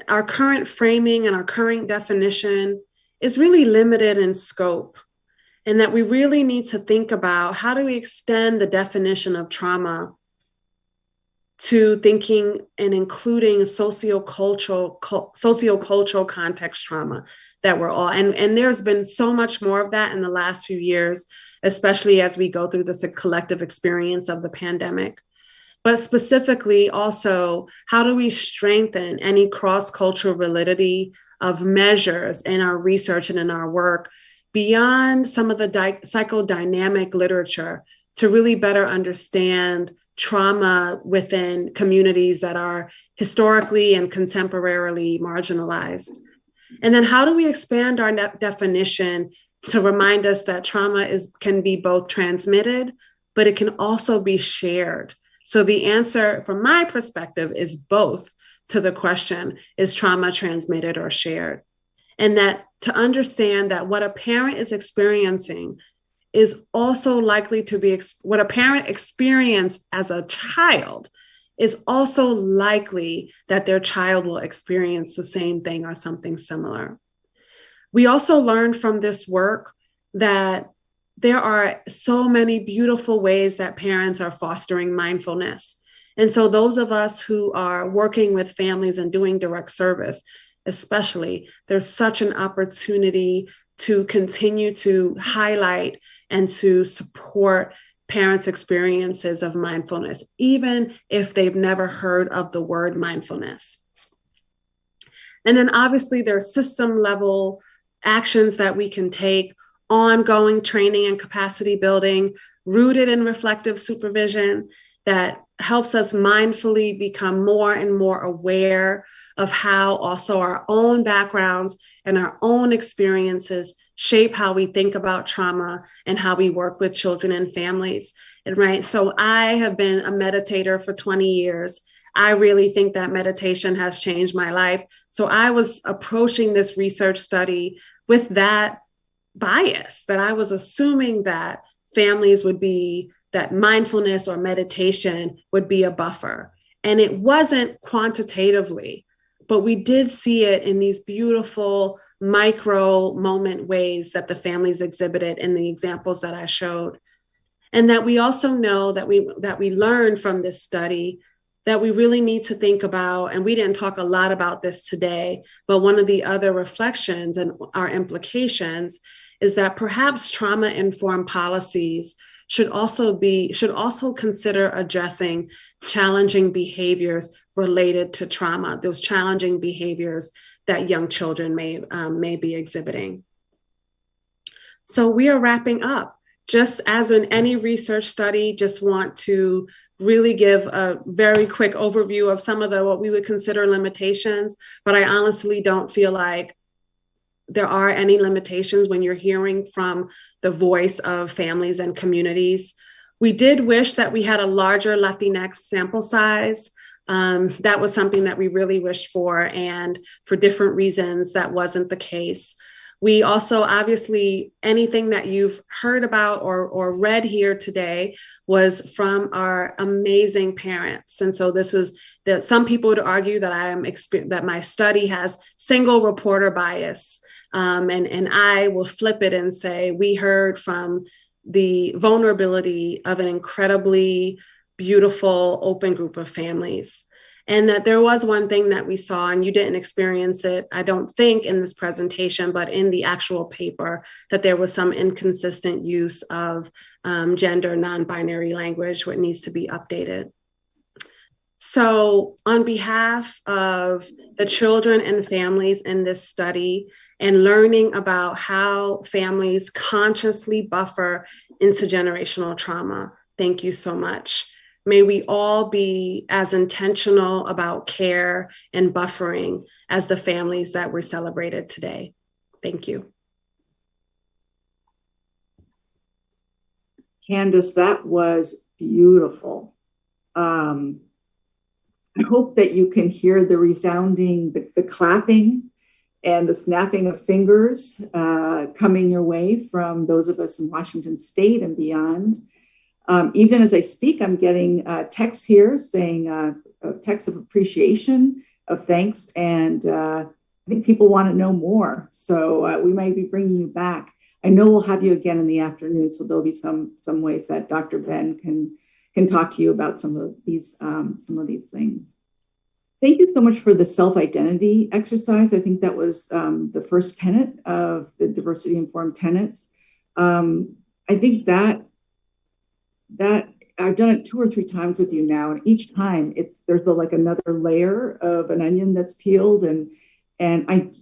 [SPEAKER 4] our current framing and our current definition is really limited in scope, and that we really need to think about how do we extend the definition of trauma to thinking and including sociocultural context trauma that we're all, and there's been so much more of that in the last few years, especially as we go through this collective experience of the pandemic. But specifically also, how do we strengthen any cross-cultural validity of measures in our research and in our work beyond some of the psychodynamic literature to really better understand trauma within communities that are historically and contemporarily marginalized? And then how do we expand our definition to remind us that trauma can be both transmitted, but it can also be shared? So the answer from my perspective is both to the question, is trauma transmitted or shared? And that to understand that what a parent is experiencing is also likely to be what a parent experienced as a child is also likely that their child will experience the same thing or something similar. We also learned from this work that there are so many beautiful ways that parents are fostering mindfulness. And so those of us who are working with families and doing direct service, especially, there's such an opportunity to continue to highlight and to support parents' experiences of mindfulness, even if they've never heard of the word mindfulness. And then obviously there's system level actions that we can take, ongoing training and capacity building, rooted in reflective supervision that helps us mindfully become more and more aware of how also our own backgrounds and our own experiences shape how we think about trauma and how we work with children and families. And right, so I have been a meditator for 20 years. I really think that meditation has changed my life. So I was approaching this research study with that bias, that I was assuming that families would be, that mindfulness or meditation would be a buffer. And it wasn't quantitatively, but we did see it in these beautiful micro moment ways that the families exhibited in the examples that I showed. And that we also know that we learned from this study that we really need to think about, and we didn't talk a lot about this today, but one of the other reflections and our implications is that perhaps trauma-informed policies should also consider addressing challenging behaviors related to trauma, those challenging behaviors that young children may be exhibiting. So we are wrapping up. Just as in any research study, just want to really give a very quick overview of some of what we would consider limitations, but I honestly don't feel like there are any limitations when you're hearing from the voice of families and communities. We did wish that we had a larger Latinx sample size. That was something that we really wished for, and for different reasons, that wasn't the case. We also, obviously, anything that you've heard about or read here today was from our amazing parents. And so this was that some people would argue that that my study has single reporter bias. And I will flip it and say, we heard from the vulnerability of an incredibly beautiful, open group of families. And that there was one thing that we saw, and you didn't experience it, I don't think, in this presentation, but in the actual paper, that there was some inconsistent use of gender non-binary language, what needs to be updated. So on behalf of the children and families in this study, and learning about how families consciously buffer intergenerational trauma, thank you so much. May we all be as intentional about care and buffering as the families that were celebrated today. Thank you.
[SPEAKER 1] Candace, that was beautiful. I hope that you can hear the resounding, the clapping and the snapping of fingers coming your way from those of us in Washington State and beyond. Even as I speak, I'm getting texts here saying texts of appreciation, of thanks, and I think people want to know more. So we might be bringing you back. I know we'll have you again in the afternoon, so there'll be some ways that Dr. Ben can talk to you about some of these things. Thank you so much for the self-identity exercise. I think that was the first tenet of the diversity-informed tenets. I think that I've done it 2 or 3 times with you now, and each time there's like another layer of an onion that's peeled, and I'm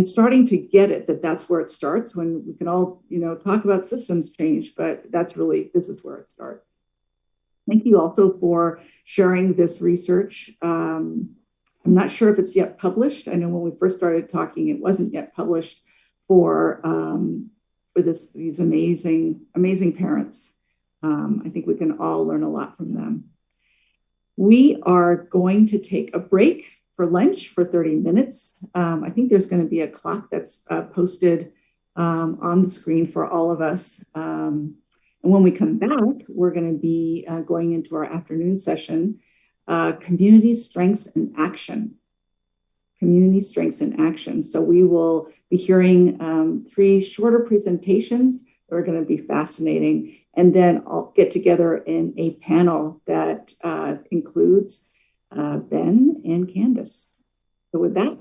[SPEAKER 1] starting to get it that's where it starts. When we can all talk about systems change, but this is where it starts. Thank you also for sharing this research. I'm not sure if it's yet published. I know when we first started talking, it wasn't yet published for these amazing parents. I think we can all learn a lot from them. We are going to take a break for lunch for 30 minutes. I think there's going to be a clock that's posted on the screen for all of us. And when we come back, we're going to be going into our afternoon session, Community Strengths in Action. Community Strengths in Action. So we will be hearing 3 shorter presentations that are going to be fascinating. And then I'll get together in a panel that includes Ben and Candace. So with that,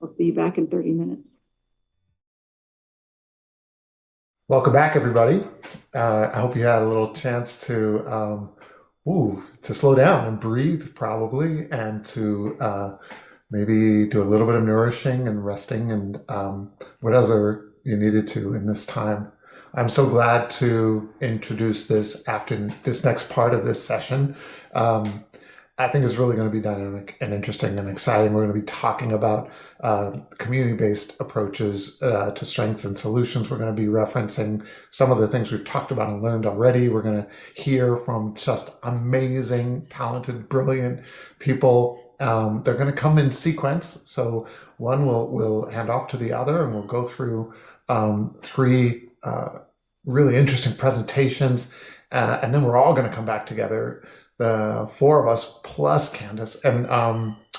[SPEAKER 1] I'll see you back in 30 minutes.
[SPEAKER 3] Welcome back, everybody. I hope you had a little chance to slow down and breathe, probably, and to maybe do a little bit of nourishing and resting and whatever you needed to in this time. I'm so glad to introduce this next part of this session. I think it's really going to be dynamic and interesting and exciting. We're going to be talking about community-based approaches to strengths and solutions. We're going to be referencing some of the things we've talked about and learned already. We're going to hear from just amazing, talented, brilliant people. They're going to come in sequence. So one will hand off to the other, and we'll go through 3 really interesting presentations. And then we're all going to come back together, the 4 of us plus Candace, and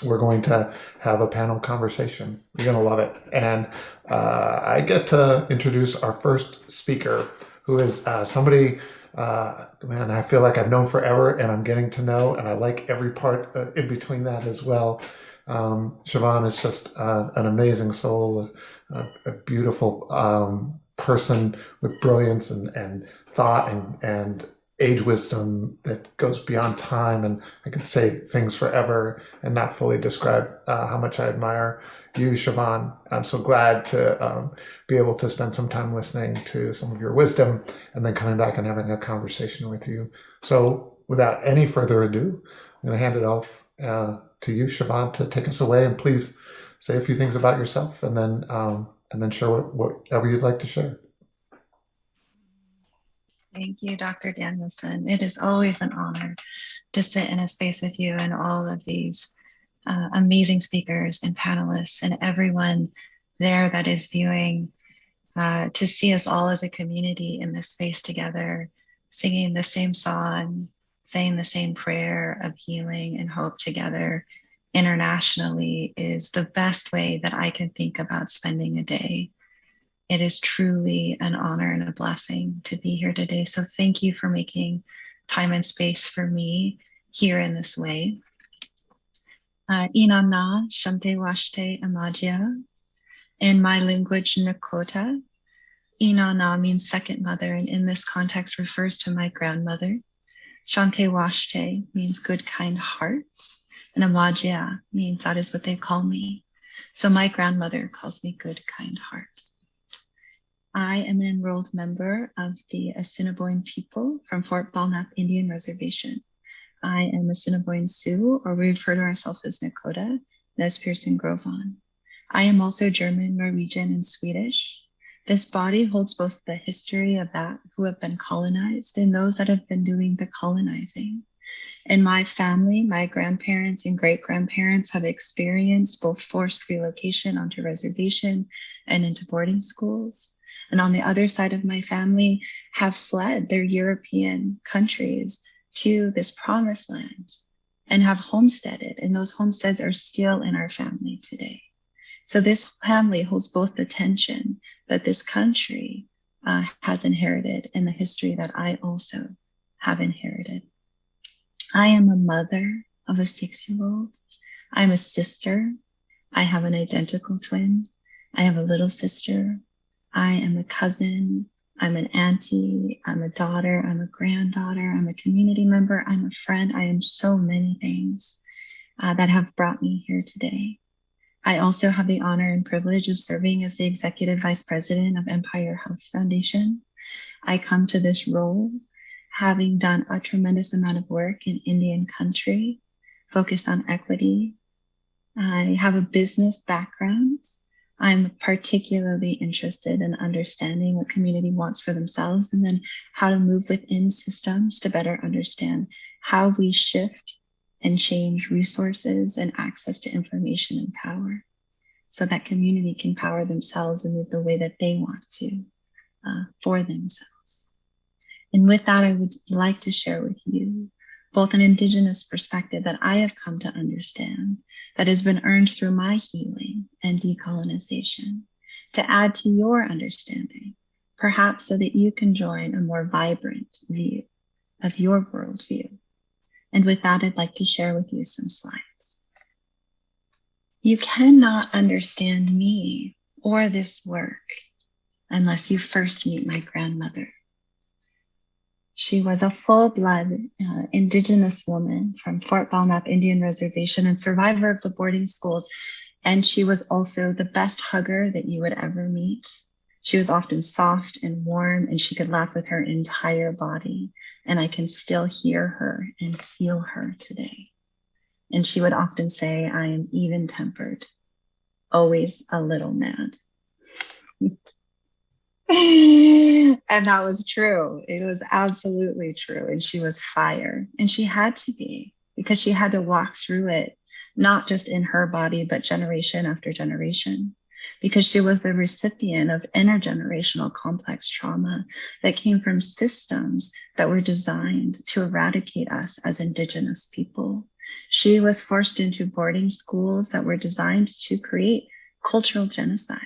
[SPEAKER 3] we're going to have a panel conversation. You're going to love it. And I get to introduce our first speaker, who is somebody, man, I feel like I've known forever, and I'm getting to know, and I like every part in between that as well. Siobhan is just an amazing soul, a beautiful person with brilliance and thought and age wisdom that goes beyond time, and I could say things forever and not fully describe how much I admire you, Siobhan. I'm so glad to be able to spend some time listening to some of your wisdom and then coming back and having a conversation with you. So without any further ado, I'm going to hand it off to you, Siobhan, to take us away, and please say a few things about yourself and then share whatever you'd like to share.
[SPEAKER 6] Thank you, Dr. Danielson. It is always an honor to sit in a space with you and all of these amazing speakers and panelists and everyone there that is viewing, to see us all as a community in this space together, singing the same song, saying the same prayer of healing and hope together internationally is the best way that I can think about spending a day. It is truly an honor and a blessing to be here today. So thank you for making time and space for me here in this way. Inanna Shamte Washte Amadia. In my language, Nakota, Inanna means second mother, and in this context refers to my grandmother. Shante Washte means good, kind heart, and Amadia means that is what they call me. So my grandmother calls me good, kind heart. I am an enrolled member of the Assiniboine people from Fort Belknap Indian Reservation. I am Assiniboine Sioux, or we refer to ourselves as Nakota, Nez Pearson Grovon. I am also German, Norwegian, and Swedish. This body holds both the history of that who have been colonized and those that have been doing the colonizing. In my family, my grandparents and great-grandparents have experienced both forced relocation onto reservation and into boarding schools. And on the other side of my family have fled their European countries to this promised land and have homesteaded. And those homesteads are still in our family today. So this family holds both the tension that this country has inherited and the history that I also have inherited. I am a mother of a 6-year-old. I'm a sister. I have an identical twin. I have a little sister. I am a cousin. I'm an auntie. I'm a daughter. I'm a granddaughter. I'm a community member. I'm a friend. I am so many things that have brought me here today. I also have the honor and privilege of serving as the Executive Vice President of Empire Health Foundation. I come to this role having done a tremendous amount of work in Indian country, focused on equity. I have a business background. I'm particularly interested in understanding what community wants for themselves and then how to move within systems to better understand how we shift and change resources and access to information and power so that community can power themselves and move the way that they want to for themselves. And with that, I would like to share with you both an Indigenous perspective that I have come to understand that has been earned through my healing and decolonization to add to your understanding, perhaps so that you can join a more vibrant view of your worldview. And with that, I'd like to share with you some slides. You cannot understand me or this work unless you first meet my grandmother. She was a full-blood Indigenous woman from Fort Belknap Indian Reservation and survivor of the boarding schools. And she was also the best hugger that you would ever meet. She was often soft and warm, and she could laugh with her entire body. And I can still hear her and feel her today. And she would often say, I am even-tempered, always a little mad. And that was true. It was absolutely true. And she was fire. And she had to be, because she had to walk through it, not just in her body, but generation after generation, because she was the recipient of intergenerational complex trauma that came from systems that were designed to eradicate us as Indigenous people. She was forced into boarding schools that were designed to create cultural genocide.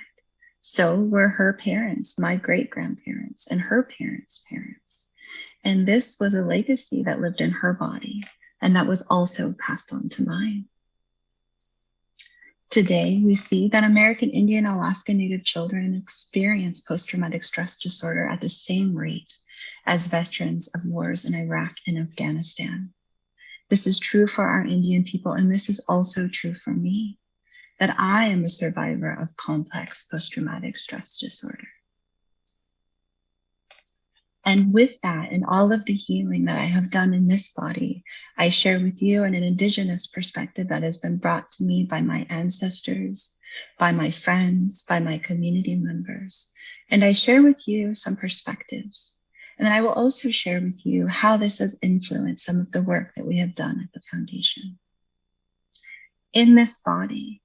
[SPEAKER 6] So were her parents, my great-grandparents, and her parents' parents. And this was a legacy that lived in her body, and that was also passed on to mine. Today, we see that American Indian Alaska Native children experience post-traumatic stress disorder at the same rate as veterans of wars in Iraq and Afghanistan. This is true for our Indian people, and this is also true for me, that I am a survivor of complex post-traumatic stress disorder. And with that, and all of the healing that I have done in this body, I share with you an Indigenous perspective that has been brought to me by my ancestors, by my friends, by my community members. And I share with you some perspectives. And then I will also share with you how this has influenced some of the work that we have done at the foundation. In this body,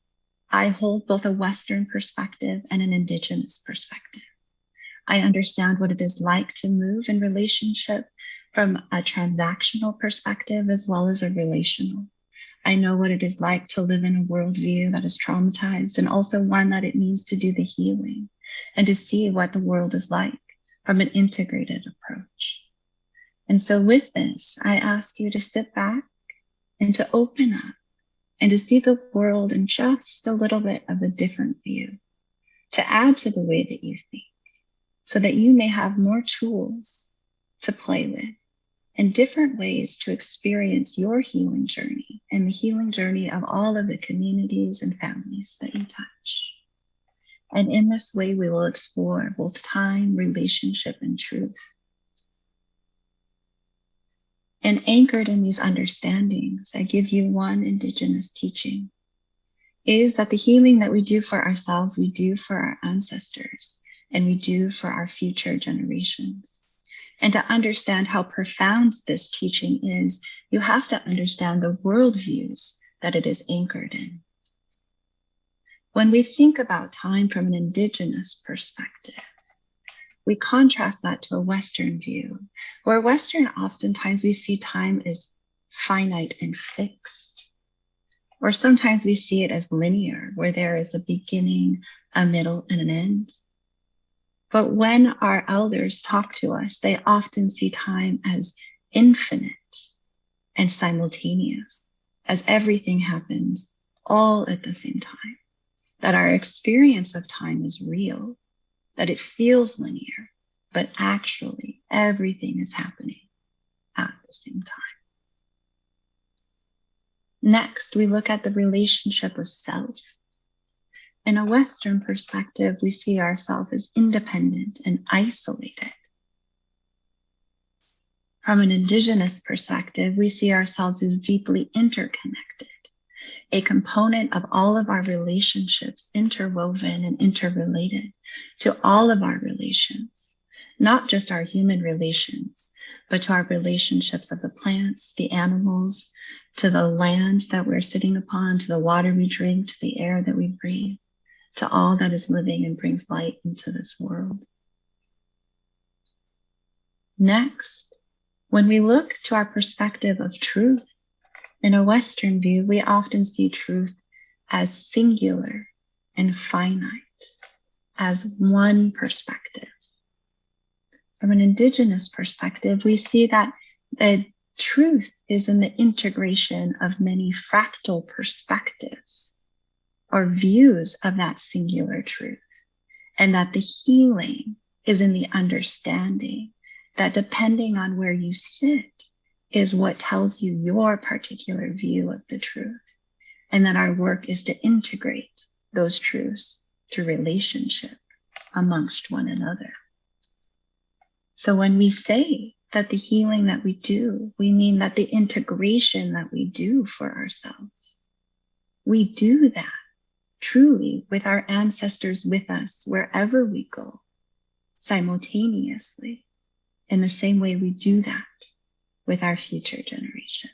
[SPEAKER 6] I hold both a Western perspective and an Indigenous perspective. I understand what it is like to move in relationship from a transactional perspective as well as a relational. I know what it is like to live in a worldview that is traumatized and also one that it means to do the healing and to see what the world is like from an integrated approach. And so with this, I ask you to sit back and to open up and to see the world in just a little bit of a different view, to add to the way that you think, so that you may have more tools to play with and different ways to experience your healing journey and the healing journey of all of the communities and families that you touch. And in this way, we will explore both time, relationship, and truth. And anchored in these understandings, I give you one Indigenous teaching, is that the healing that we do for ourselves, we do for our ancestors, and we do for our future generations. And to understand how profound this teaching is, you have to understand the worldviews that it is anchored in. When we think about time from an Indigenous perspective, we contrast that to a Western view, where Western oftentimes we see time as finite and fixed, or sometimes we see it as linear, where there is a beginning, a middle, and an end. But when our elders talk to us, they often see time as infinite and simultaneous, as everything happens all at the same time, that our experience of time is real, that it feels linear, but actually everything is happening at the same time. Next, we look at the relationship of self. In a Western perspective, we see ourselves as independent and isolated. From an Indigenous perspective, we see ourselves as deeply interconnected, a component of all of our relationships, interwoven and interrelated to all of our relations, not just our human relations, but to our relationships of the plants, the animals, to the land that we're sitting upon, to the water we drink, to the air that we breathe, to all that is living and brings light into this world. Next, when we look to our perspective of truth, in a Western view, we often see truth as singular and finite, as one perspective. From an Indigenous perspective, we see that the truth is in the integration of many fractal perspectives or views of that singular truth, and that the healing is in the understanding that depending on where you sit is what tells you your particular view of the truth, and that our work is to integrate those truths through relationship amongst one another. So when we say that the healing that we do, we mean that the integration that we do for ourselves, we do that truly with our ancestors with us wherever we go, simultaneously, in the same way we do that with our future generations.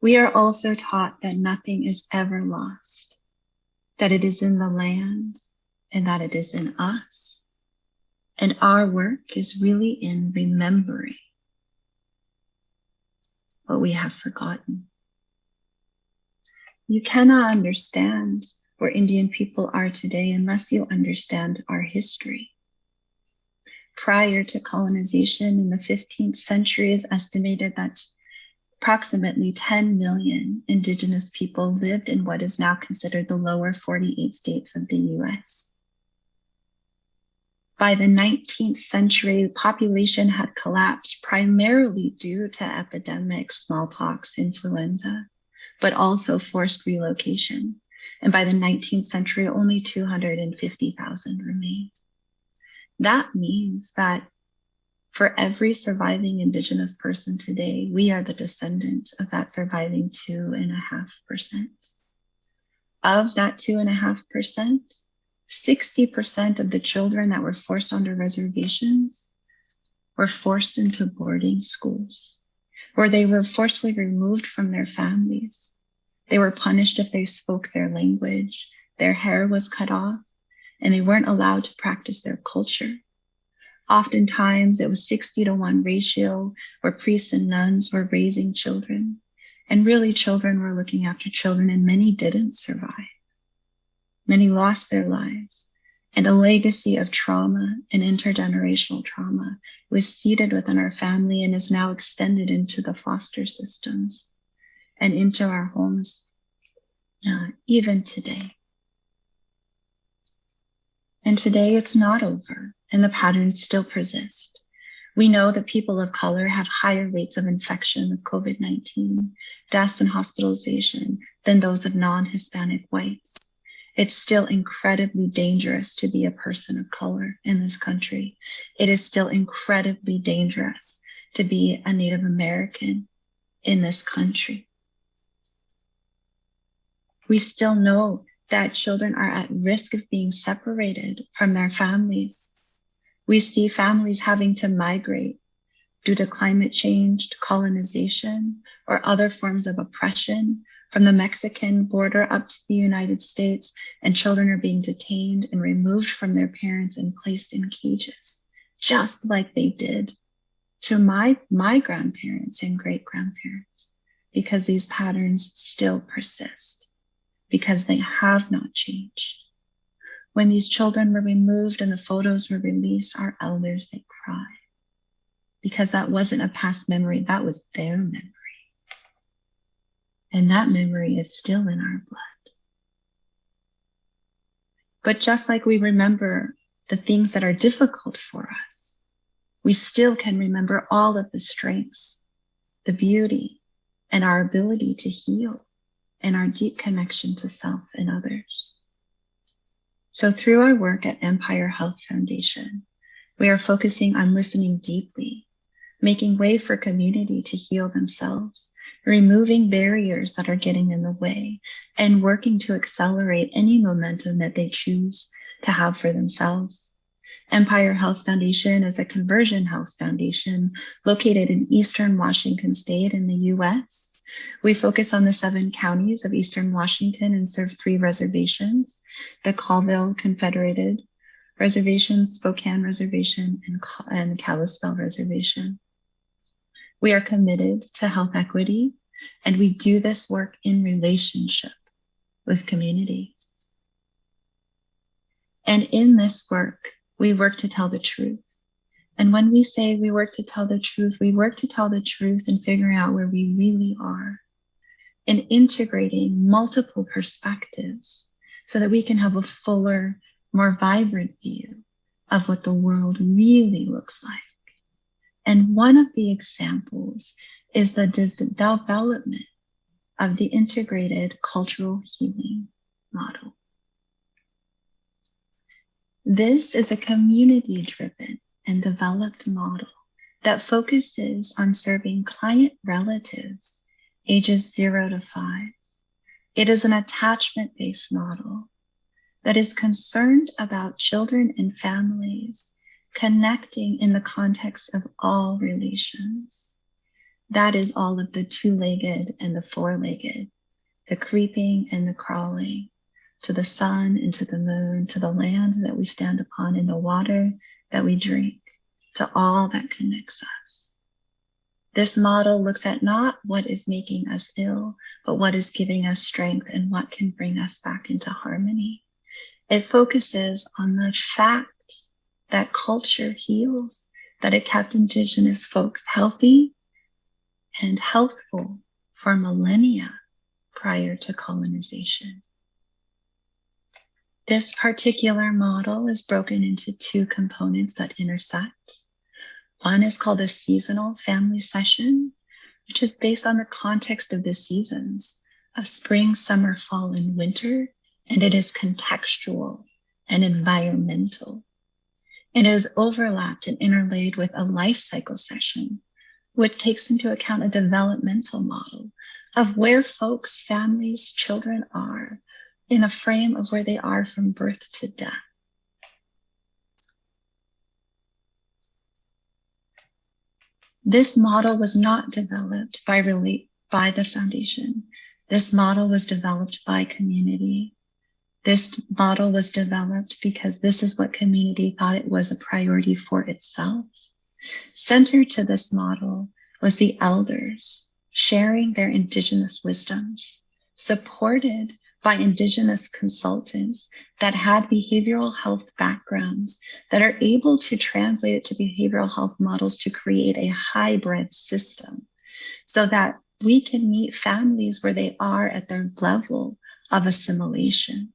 [SPEAKER 6] We are also taught that nothing is ever lost, that it is in the land and that it is in us. And our work is really in remembering what we have forgotten. You cannot understand where Indian people are today unless you understand our history. Prior to colonization in the 15th century, it's estimated that approximately 10 million Indigenous people lived in what is now considered the lower 48 states of the US. By the 19th century, the population had collapsed primarily due to epidemics, smallpox, influenza, but also forced relocation. And by the 19th century, only 250,000 remained. That means that for every surviving Indigenous person today, we are the descendants of that surviving 2.5%. Of that 2.5%, 60% of the children that were forced onto reservations were forced into boarding schools, where they were forcibly removed from their families. They were punished if they spoke their language, their hair was cut off, and they weren't allowed to practice their culture. Oftentimes, it was 60-to-1 ratio where priests and nuns were raising children, and really children were looking after children, and many didn't survive. Many lost their lives, and a legacy of trauma and intergenerational trauma was seated within our family and is now extended into the foster systems and into our homes, even today. And today it's not over, and the patterns still persist. We know that people of color have higher rates of infection with COVID-19, deaths and hospitalization than those of non-Hispanic whites. It's still incredibly dangerous to be a person of color in this country. It is still incredibly dangerous to be a Native American in this country. We still know that children are at risk of being separated from their families. We see families having to migrate due to climate change, colonization, or other forms of oppression from the Mexican border up to the United States, and children are being detained and removed from their parents and placed in cages, just like they did to my grandparents and great-grandparents, because these patterns still persist, because they have not changed. When these children were removed and the photos were released, our elders, they cried, because that wasn't a past memory, that was their memory. And that memory is still in our blood. But just like we remember the things that are difficult for us, we still can remember all of the strengths, the beauty, and our ability to heal, and our deep connection to self and others. So through our work at Empire Health Foundation, we are focusing on listening deeply, making way for community to heal themselves, removing barriers that are getting in the way, and working to accelerate any momentum that they choose to have for themselves. Empire Health Foundation is a conversion health foundation located in Eastern Washington State in the US. We focus on the 7 counties of Eastern Washington and serve 3 reservations: the Colville Confederated Reservation, Spokane Reservation, and Kalispell Reservation. We are committed to health equity, and we do this work in relationship with community. And in this work, we work to tell the truth. And when we say we work to tell the truth, we work to tell the truth and figuring out where we really are and integrating multiple perspectives so that we can have a fuller, more vibrant view of what the world really looks like. And one of the examples is the development of the integrated cultural healing model. This is a community-driven and developed model that focuses on serving client relatives ages 0 to 5. It is an attachment-based model that is concerned about children and families connecting in the context of all relations. That is all of the 2-legged and the 4-legged, the creeping and the crawling, to the sun and to the moon, to the land that we stand upon, and the water that we drink, to all that connects us. This model looks at not what is making us ill, but what is giving us strength and what can bring us back into harmony. It focuses on the fact that culture heals, that it kept Indigenous folks healthy and healthful for millennia prior to colonization. This particular model is broken into 2 components that intersect. One is called a seasonal family session, which is based on the context of the seasons of spring, summer, fall, and winter, and it is contextual and environmental. It is overlapped and interlaid with a life cycle session, which takes into account a developmental model of where folks, families, children are in a frame of where they are from birth to death. This model was not developed by the foundation. This model was developed by community. This model was developed because this is what community thought it was a priority for itself. Centered to this model was the elders sharing their Indigenous wisdoms, supported by Indigenous consultants that had behavioral health backgrounds that are able to translate it to behavioral health models to create a hybrid system so that we can meet families where they are at their level of assimilation,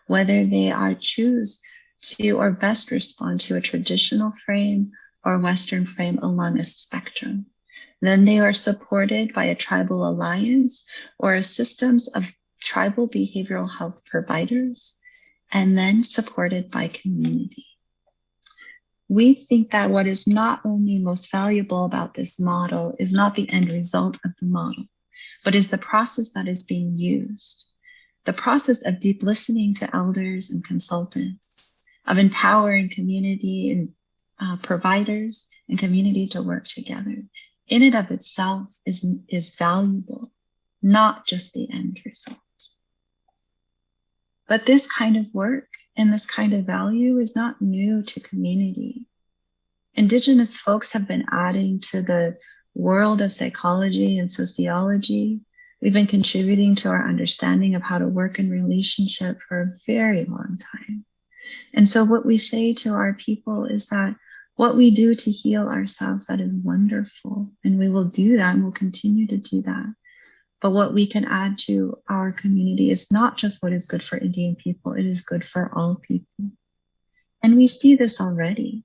[SPEAKER 6] whether they are choose to or best respond to a traditional frame or Western frame along a spectrum. Then they are supported by a tribal alliance or a systems of tribal behavioral health providers, and then supported by community. We think that what is not only most valuable about this model is not the end result of the model, but is the process that is being used. the process of deep listening to elders and consultants, of empowering community and providers and community to work together, in and of itself is valuable, not just the end result. But this kind of work and this kind of value is not new to community. Indigenous folks have been adding to the world of psychology and sociology. We've been contributing to our understanding of how to work in relationship for a very long time. And so what we say to our people is that what we do to heal ourselves, that is wonderful. And we will do that and we'll continue to do that. But what we can add to our community is not just what is good for Indian people, it is good for all people. And we see this already.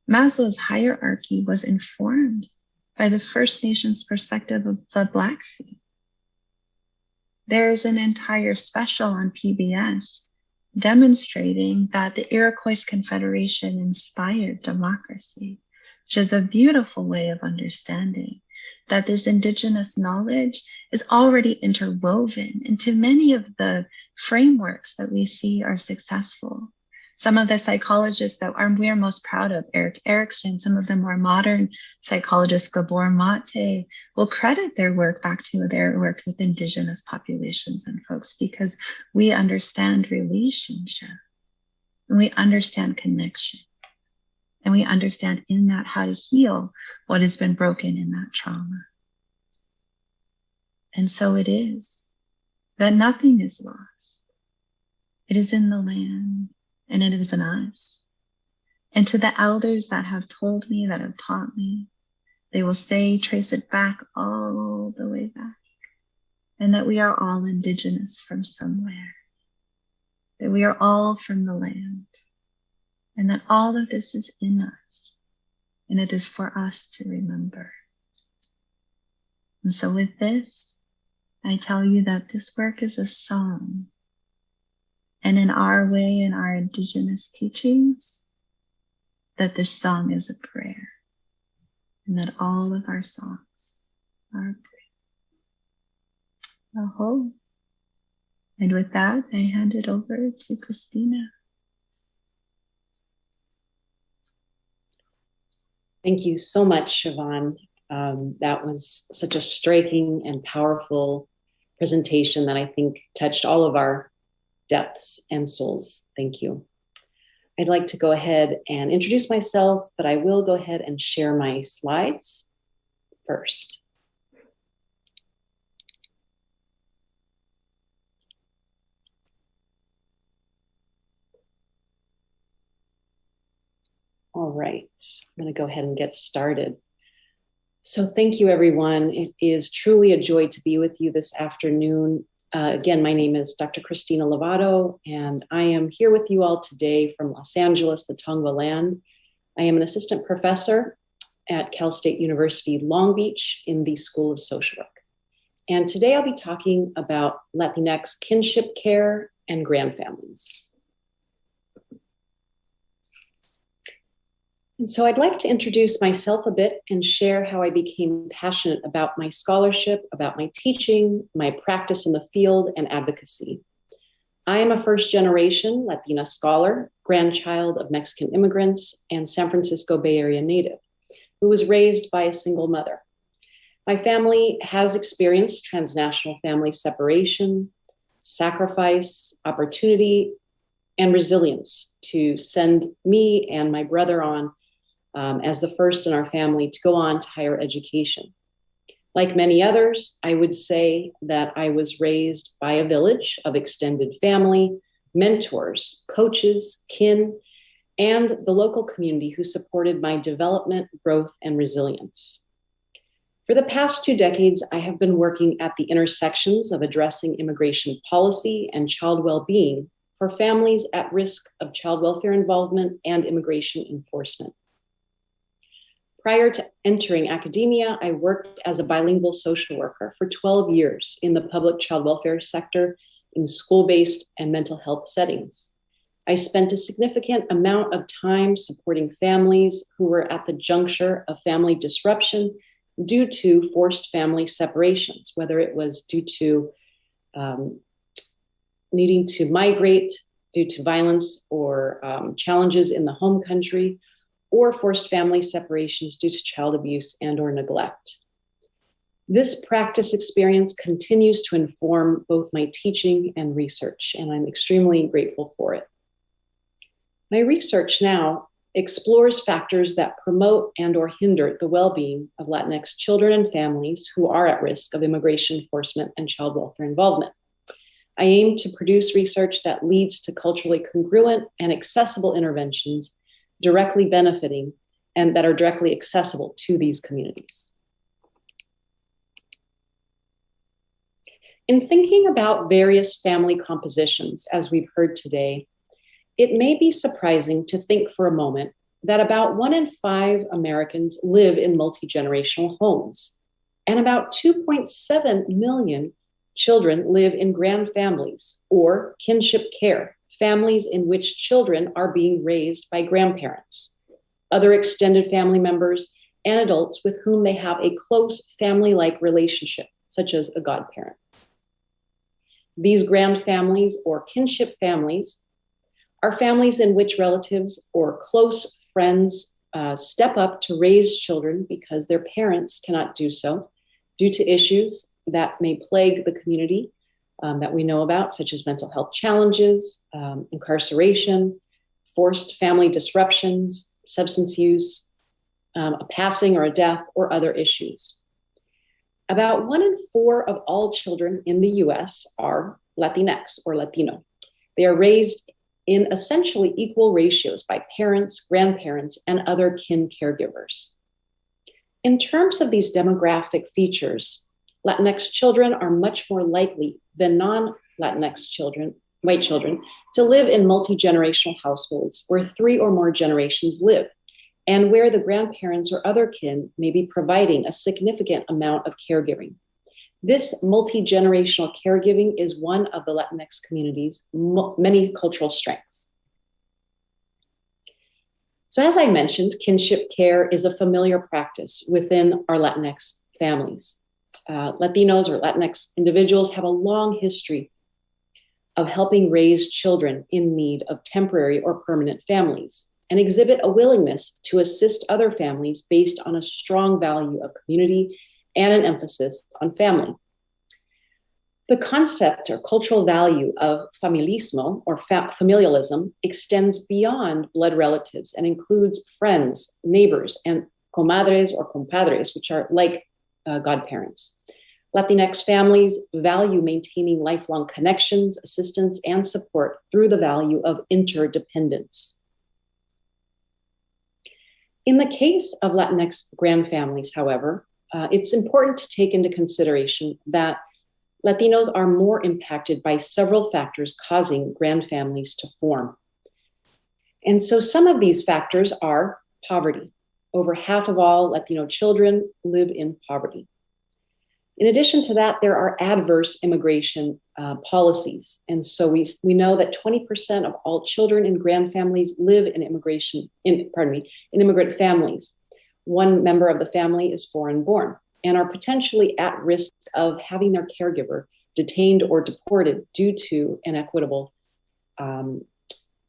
[SPEAKER 6] Maslow's hierarchy was informed by the First Nations perspective of the Blackfeet. There is an entire special on PBS demonstrating that the Iroquois Confederation inspired democracy, which is a beautiful way of understanding that this Indigenous knowledge is already interwoven into many of the frameworks that we see are successful. Some of the psychologists that we are most proud of, Erik Erikson, some of the more modern psychologists, Gabor Mate, will credit their work back to their work with Indigenous populations and folks, because we understand relationship and we understand connection. And we understand in that how to heal what has been broken in that trauma. And so it is that nothing is lost. It is in the land and it is in us. And to the elders that have told me, that have taught me, they will say, trace it back all the way back. And that we are all Indigenous from somewhere. That we are all from the land. And that all of this is in us, and it is for us to remember. And so with this, I tell you that this work is a song. And in our way, in our Indigenous teachings, that this song is a prayer. And that all of our songs are a prayer. Aho. And with that, I hand it over to Christina.
[SPEAKER 7] Thank you so much, Siobhan. That was such a striking and powerful presentation that I think touched all of our depths and souls. Thank you. I'd like to go ahead and introduce myself, but I will go ahead and share my slides first. All right, I'm going to go ahead and get started. So thank you, everyone. It is truly a joy to be with you this afternoon. Again, my name is Dr. Christina Lovato, and I am here with you all today from Los Angeles, the Tongva land. I am an assistant professor at Cal State University, Long Beach in the School of Social Work. And today I'll be talking about Latinx kinship care and grandfamilies. And so I'd like to introduce myself a bit and share how I became passionate about my scholarship, about my teaching, my practice in the field, and advocacy. I am a first-generation Latina scholar, grandchild of Mexican immigrants, and San Francisco Bay Area native, who was raised by a single mother. My family has experienced transnational family separation, sacrifice, opportunity, and resilience to send me and my brother on as the first in our family to go on to higher education. Like many others, I would say that I was raised by a village of extended family, mentors, coaches, kin, and the local community who supported my development, growth, and resilience. For the past 2 decades, I have been working at the intersections of addressing immigration policy and child well-being for families at risk of child welfare involvement and immigration enforcement. Prior to entering academia, I worked as a bilingual social worker for 12 years in the public child welfare sector in school-based and mental health settings. I spent a significant amount of time supporting families who were at the juncture of family disruption due to forced family separations, whether it was due to needing to migrate due to violence or challenges in the home country, or forced family separations due to child abuse and or neglect. This practice experience continues to inform both my teaching and research, and I'm extremely grateful for it. My research now explores factors that promote and or hinder the well-being of Latinx children and families who are at risk of immigration enforcement and child welfare involvement. I aim to produce research that leads to culturally congruent and accessible interventions directly benefiting and that are directly accessible to these communities. In thinking about various family compositions, as we've heard today, it may be surprising to think for a moment that about 1 in 5 Americans live in multi-generational homes, and about 2.7 million children live in grand families or kinship care, families in which children are being raised by grandparents, other extended family members, and adults with whom they have a close family-like relationship, such as a godparent. These grand families or kinship families are families in which relatives or close friends step up to raise children because their parents cannot do so due to issues that may plague the community that we know about, such as mental health challenges, incarceration, forced family disruptions, substance use, a passing or a death, or other issues. About 1 in 4 of all children in the US are Latinx or Latino. They are raised in essentially equal ratios by parents, grandparents, and other kin caregivers. In terms of these demographic features, Latinx children are much more likely than non-Latinx children, white children, to live in multi-generational households where 3 or more generations live, and where the grandparents or other kin may be providing a significant amount of caregiving. This multi-generational caregiving is one of the Latinx community's many cultural strengths. So as I mentioned, kinship care is a familiar practice within our Latinx families. Latinos or Latinx individuals have a long history of helping raise children in need of temporary or permanent families and exhibit a willingness to assist other families based on a strong value of community and an emphasis on family. The concept or cultural value of familismo or familialism extends beyond blood relatives and includes friends, neighbors, and comadres or compadres, which are like godparents. Latinx families value maintaining lifelong connections, assistance, and support through the value of interdependence. In the case of Latinx grand families, however, it's important to take into consideration that Latinos are more impacted by several factors causing grand families to form. And so some of these factors are poverty. Over half of all Latino children live in poverty. In addition to that, there are adverse immigration policies. And so we know that 20% of all children in grand families live in immigrant families. One member of the family is foreign born and are potentially at risk of having their caregiver detained or deported due to inequitable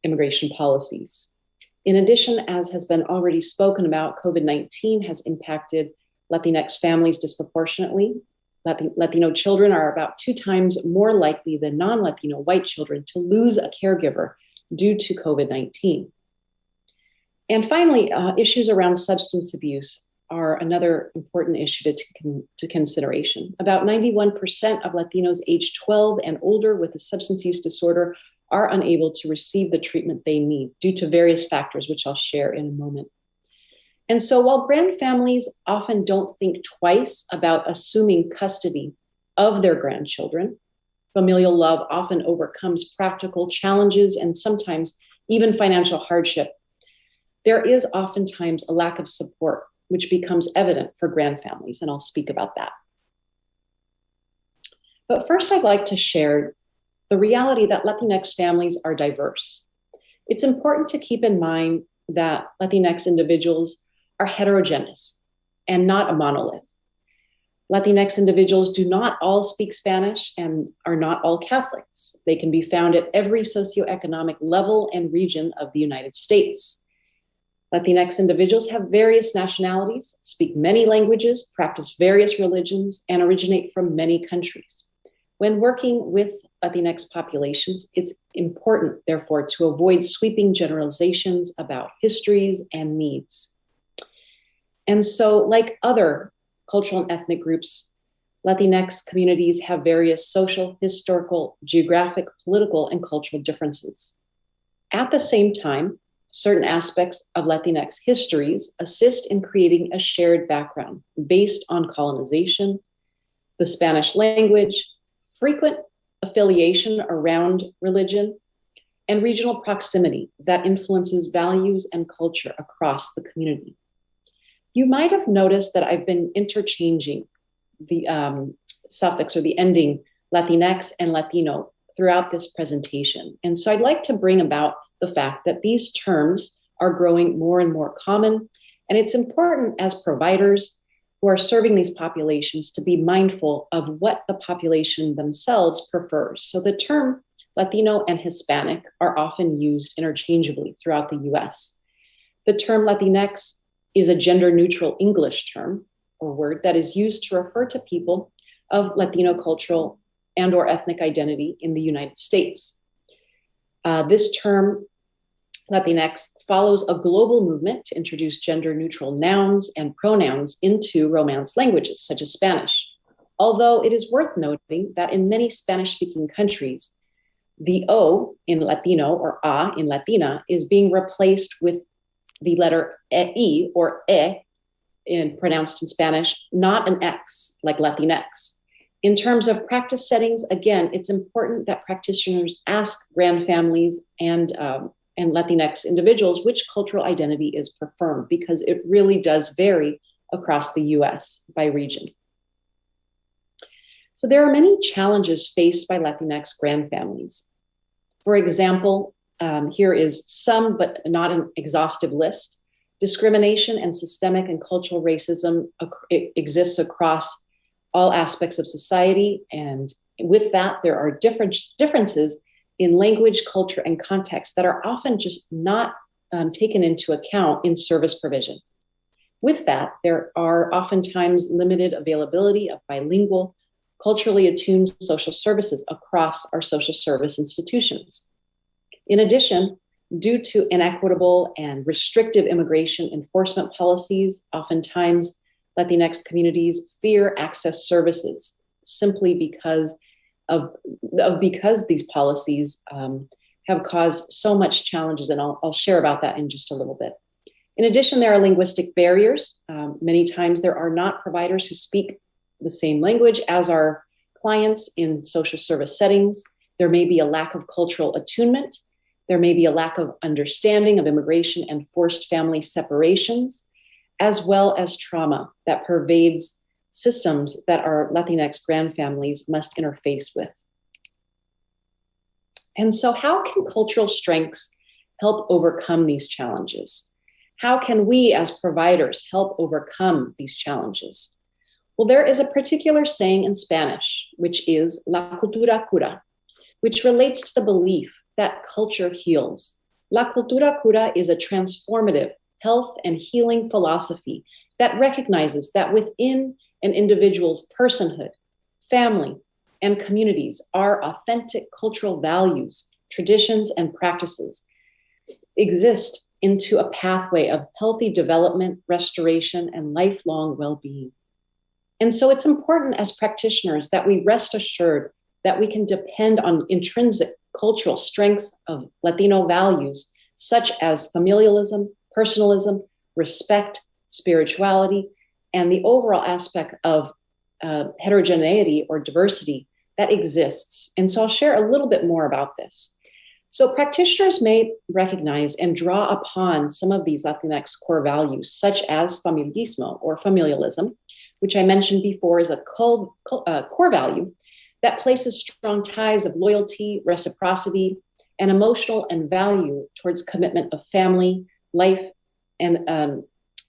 [SPEAKER 7] immigration policies. In addition, as has been already spoken about, COVID-19 has impacted Latinx families disproportionately. Latino children are about 2 times more likely than non-Latino white children to lose a caregiver due to COVID-19. And finally, issues around substance abuse are another important issue to consideration. About 91% of Latinos aged 12 and older with a substance use disorder are unable to receive the treatment they need due to various factors, which I'll share in a moment. And so while grand families often don't think twice about assuming custody of their grandchildren, familial love often overcomes practical challenges and sometimes even financial hardship. There is oftentimes a lack of support, which becomes evident for grand families, and I'll speak about that. But first, I'd like to share the reality that Latinx families are diverse. It's important to keep in mind that Latinx individuals are heterogeneous and not a monolith. Latinx individuals do not all speak Spanish and are not all Catholics. They can be found at every socioeconomic level and region of the United States. Latinx individuals have various nationalities, speak many languages, practice various religions, and originate from many countries. When working with Latinx populations, it's important, therefore, to avoid sweeping generalizations about histories and needs. And so, like other cultural and ethnic groups, Latinx communities have various social, historical, geographic, political, and cultural differences. At the same time, certain aspects of Latinx histories assist in creating a shared background based on colonization, the Spanish language, frequent affiliation around religion, and regional proximity that influences values and culture across the community. You might have noticed that I've been interchanging the suffix or the ending Latinx and Latino throughout this presentation. And so I'd like to bring about the fact that these terms are growing more and more common. And it's important as providers who are serving these populations to be mindful of what the population themselves prefers. So the term Latino and Hispanic are often used interchangeably throughout the US. The term Latinx is a gender-neutral English term or word that is used to refer to people of Latino cultural and or ethnic identity in the United States. This term, Latinx, follows a global movement to introduce gender-neutral nouns and pronouns into Romance languages, such as Spanish. Although it is worth noting that in many Spanish-speaking countries, the O in Latino or A in Latina is being replaced with the letter E or pronounced in Spanish, not an X like Latinx. In terms of practice settings, again, it's important that practitioners ask grand families and Latinx individuals which cultural identity is preferred, because it really does vary across the US by region. So there are many challenges faced by Latinx grand families. For example, here is some, but not an exhaustive list. Discrimination and systemic and cultural racism exists across all aspects of society. And with that, there are differences in language, culture, and context that are often just not taken into account in service provision. With that, there are oftentimes limited availability of bilingual, culturally attuned social services across our social service institutions. In addition, due to inequitable and restrictive immigration enforcement policies, oftentimes Latinx communities fear access services simply because these policies have caused so much challenges, and I'll share about that in just a little bit. In addition, there are linguistic barriers. Many times there are not providers who speak the same language as our clients in social service settings. There may be a lack of cultural attunement. There may be a lack of understanding of immigration and forced family separations, as well as trauma that pervades systems that our Latinx grand families must interface with. And so how can cultural strengths help overcome these challenges? How can we as providers help overcome these challenges? Well, there is a particular saying in Spanish, which is la cultura cura, which relates to the belief that culture heals. La cultura cura is a transformative health and healing philosophy that recognizes that within an individual's personhood, family, and communities are authentic cultural values, traditions, and practices exist into a pathway of healthy development, restoration, and lifelong well-being. And so it's important as practitioners that we rest assured that we can depend on intrinsic cultural strengths of Latino values, such as familialism, personalism, respect, spirituality, and the overall aspect of heterogeneity or diversity that exists. And so I'll share a little bit more about this. So practitioners may recognize and draw upon some of these Latinx core values, such as familismo or familialism, which I mentioned before is a core value that places strong ties of loyalty, reciprocity, and emotional and value towards commitment of family, life, and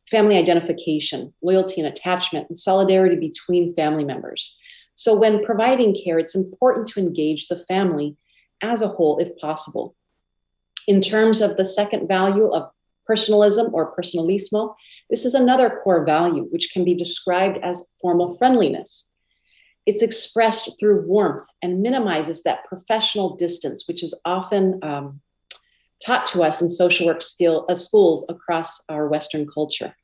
[SPEAKER 7] family identification, loyalty and attachment, and solidarity between family members. So when providing care, it's important to engage the family as a whole if possible. In terms of the second value of personalism or personalismo, this is another core value which can be described as formal friendliness. It's expressed through warmth and minimizes that professional distance, which is often taught to us in social work schools across our Western culture.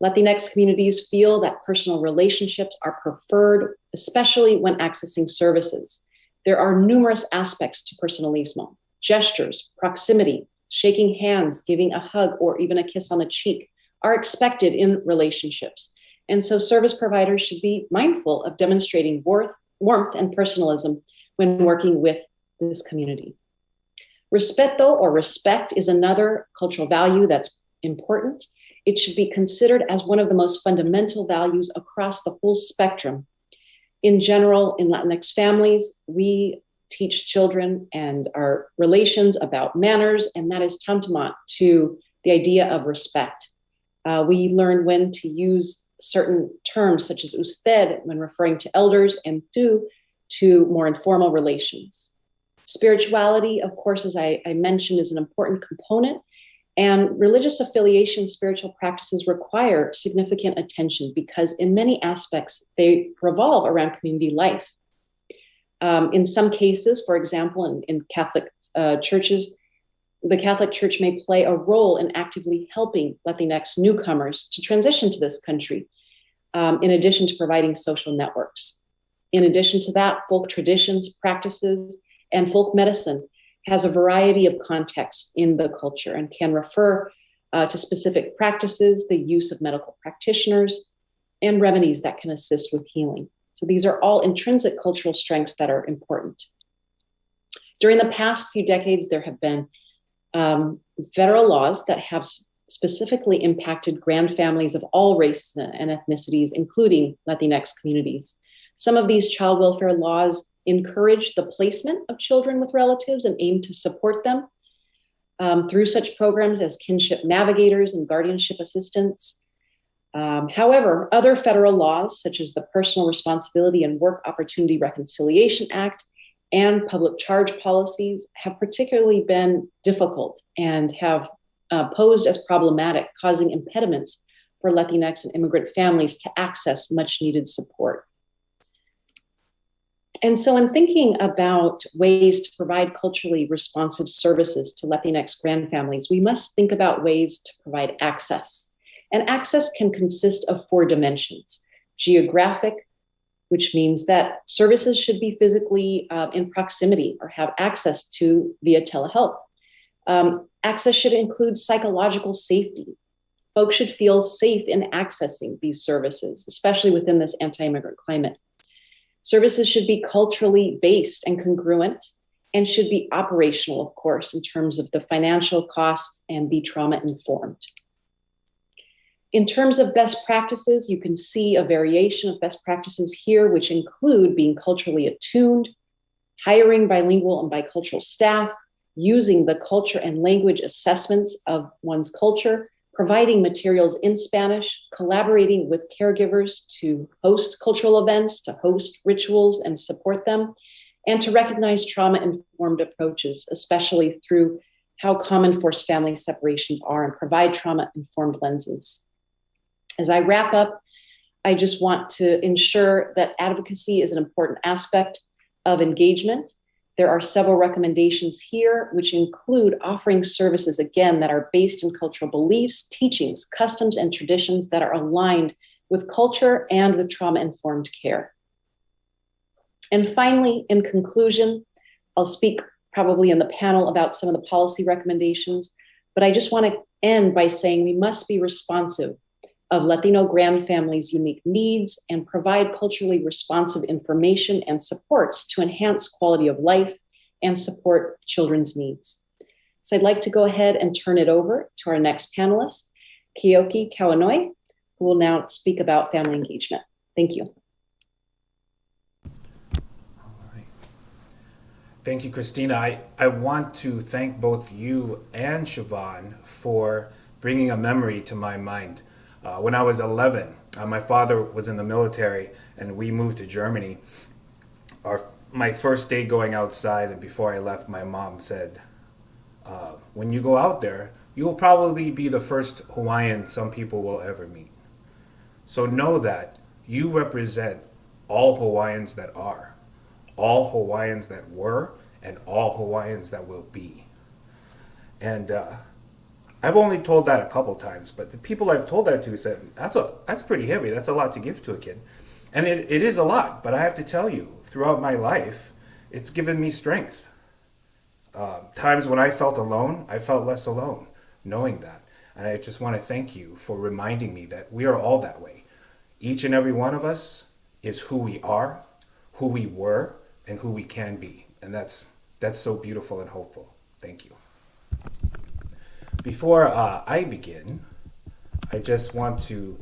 [SPEAKER 7] Latinx communities feel that personal relationships are preferred, especially when accessing services. There are numerous aspects to personalismo: gestures, proximity, shaking hands, giving a hug, or even a kiss on the cheek are expected in relationships. And so service providers should be mindful of demonstrating warmth and personalism when working with this community. Respeto or respect is another cultural value that's important. It should be considered as one of the most fundamental values across the whole spectrum. In general, in Latinx families, we teach children and our relations about manners, and that is tantamount to the idea of respect. We learn when to use certain terms such as usted when referring to elders, and tú to more informal relations. Spirituality, of course, as I mentioned, is an important component, and religious affiliation spiritual practices require significant attention because in many aspects, they revolve around community life. In some cases, for example, in Catholic churches, the Catholic Church may play a role in actively helping Latinx newcomers to transition to this country, in addition to providing social networks. In addition to that, folk traditions, practices, and folk medicine has a variety of contexts in the culture and can refer to specific practices, the use of medical practitioners, and remedies that can assist with healing. So these are all intrinsic cultural strengths that are important. During the past few decades, there have been federal laws that have specifically impacted grand families of all races and ethnicities, including Latinx communities. Some of these child welfare laws encourage the placement of children with relatives and aim to support them through such programs as kinship navigators and guardianship assistance. However, other federal laws, such as the Personal Responsibility and Work Opportunity Reconciliation Act and public charge policies, have particularly been difficult and have posed as problematic, causing impediments for Latinx and immigrant families to access much needed support. And so in thinking about ways to provide culturally responsive services to Latinx grand families, we must think about ways to provide access. And access can consist of 4 dimensions: geographic, which means that services should be physically in proximity or have access to via telehealth. Access should include psychological safety. Folks should feel safe in accessing these services, especially within this anti-immigrant climate. Services should be culturally based and congruent and should be operational, of course, in terms of the financial costs and be trauma informed. In terms of best practices, you can see a variation of best practices here, which include being culturally attuned, hiring bilingual and bicultural staff, using the culture and language assessments of one's culture, providing materials in Spanish, collaborating with caregivers to host cultural events, to host rituals and support them, and to recognize trauma-informed approaches, especially through how common forced family separations are, and provide trauma-informed lenses. As I wrap up, I just want to ensure that advocacy is an important aspect of engagement. There are several recommendations here, which include offering services, again, that are based in cultural beliefs, teachings, customs, and traditions that are aligned with culture and with trauma-informed care. And finally, in conclusion, I'll speak probably in the panel about some of the policy recommendations, but I just want to end by saying we must be responsive of Latino grand families' unique needs and provide culturally responsive information and supports to enhance quality of life and support children's needs. So I'd like to go ahead and turn it over to our next panelist, Keoki Kawanoi, who will now speak about family engagement. Thank you.
[SPEAKER 8] All right. Thank you, Christina. I want to thank both you and Siobhan for bringing a memory to my mind. When I was 11, my father was in the military and we moved to Germany. My first day going outside, and before I left, my mom said, when you go out there, you will probably be the first Hawaiian some people will ever meet. So know that you represent all Hawaiians that are, all Hawaiians that were, and all Hawaiians that will be. And I've only told that a couple times, but the people I've told that to said, that's pretty heavy. That's a lot to give to a kid. And it is a lot, but I have to tell you, throughout my life, it's given me strength. Times when I felt alone, I felt less alone, knowing that. And I just want to thank you for reminding me that we are all that way. Each and every one of us is who we are, who we were, and who we can be. And that's so beautiful and hopeful. Thank you. Before I begin, I just want to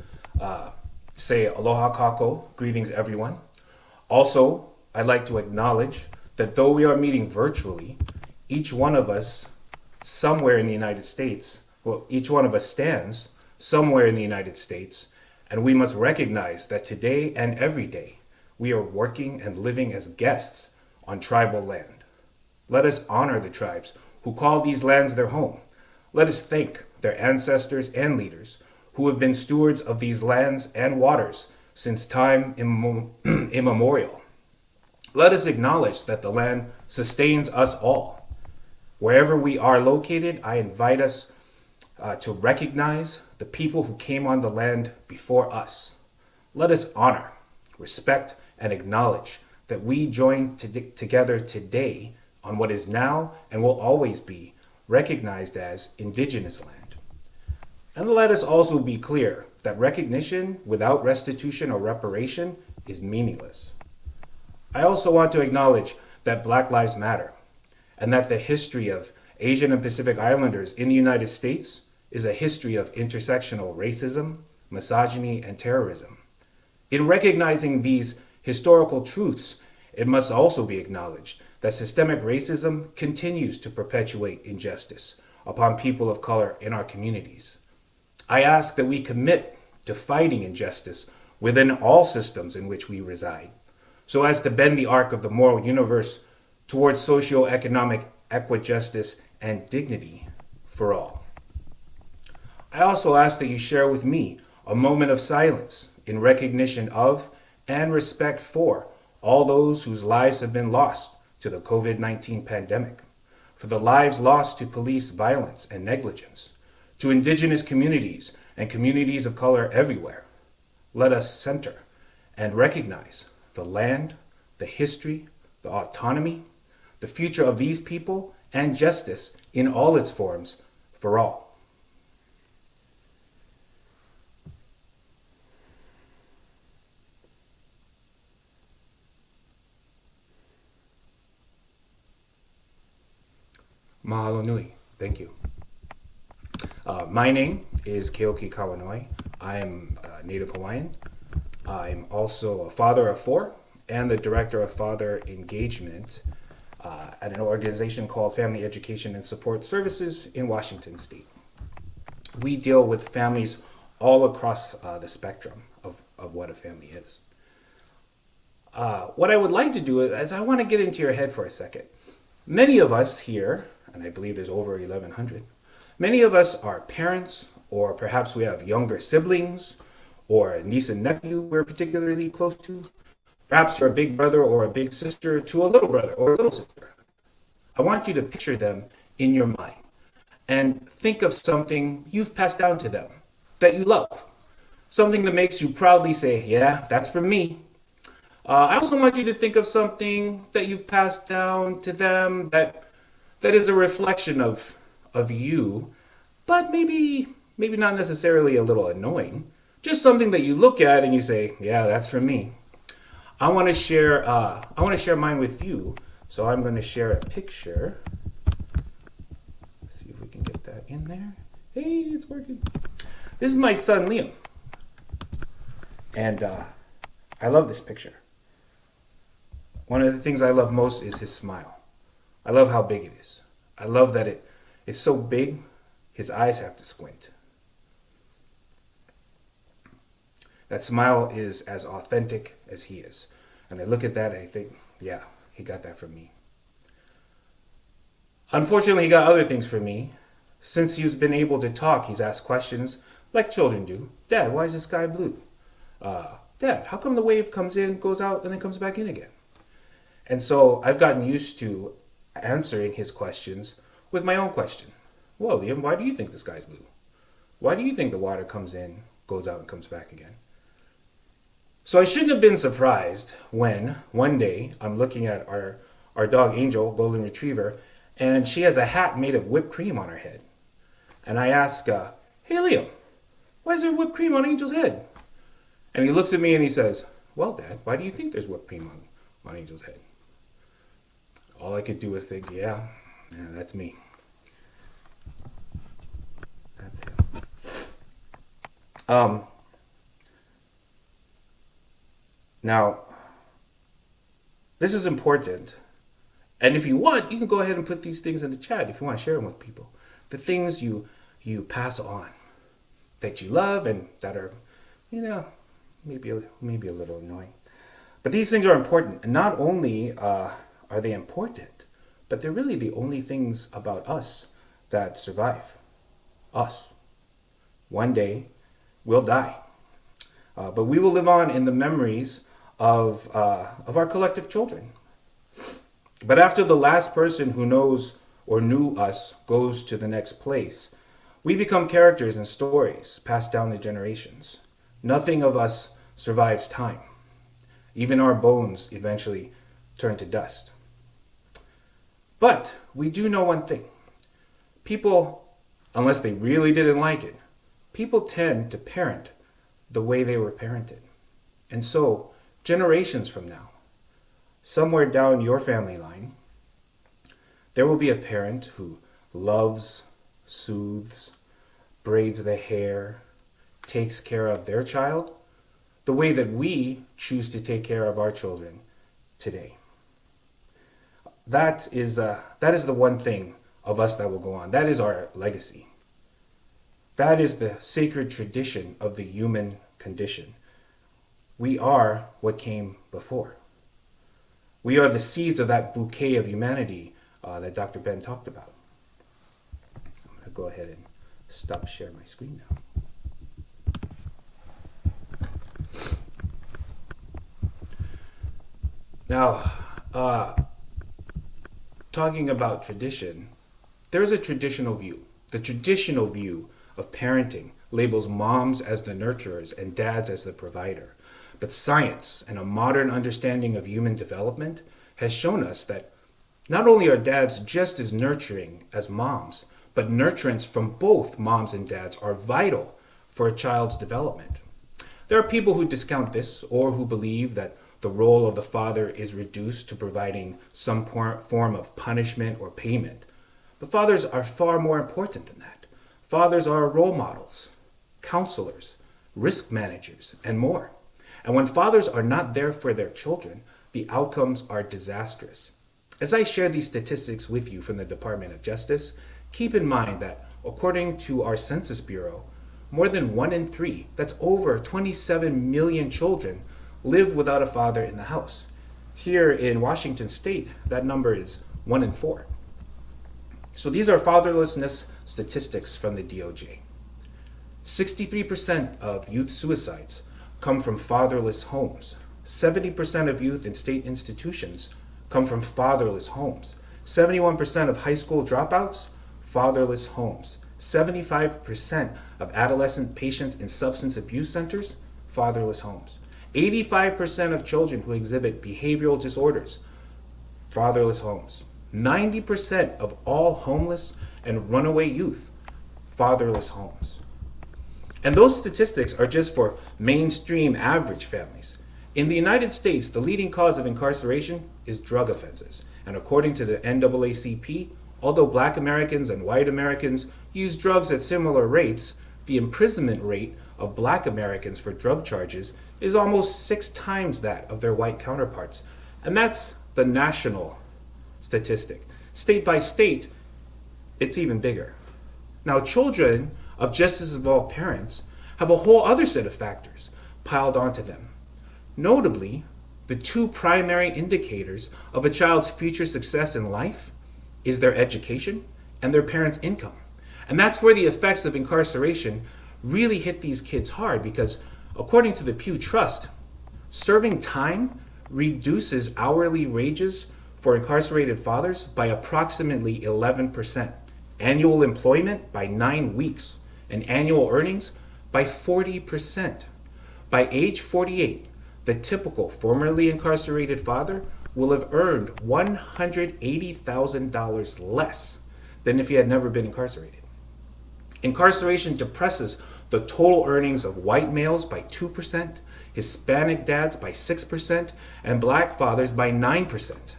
[SPEAKER 8] say aloha kako, greetings everyone. Also, I'd like to acknowledge that though we are meeting virtually, each one of us somewhere in the United States, well, each one of us stands somewhere in the United States, and we must recognize that today and every day, we are working and living as guests on tribal land. Let us honor the tribes who call these lands their home. Let us thank their ancestors and leaders who have been stewards of these lands and waters since time immemorial. Let us acknowledge that the land sustains us all. Wherever we are located, I invite us to recognize the people who came on the land before us. Let us honor, respect, and acknowledge that we join together today on what is now and will always be recognized as Indigenous land. And let us also be clear that recognition without restitution or reparation is meaningless. I also want to acknowledge that Black Lives Matter and that the history of Asian and Pacific Islanders in the United States is a history of intersectional racism, misogyny, and terrorism. In recognizing these historical truths, it must also be acknowledged that systemic racism continues to perpetuate injustice upon people of color in our communities. I ask that we commit to fighting injustice within all systems in which we reside, so as to bend the arc of the moral universe towards socio-economic equijustice and dignity for all. I also ask that you share with me a moment of silence in recognition of and respect for all those whose lives have been lost to the COVID-19 pandemic, for the lives lost to police violence and negligence, to Indigenous communities and communities of color everywhere. Let us center and recognize the land, the history, the autonomy, the future of these people, and justice in all its forms for all. Mahalo nui. Thank you. My name is Keoki Kawanoi. I am Native Hawaiian. I'm also a father of 4 and the director of father engagement at an organization called Family Education and Support Services in Washington State. We deal with families all across the spectrum of what a family is. What I would like to do is I want to get into your head for a second. Many of us here, and I believe there's over 1,100, many of us are parents, or perhaps we have younger siblings, or a niece and nephew we're particularly close to. Perhaps you're a big brother or a big sister to a little brother or a little sister. I want you to picture them in your mind and think of something you've passed down to them that you love. Something that makes you proudly say, yeah, that's from me. I also want you to think of something that you've passed down to them that is a reflection of you, but maybe not necessarily a little annoying. Just something that you look at and you say, yeah, that's from me. I want to share mine with you, so I'm going to share a picture. Let's see if we can get that in there. Hey, it's working. This is my son Liam, and I love this picture. One of the things I love most is his smile. I love how big it is. I love that it is. It's so big, his eyes have to squint. That smile is as authentic as he is. And I look at that and I think, yeah, he got that from me. Unfortunately, he got other things from me. Since he's been able to talk, he's asked questions like children do. Dad, why is the sky blue? Dad, how come the wave comes in, goes out, and then comes back in again? And so I've gotten used to answering his questions with my own question. Well, Liam, why do you think the sky's blue? Why do you think the water comes in, goes out, and comes back again? So I shouldn't have been surprised when one day I'm looking at our dog Angel, golden retriever, and she has a hat made of whipped cream on her head. And I ask, hey Liam, why is there whipped cream on Angel's head? And he looks at me and he says, well, Dad, why do you think there's whipped cream on Angel's head? All I could do was think, yeah, that's me. That's him. Now, this is important. And if you want, you can go ahead and put these things in the chat if you want to share them with people. The things you pass on that you love and that are, maybe a little annoying. But these things are important. And not only are they important, but they're really the only things about us that survive. Us. One day, we'll die. But we will live on in the memories of our collective children. But after the last person who knows or knew us goes to the next place, we become characters and stories passed down the generations. Nothing of us survives time. Even our bones eventually turn to dust. But we do know one thing. People, unless they really didn't like it, people tend to parent the way they were parented. And so, generations from now, somewhere down your family line, there will be a parent who loves, soothes, braids the hair, takes care of their child the way that we choose to take care of our children today. That is the one thing of us that will go on. That is our legacy. That is the sacred tradition of the human condition. We are what came before. We are the seeds of that bouquet of humanity that Dr. Ben talked about. I'm going to go ahead and stop sharing my screen now. Now, talking about tradition, there's a traditional view. The traditional view of parenting labels moms as the nurturers and dads as the provider. But science and a modern understanding of human development has shown us that not only are dads just as nurturing as moms, but nurturance from both moms and dads are vital for a child's development. There are people who discount this or who believe that the role of the father is reduced to providing some form of punishment or payment. But fathers are far more important than that. Fathers are role models, counselors, risk managers, and more. And when fathers are not there for their children, the outcomes are disastrous. As I share these statistics with you from the Department of Justice, keep in mind that according to our Census Bureau, more than 1 in 3, that's over 27 million children, live without a father in the house. Here in Washington State, that number is 1 in 4. So these are fatherlessness statistics from the DOJ. 63% of youth suicides come from fatherless homes. 70% of youth in state institutions come from fatherless homes. 71% of high school dropouts, fatherless homes. 75% of adolescent patients in substance abuse centers, fatherless homes. 85% of children who exhibit behavioral disorders, fatherless homes. 90% of all homeless and runaway youth, fatherless homes. And those statistics are just for mainstream average families. In the United States, the leading cause of incarceration is drug offenses. And according to the NWCF, although Black Americans and white Americans use drugs at similar rates, the imprisonment rate of Black Americans for drug charges is almost 6 times that of their white counterparts. And that's the national statistic. State by state, it's even bigger. Now, children of just as involved parents have a whole other set of factors. piled onto them. Notably, the two primary indicators of a child's future success in life is their education and their parents' income. And that's where the effects of incarceration really hit these kids hard, because according to the Pew Trust, serving time reduces hourly wages for incarcerated fathers by approximately 11%, annual employment by 9 weeks, and annual earnings by 40%. By age 48, the typical formerly incarcerated father will have earned $180,000 less than if he had never been incarcerated. Incarceration depresses the total earnings of white males by 2%, Hispanic dads by 6%, and black fathers by 9%.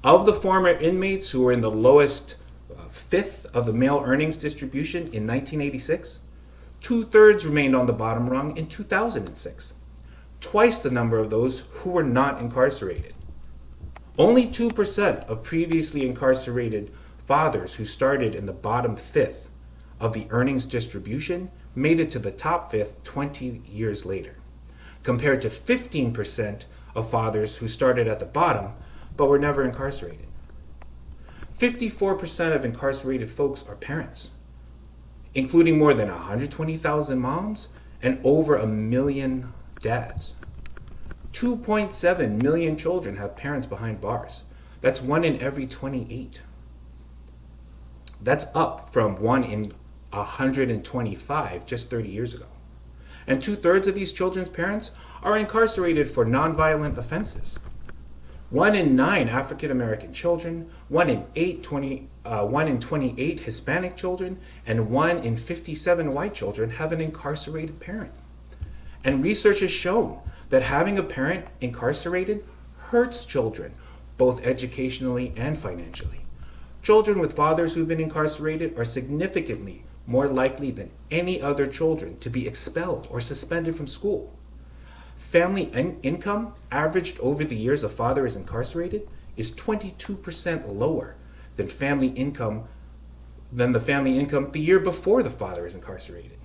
[SPEAKER 8] Of the former inmates who were in the lowest fifth of the male earnings distribution in 1986, 2/3 remained on the bottom rung in 2006, twice the number of those who were not incarcerated. Only 2% of previously incarcerated fathers who started in the bottom fifth of the earnings distribution made it to the top fifth 20 years later, compared to 15% of fathers who started at the bottom but were never incarcerated. 54% of incarcerated folks are parents, including more than 120,000 moms and over 1 million dads. 2.7 million children have parents behind bars. That's 1 in every 28. That's up from 1 in 125 just 30 years ago. And 2/3 of these children's parents are incarcerated for nonviolent offenses. 1 in 9 African American children, 1 in 28 Hispanic children, and 1 in 57 white children have an incarcerated parent. And research has shown that having a parent incarcerated hurts children, both educationally and financially. Children with fathers who've been incarcerated are significantly more likely than any other children to be expelled or suspended from school. Family income averaged over the years a father is incarcerated is 22% lower than the family income the year before the father is incarcerated.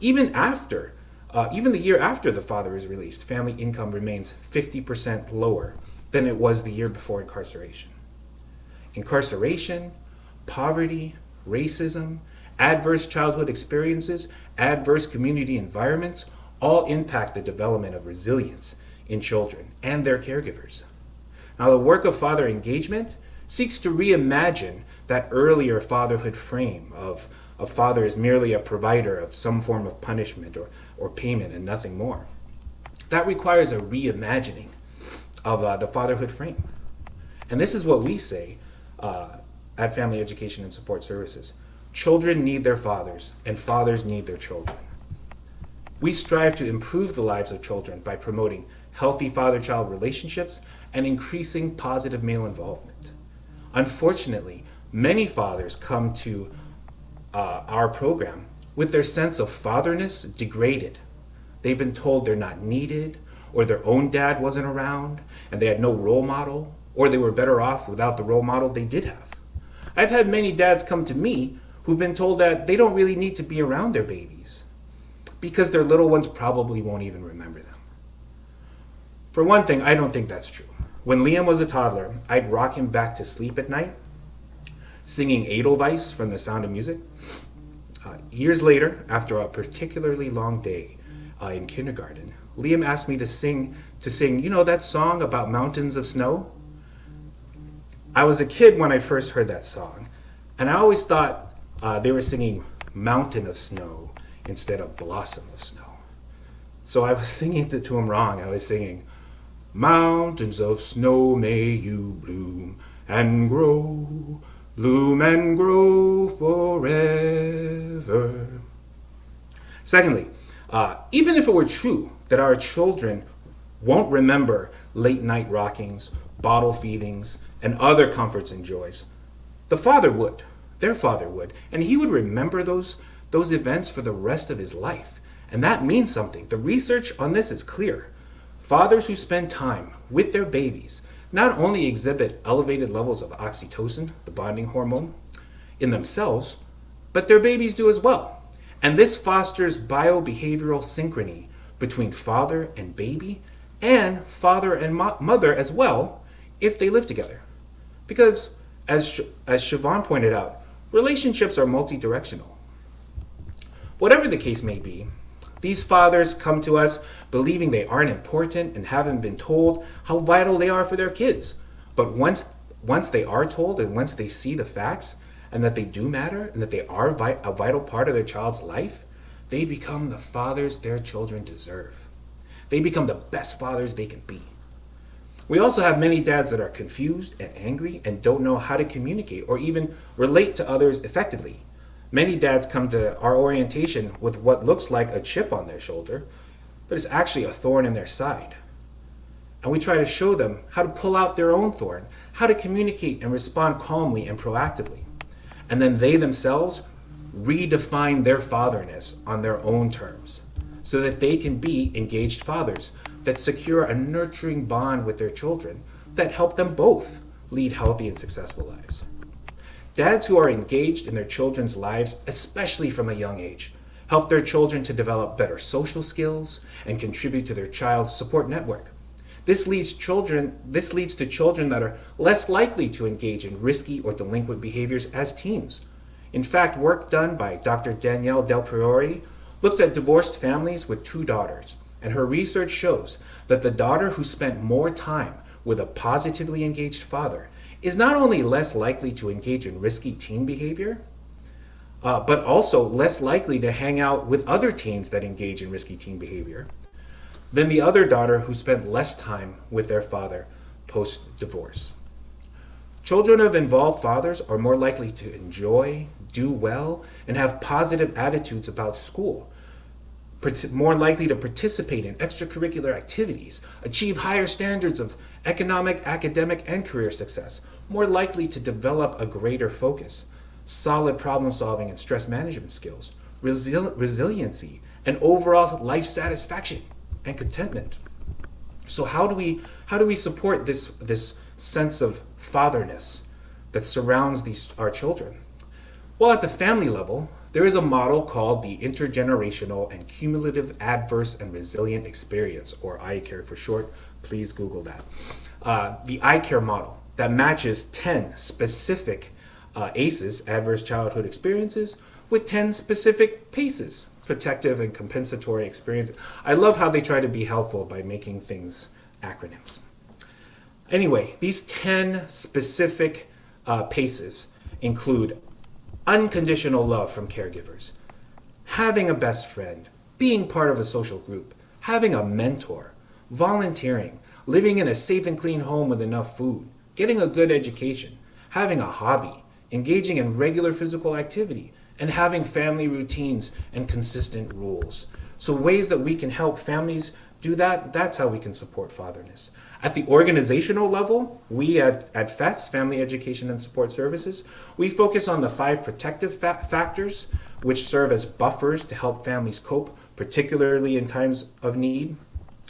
[SPEAKER 8] Even the year after the father is released, family income remains 50% lower than it was the year before incarceration. Incarceration, poverty, racism, adverse childhood experiences, adverse community environments all impact the development of resilience in children and their caregivers. Now, the work of father engagement seeks to reimagine that earlier fatherhood frame of a father as merely a provider of some form of punishment or payment and nothing more. That requires a reimagining of the fatherhood frame. And this is what we say at Family Education and Support Services. Children need their fathers, and fathers need their children. We strive to improve the lives of children by promoting healthy father-child relationships and increasing positive male involvement. Unfortunately, many fathers come to our program with their sense of fatherness degraded. They've been told they're not needed, or their own dad wasn't around, and they had no role model, or they were better off without the role model they did have. I've had many dads come to me who've been told that they don't really need to be around their babies because their little ones probably won't even remember them. For one thing, I don't think that's true. When Liam was a toddler, I'd rock him back to sleep at night, singing Edelweiss from The Sound of Music. Years later, after a particularly long day in kindergarten, Liam asked me to sing, you know that song about mountains of snow? I was a kid when I first heard that song, and I always thought they were singing Mountain of Snow instead of Blossom of Snow. So I was singing it to him wrong. I was singing, mountains of snow may you bloom and grow forever. Secondly, even if it were true that our children won't remember late night rockings, bottle feedings, and other comforts and joys, the father would. Their father would. And he would remember those events for the rest of his life. And that means something. The research on this is clear. Fathers who spend time with their babies not only exhibit elevated levels of oxytocin, the bonding hormone, in themselves, but their babies do as well. And this fosters biobehavioral synchrony between father and baby and father and mother as well if they live together. Because as Siobhan pointed out, relationships are multi-directional. Whatever the case may be, these fathers come to us believing they aren't important and haven't been told how vital they are for their kids. But once they are told and once they see the facts and that they do matter and that they are a vital part of their child's life, they become the fathers their children deserve. They become the best fathers they can be. We also have many dads that are confused and angry and don't know how to communicate or even relate to others effectively. Many dads come to our orientation with what looks like a chip on their shoulder, but it's actually a thorn in their side. And we try to show them how to pull out their own thorn, how to communicate and respond calmly and proactively. And then they themselves redefine their fatherness on their own terms so that they can be engaged fathers that secure a nurturing bond with their children that help them both lead healthy and successful lives. Dads who are engaged in their children's lives, especially from a young age, help their children to develop better social skills and contribute to their child's support network. This leads to children that are less likely to engage in risky or delinquent behaviors as teens. In fact, work done by Dr. Danielle Del Priore looks at divorced families with 2 daughters, and her research shows that the daughter who spent more time with a positively engaged father is not only less likely to engage in risky teen behavior, but also less likely to hang out with other teens that engage in risky teen behavior than the other daughter who spent less time with their father post-divorce. Children of involved fathers are more likely to enjoy, do well, and have positive attitudes about school, more likely to participate in extracurricular activities, achieve higher standards of economic, academic, and career success, more likely to develop a greater focus, solid problem solving and stress management skills, resiliency, and overall life satisfaction and contentment. So how do we support this sense of fatherness that surrounds our children? Well, at the family level, there is a model called the Intergenerational and Cumulative Adverse and Resilient Experience, or ICARE for short. Please Google that. The ICARE model that matches 10 specific ACEs, adverse childhood experiences, with 10 specific PACEs, protective and compensatory experiences. I love how they try to be helpful by making things acronyms. Anyway, these 10 specific PACEs include unconditional love from caregivers, having a best friend, being part of a social group, having a mentor, volunteering, living in a safe and clean home with enough food, getting a good education, having a hobby, engaging in regular physical activity, and having family routines and consistent rules. So ways that we can help families do that, that's how we can support fatherness. At the organizational level, we at FES, Family Education and Support Services, we focus on the 5 protective factors, which serve as buffers to help families cope, particularly in times of need.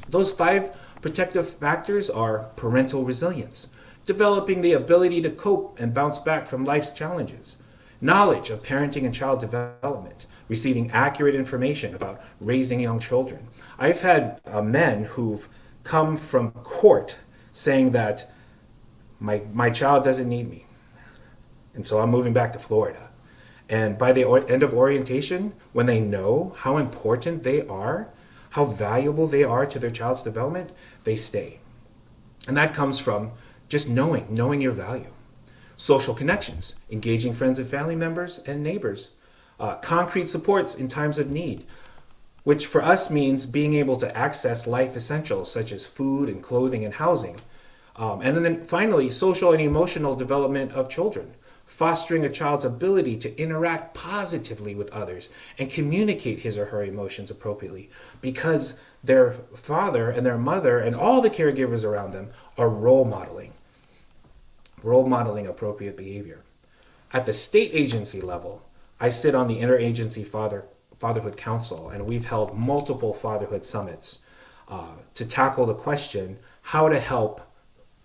[SPEAKER 8] Those 5 protective factors are parental resilience, developing the ability to cope and bounce back from life's challenges, knowledge of parenting and child development, receiving accurate information about raising young children. I've had men who've come from court saying that my child doesn't need me, and so I'm moving back to Florida. And by the end of orientation, when they know how important they are, how valuable they are to their child's development, they stay. And that comes from just knowing your value. Social connections, engaging friends and family members and neighbors. Concrete supports in times of need, which for us means being able to access life essentials such as food and clothing and housing. And then finally, social and emotional development of children, fostering a child's ability to interact positively with others and communicate his or her emotions appropriately, because their father and their mother and all the caregivers around them are role modeling appropriate behavior. At the state agency level, I sit on the Interagency Fatherhood Council, and we've held multiple fatherhood summits to tackle the question, how to help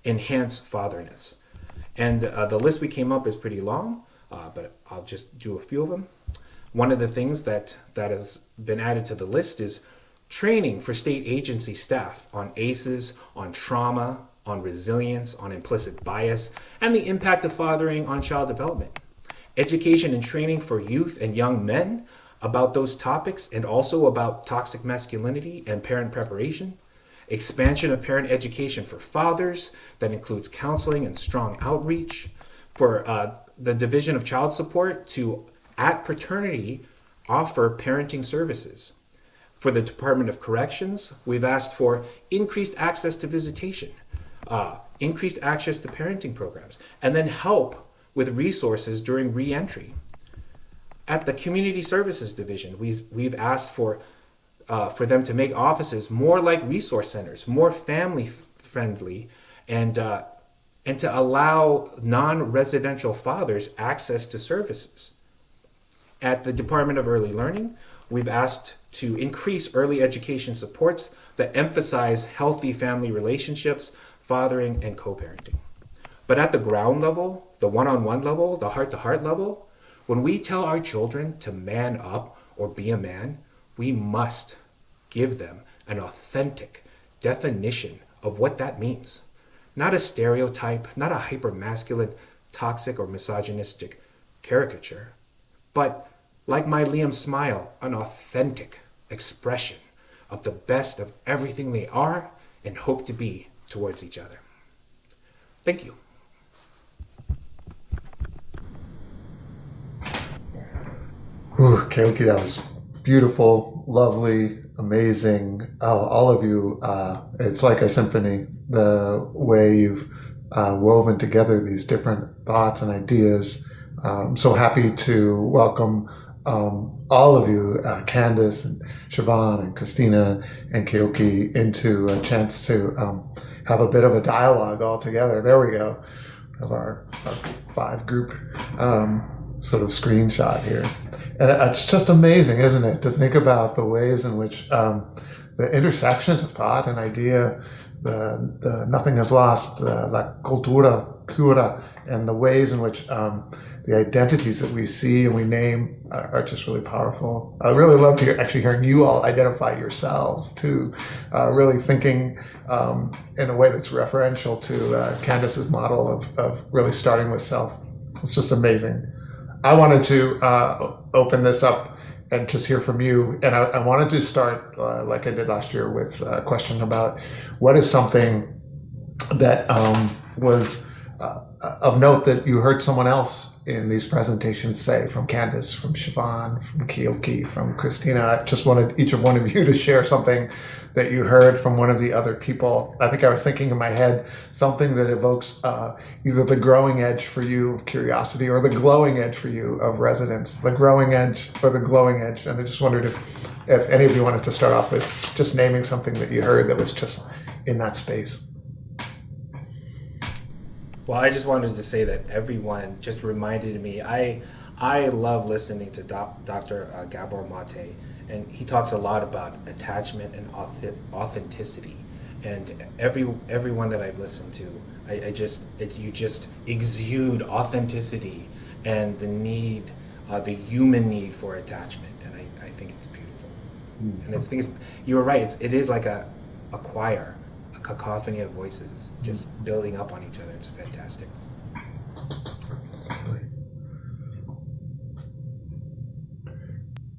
[SPEAKER 8] enhance fatherness. And the list we came up is pretty long, but I'll just do a few of them. One of the things that has been added to the list is training for state agency staff on ACEs, on trauma, on resilience, on implicit bias, and the impact of fathering on child development. Education and training for youth and young men about those topics and also about toxic masculinity and parent preparation. Expansion of parent education for fathers that includes counseling and strong outreach. For the Division of Child Support to, at paternity, offer parenting services. For the Department of Corrections, we've asked for increased access to visitation, increased access to parenting programs, and then help with resources during re-entry. At the Community Services Division, we've asked for them to make offices more like resource centers, more family friendly, and to allow non-residential fathers access to services. At the Department of Early Learning, we've asked to increase early education supports that emphasize healthy family relationships, fathering, and co-parenting. But at the ground level, the one-on-one level, the heart-to-heart level, when we tell our children to man up or be a man, we must give them an authentic definition of what that means. Not a stereotype, not a hyper-masculine, toxic, or misogynistic caricature, but like my Liam smile, an authentic expression of the best of everything they are and hope to be towards each other. Thank you.
[SPEAKER 3] Keoki, that was beautiful, lovely, amazing. All of you, it's like a symphony, the way you've woven together these different thoughts and ideas. I'm so happy to welcome all of you, Candace and Siobhan and Christina and Keoki, into a chance to have a bit of a dialogue all together. There we go, of our 5 group sort of screenshot here. And it's just amazing, isn't it, to think about the ways in which the intersections of thought and idea, the nothing is lost, la cultura cura, and the ways in which the identities that we see and we name are just really powerful. I really love hearing you all identify yourselves too, really thinking in a way that's referential to Candace's model of really starting with self. It's just amazing. I wanted to open this up and just hear from you. And I wanted to start, like I did last year, with a question about what is something that was of note that you heard someone else in these presentations say, from Candace, from Siobhan, from Keoki, from Christina. I just wanted each one of you to share something that you heard from one of the other people. I think I was thinking in my head something that evokes either the growing edge for you of curiosity or the glowing edge for you of resonance, the growing edge or the glowing edge. And I just wondered if any of you wanted to start off with just naming something that you heard that was just in that space.
[SPEAKER 8] Well, I just wanted to say that everyone just reminded me, I love listening to Dr. Gabor Mate, and he talks a lot about attachment and authenticity. And everyone that I've listened to, you just exude authenticity and the need, the human need for attachment, and I think it's beautiful. And I think you were right. It is like a choir. Cacophony of voices just building up on each other. It's fantastic.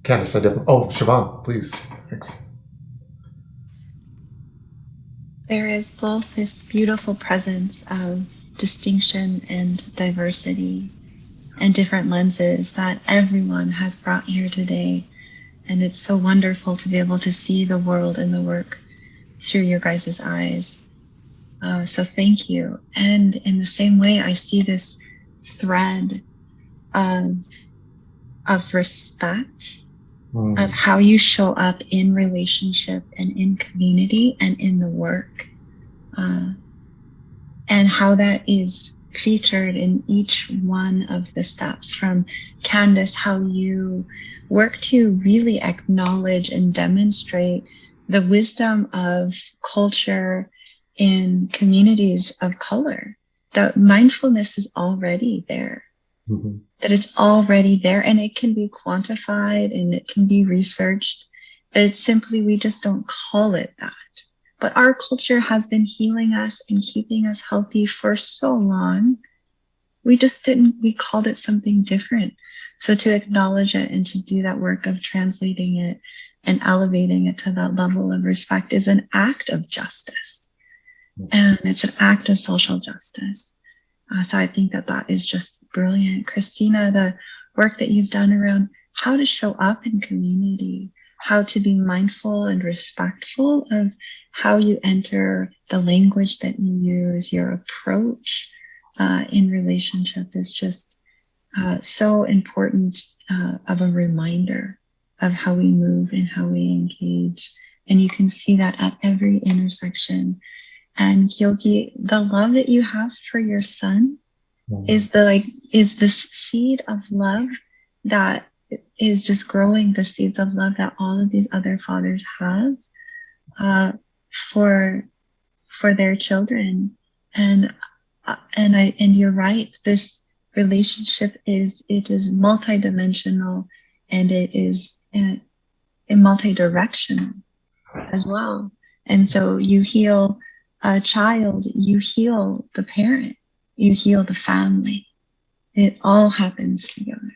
[SPEAKER 3] Candace, Siobhan, please. Thanks.
[SPEAKER 6] There is both this beautiful presence of distinction and diversity and different lenses that everyone has brought here today. And it's so wonderful to be able to see the world and the work through your guys' eyes. So thank you. And in the same way, I see this thread of respect, of how you show up in relationship and in community and in the work, and how that is featured in each one of the steps. From Candace, how you work to really acknowledge and demonstrate the wisdom of culture in communities of color. That mindfulness is already there, that it's already there, and it can be quantified and it can be researched, It's simply, we just don't call it that. But our culture has been healing us and keeping us healthy for so long. We just didn't, we called it something different. So to acknowledge it and to do that work of translating it and elevating it to that level of respect is an act of justice. And it's an act of social justice. So I think that that is just brilliant. Christina, the work that you've done around how to show up in community, how to be mindful and respectful of how you enter, the language that you use, your approach in relationship is just so important of a reminder of how we move and how we engage. And you can see that at every intersection. And Kyoki, the love that you have for your son is this seed of love that is just growing, the seeds of love that all of these other fathers have for their children. And you're right, this relationship is multidimensional, and it is multi-directional as well. And so you heal a child, you heal the parent, you heal the family. It all happens together.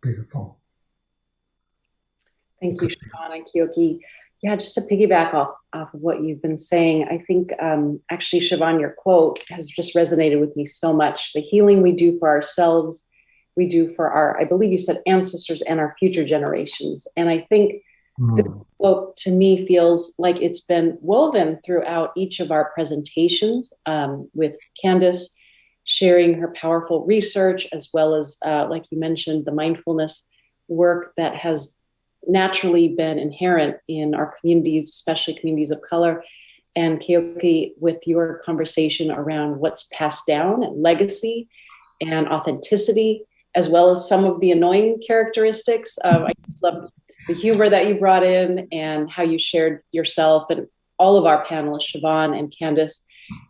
[SPEAKER 3] Beautiful.
[SPEAKER 7] Thank you, Siobhan and Kyoki. Yeah, just to piggyback off of what you've been saying, I think actually, Siobhan, your quote has just resonated with me so much. The healing we do for ourselves, we do for our, I believe you said ancestors and our future generations. And I think this quote to me feels like it's been woven throughout each of our presentations with Candace sharing her powerful research, as well as, like you mentioned, the mindfulness work that has naturally been inherent in our communities, especially communities of color. And Kyoki, with your conversation around what's passed down and legacy and authenticity, as well as some of the annoying characteristics. I love the humor that you brought in and how you shared yourself, and all of our panelists, Siobhan and Candace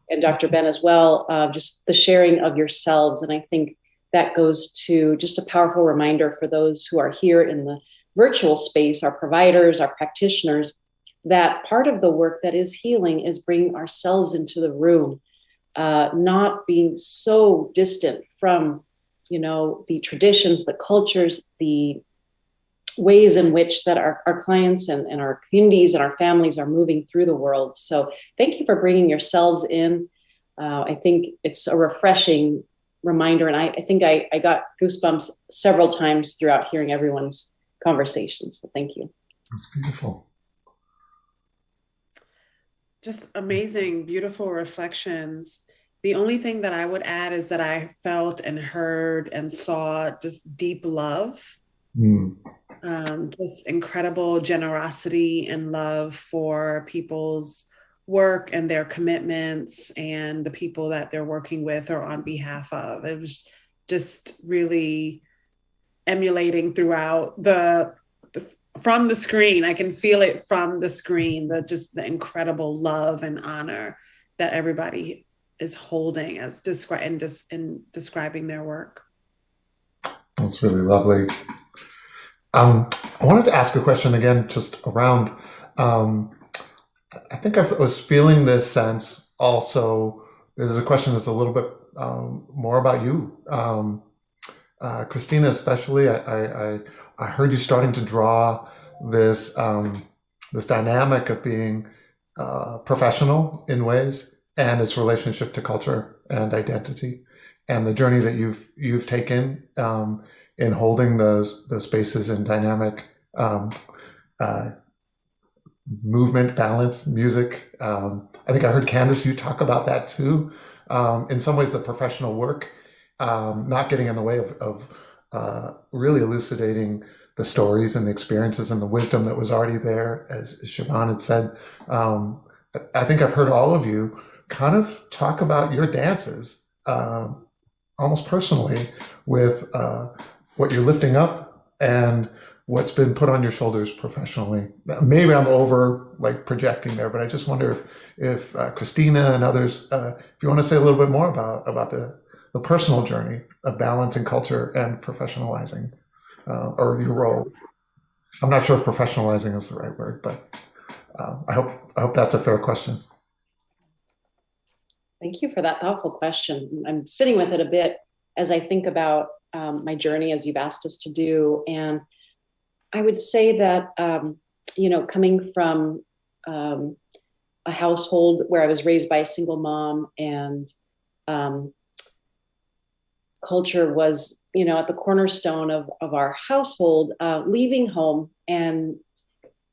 [SPEAKER 7] and Dr. Ben as well, just the sharing of yourselves. And I think that goes to just a powerful reminder for those who are here in the virtual space, our providers, our practitioners, that part of the work that is healing is bringing ourselves into the room, not being so distant from, the traditions, the cultures, the ways in which that our clients and our communities and our families are moving through the world. So thank you for bringing yourselves in. I think it's a refreshing reminder. And I think I got goosebumps several times throughout hearing everyone's conversations. So thank you.
[SPEAKER 3] That's beautiful.
[SPEAKER 4] Just amazing, beautiful reflections. The only thing that I would add is that I felt and heard and saw just deep love, just incredible generosity and love for people's work and their commitments and the people that they're working with or on behalf of. It was just really emulating throughout from the screen. I can feel it from the screen, the incredible love and honor that everybody is holding as describing their work.
[SPEAKER 3] That's really lovely. I wanted to ask a question again, just around, I think I was feeling this sense also. There's a question that's a little bit more about you. Christina, especially, I heard you starting to draw this this dynamic of being professional in ways, and its relationship to culture and identity, and the journey that you've taken in holding those spaces in dynamic movement, balance, music. I think I heard Candace, you talk about that too. In some ways, the professional work, not getting in the way of really elucidating the stories and the experiences and the wisdom that was already there, as Siobhan had said. I think I've heard all of you kind of talk about your dances, almost personally, with what you're lifting up and what's been put on your shoulders professionally. Maybe I'm over projecting there, but I just wonder if Christina and others, if you want to say a little bit more about the personal journey of balancing culture and professionalizing, or your role. I'm not sure if professionalizing is the right word, but I hope that's a fair question.
[SPEAKER 7] Thank you for that thoughtful question. I'm sitting with it a bit as I think about my journey, as you've asked us to do. And I would say that, coming from a household where I was raised by a single mom, and culture was, at the cornerstone of our household, leaving home and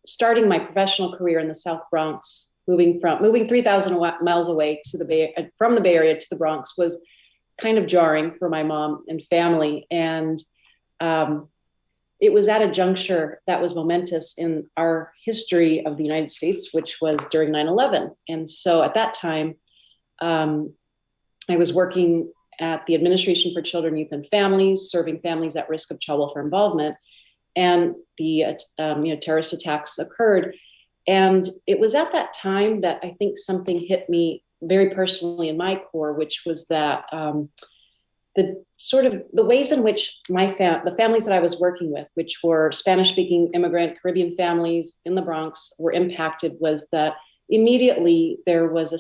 [SPEAKER 7] starting my professional career in the South Bronx, moving 3,000 miles away from the Bay Area to the Bronx, was kind of jarring for my mom and family. And it was at a juncture that was momentous in our history of the United States, which was during 9/11. And so at that time, I was working at the Administration for Children, Youth, and Families, serving families at risk of child welfare involvement. And the terrorist attacks occurred. And it was at that time that I think something hit me very personally in my core, which was that the ways in which the families that I was working with, which were Spanish-speaking immigrant Caribbean families in the Bronx, were impacted, was that immediately there was a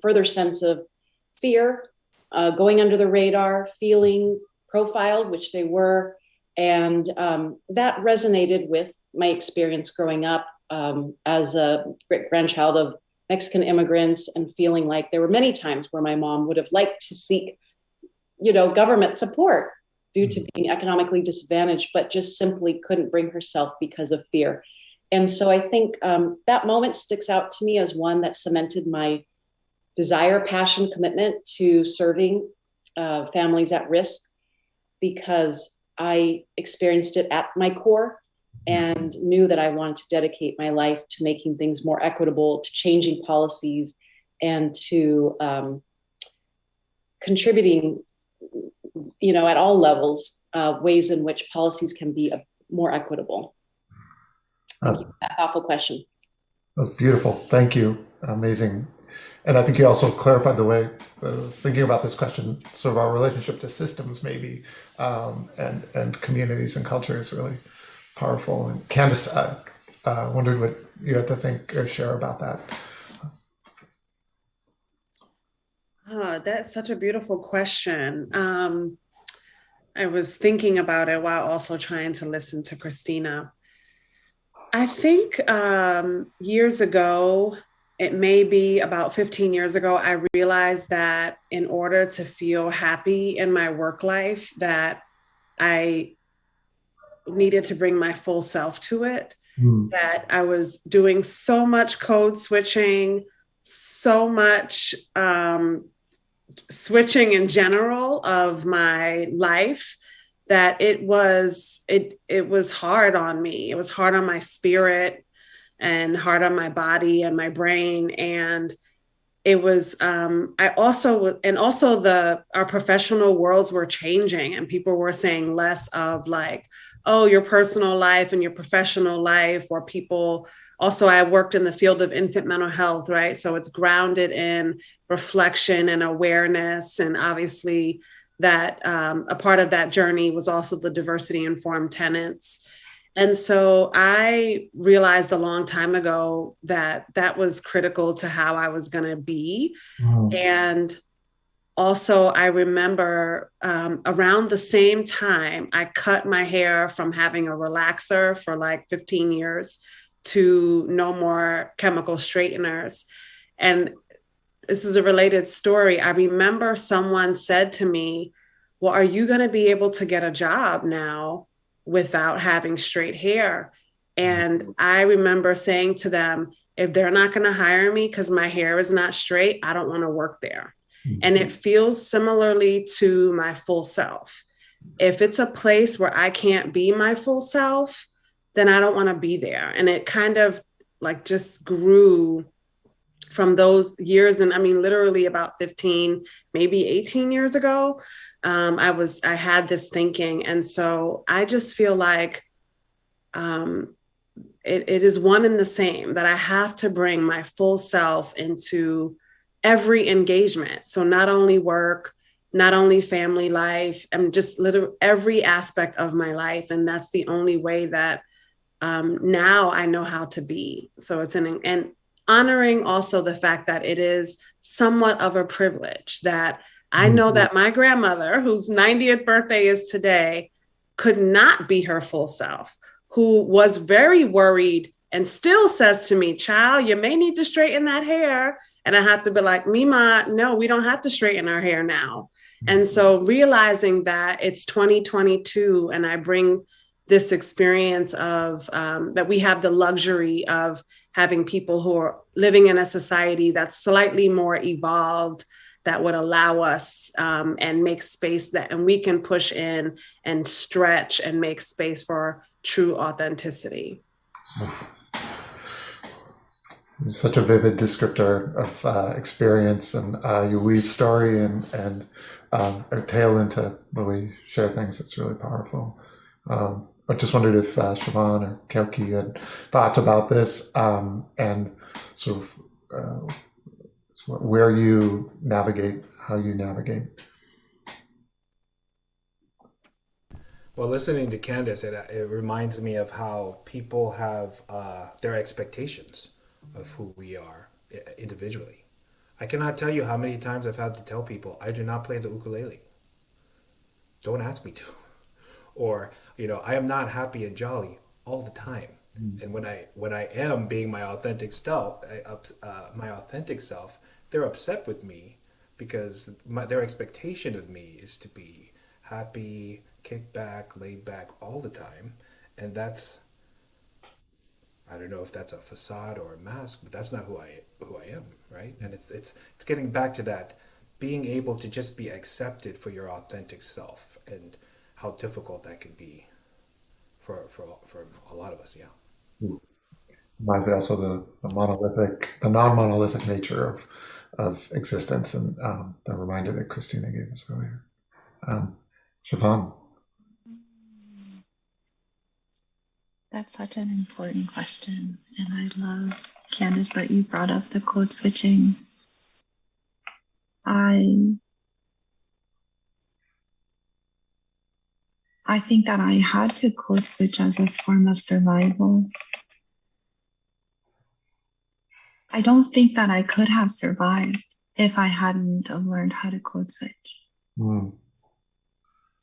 [SPEAKER 7] further sense of fear, going under the radar, feeling profiled, which they were. And that resonated with my experience growing up as a great-grandchild of Mexican immigrants, and feeling like there were many times where my mom would have liked to seek, government support due to being economically disadvantaged, but just simply couldn't bring herself because of fear. And so I think that moment sticks out to me as one that cemented my desire, passion, commitment to serving families at risk, because I experienced it at my core and knew that I wanted to dedicate my life to making things more equitable, to changing policies, and to contributing, at all levels, ways in which policies can be more equitable. Thank you for that thoughtful question.
[SPEAKER 3] That's beautiful. Thank you. Amazing. And I think you also clarified the way thinking about this question, sort of our relationship to systems, maybe, and communities and culture is really powerful. And Candace, wondered what you had to think or share about that.
[SPEAKER 4] That's such a beautiful question. I was thinking about it while also trying to listen to Christina. I think years ago, it may be about 15 years ago, I realized that in order to feel happy in my work life, that I needed to bring my full self to it, that I was doing so much code switching, so much switching in general of my life, that it was hard on me. It was hard on my spirit and hard on my body and my brain. And it was, our professional worlds were changing, and people were saying less of like, oh, your personal life and your professional life, or people. Also, I worked in the field of infant mental health, right? So it's grounded in reflection and awareness. And obviously that a part of that journey was also the diversity informed tenets. And so I realized a long time ago that that was critical to how I was going to be. And also, I remember around the same time, I cut my hair from having a relaxer for like 15 years to no more chemical straighteners. And this is a related story. I remember someone said to me, well, are you going to be able to get a job now without having straight hair? And I remember saying to them, if they're not going to hire me because my hair is not straight, I don't want to work there. And it feels similarly to my full self. If it's a place where I can't be my full self, then I don't want to be there. And it kind of like just grew from those years. And I mean, literally about 15, maybe 18 years ago, I had this thinking. And so I just feel like it is one and the same, that I have to bring my full self into every engagement. So not only work, not only family life, and just literally every aspect of my life. And that's the only way that now I know how to be. So it's and honoring also the fact that it is somewhat of a privilege that I know that my grandmother, whose 90th birthday is today, could not be her full self, who was very worried and still says to me, child, you may need to straighten that hair. And I have to be like, Mima, no, we don't have to straighten our hair now. And so realizing that it's 2022 and I bring this experience of that we have the luxury of having people who are living in a society that's slightly more evolved, that would allow us and make space that, and we can push in and stretch and make space for true authenticity.
[SPEAKER 3] You're such a vivid descriptor of experience, and you weave story and a tale into the way you share things. It's really powerful. I just wondered if Siobhan or Kelki had thoughts about this and sort of where you navigate, how you navigate.
[SPEAKER 8] Well, listening to Candace, it reminds me of how people have their expectations of who we are individually. I cannot tell you how many times I've had to tell people, I do not play the ukulele. Don't ask me to. Or, I am not happy and jolly all the time. And when I am being my authentic self, they're upset with me because their expectation of me is to be happy, kick back, laid back all the time. And that's, I don't know if that's a facade or a mask, but that's not who I am, right? And it's getting back to that, being able to just be accepted for your authentic self, and how difficult that can be for a lot of us, yeah.
[SPEAKER 3] Reminds me also the non-monolithic nature of existence, and the reminder that Christina gave us earlier. Siobhan.
[SPEAKER 6] That's such an important question. And I love, Candace, that you brought up the code switching. I think that I had to code switch as a form of survival. I don't think that I could have survived if I hadn't learned how to code switch.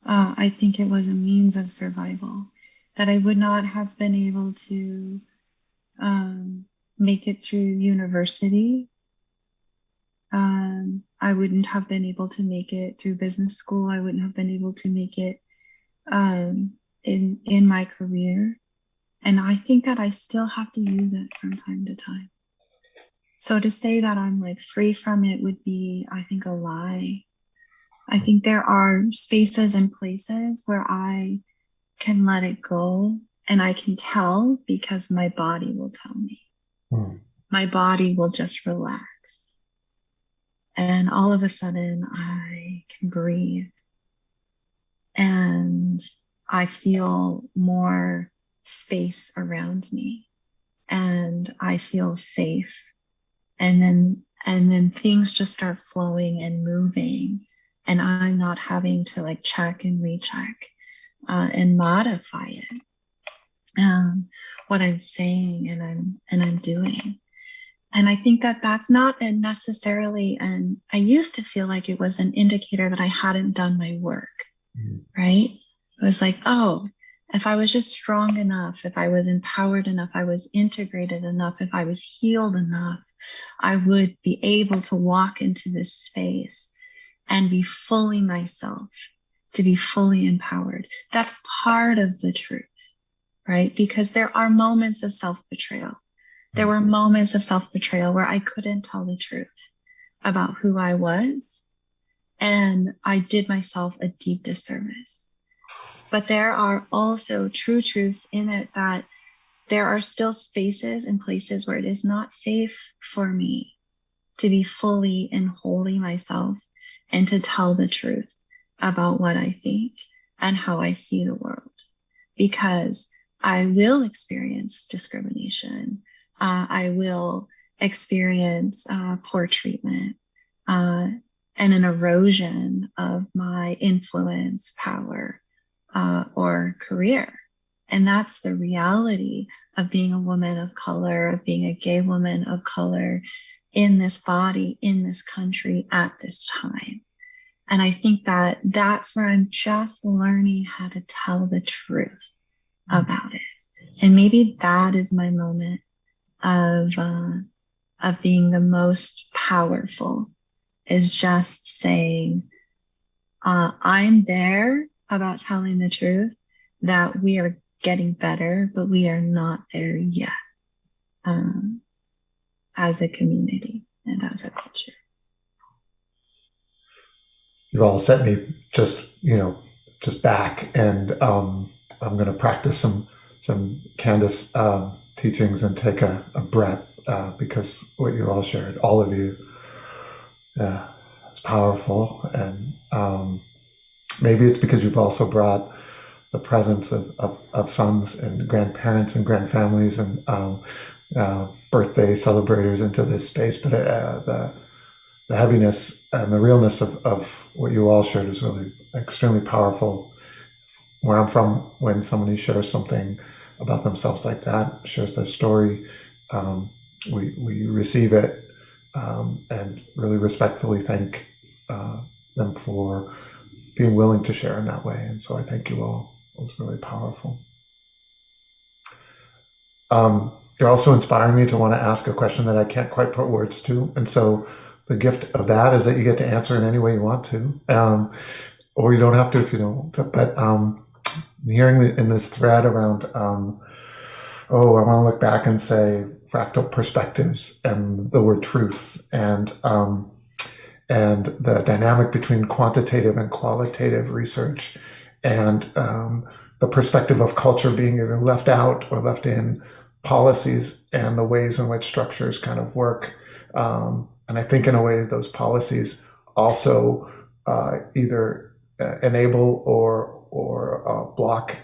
[SPEAKER 6] I think it was a means of survival, that I would not have been able to make it through university. I wouldn't have been able to make it through business school. I wouldn't have been able to make it in my career. And I think that I still have to use it from time to time. So to say that I'm like free from it would be, I think, a lie. I think there are spaces and places where I can let it go, and I can tell because my body will tell me. My body will just relax. And all of a sudden I can breathe. And I feel more space around me. And I feel safe. And then things just start flowing and moving. And I'm not having to like check and recheck and modify it. What I'm saying and I'm doing. And I think that that's not necessarily, and I used to feel like it was an indicator that I hadn't done my work, right? It was like, oh, if I was just strong enough, if I was empowered enough, I was integrated enough, if I was healed enough, I would be able to walk into this space and be fully myself, to be fully empowered. That's part of the truth, right? Because there are moments of self-betrayal. There were moments of self-betrayal where I couldn't tell the truth about who I was, and I did myself a deep disservice. But there are also true truths in it, that there are still spaces and places where it is not safe for me to be fully and wholly myself and to tell the truth about what I think and how I see the world, because I will experience discrimination. I will experience poor treatment and an erosion of my influence, power, or career. And that's the reality of being a woman of color, of being a gay woman of color in this body, in this country at this time. And I think that that's where I'm just learning how to tell the truth about it. And maybe that is my moment of being the most powerful, is just saying, I'm there about telling the truth, that we are getting better, but we are not there yet as a community and as a culture.
[SPEAKER 3] You've all sent me just back, and I'm going to practice some Candace teachings and take a breath because what you all shared, all of you, is powerful. And maybe it's because you've also brought the presence of sons and grandparents and grandfamilies and birthday celebrators into this space. But the heaviness and the realness of what you all shared is really extremely powerful. Where I'm from, when somebody shares something about themselves like that, shares their story, we receive it and really respectfully thank them for being willing to share in that way. And so I thank you all. It was really powerful. You're also inspiring me to want to ask a question that I can't quite put words to. And so the gift of that is that you get to answer in any way you want to, or you don't have to if you don't. But hearing in this thread around, I want to look back and say fractal perspectives and the word truth and the dynamic between quantitative and qualitative research and the perspective of culture being either left out or left in policies and the ways in which structures kind of work. And I think in a way those policies also either enable or block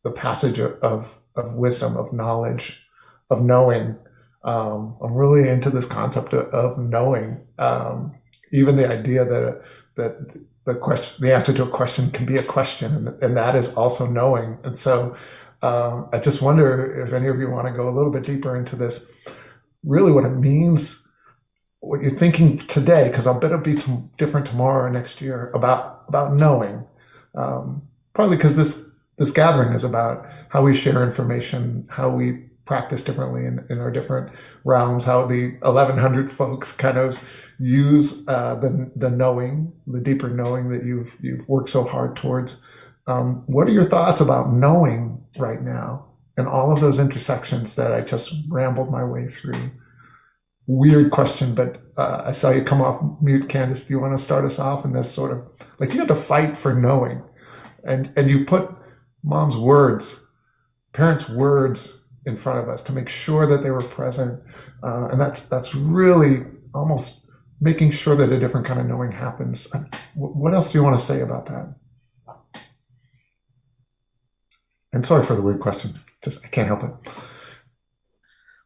[SPEAKER 3] the passage of wisdom, of knowledge, of knowing. I'm really into this concept of knowing. Even the idea that the answer to a question can be a question, and that is also knowing. And so I just wonder if any of you want to go a little bit deeper into this, really what it means, what you're thinking today, because I'll bet it'll be different tomorrow or next year about knowing. Probably because this gathering is about how we share information, how we practice differently in our different realms, how the 1,100 folks kind of use the knowing, the deeper knowing that you've worked so hard towards. What are your thoughts about knowing right now and all of those intersections that I just rambled my way through? Weird question, but I saw you come off mute, Candace. Do you want to start us off in this sort of, like, you had to fight for knowing, and you put mom's words, parents' words in front of us to make sure that they were present, and that's really almost making sure that a different kind of knowing happens. What else do you want to say about that? And sorry for the weird question. Just, I can't help it.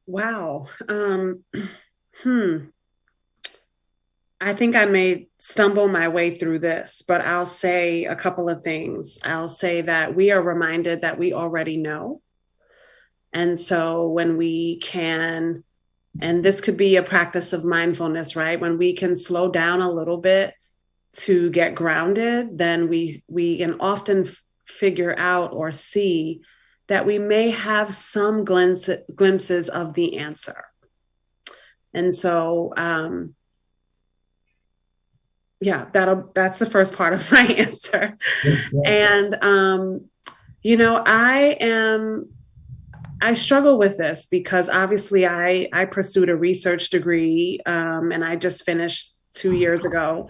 [SPEAKER 4] Wow. I think I may stumble my way through this, but I'll say a couple of things. I'll say that we are reminded that we already know. And so when we can, and this could be a practice of mindfulness, right? When we can slow down a little bit to get grounded, then we can often figure out or see that we may have some glimpses of the answer. And so, that's the first part of my answer. Yeah. And, I struggle with this because obviously I pursued a research degree and I just finished 2 years ago.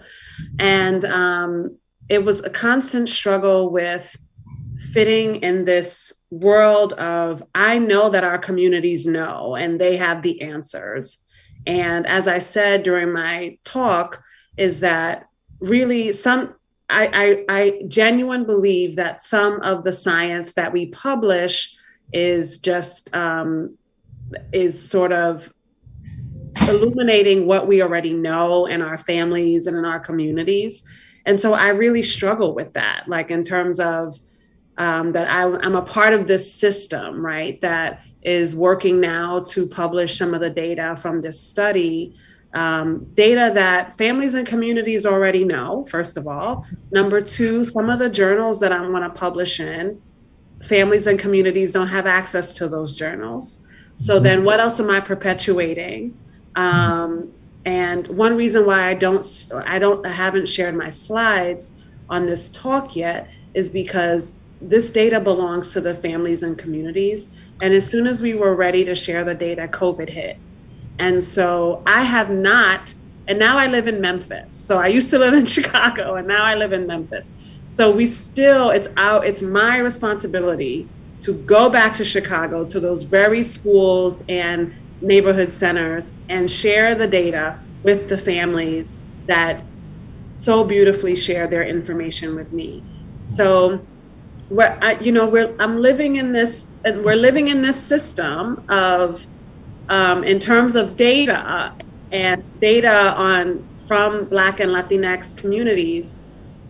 [SPEAKER 4] And it was a constant struggle with fitting in this world of, I know that our communities know and they have the answers. And as I said during my talk, is that really I genuinely believe that some of the science that we publish is just is sort of illuminating what we already know in our families and in our communities. And so I really struggle with that, like in terms of that I'm a part of this system, right, that is working now to publish some of the data from this study, data that families and communities already know, first of all. Number two, some of the journals that I want to publish in, families and communities don't have access to those journals. So then what else am I perpetuating? And one reason why I haven't shared my slides on this talk yet is because this data belongs to the families and communities. And as soon as we were ready to share the data, COVID hit. And so I have not, and now I live in Memphis. So I used to live in Chicago and now I live in Memphis. So it's my responsibility to go back to Chicago, to those very schools and neighborhood centers, and share the data with the families that so beautifully share their information with me. So I'm living in this, and we're living in this system of, in terms of data and data from Black and Latinx communities,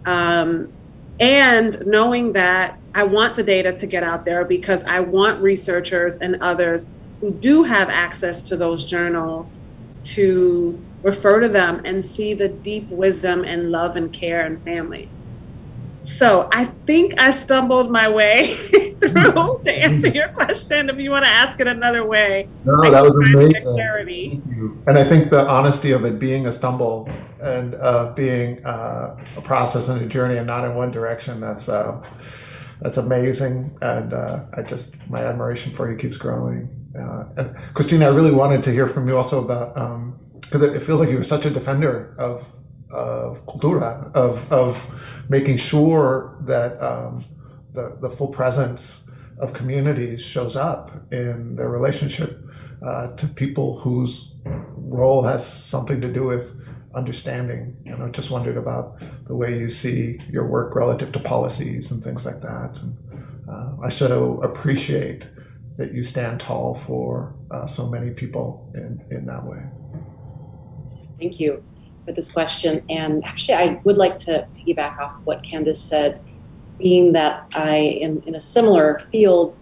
[SPEAKER 4] and knowing that I want the data to get out there because I want researchers and others who do have access to those journals to refer to them and see the deep wisdom and love and care in families. So I think I stumbled my way through to answer your question. If you want to ask it another way.
[SPEAKER 3] No, that was amazing. Thank you. And I think the honesty of it being a stumble and being a process and a journey and not in one direction, that's amazing. And my admiration for you keeps growing. And Christina, I really wanted to hear from you also about, because it feels like you were such a defender of cultura, of making sure that the full presence of communities shows up in their relationship to people whose role has something to do with understanding. I just wondered about the way you see your work relative to policies and things like that. And I so appreciate that you stand tall for so many people in that way.
[SPEAKER 7] Thank you for this question. And actually, I would like to piggyback off what Candace said, being that I am in a similar field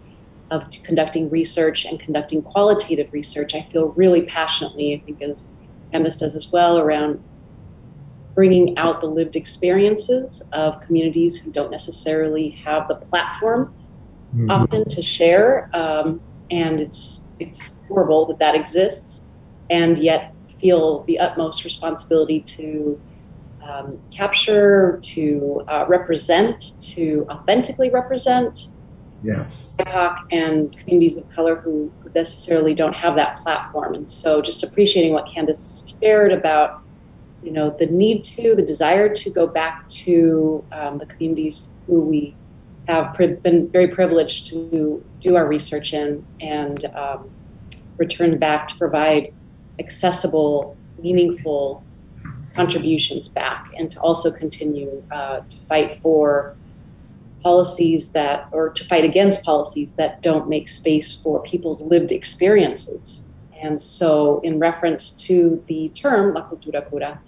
[SPEAKER 7] of conducting research and conducting qualitative research. I feel really passionately, I think as Candace does as well, around bringing out the lived experiences of communities who don't necessarily have the platform often to share. And it's horrible that exists, and yet feel the utmost responsibility to capture, to represent, to authentically represent BIPOC and communities of color who necessarily don't have that platform. And so just appreciating what Candace shared about, the desire to go back to the communities who we have been very privileged to do our research in, and return back to provide accessible, meaningful contributions back, and to also continue to fight for policies to fight against policies that don't make space for people's lived experiences. And so in reference to the term La Cultura Cura,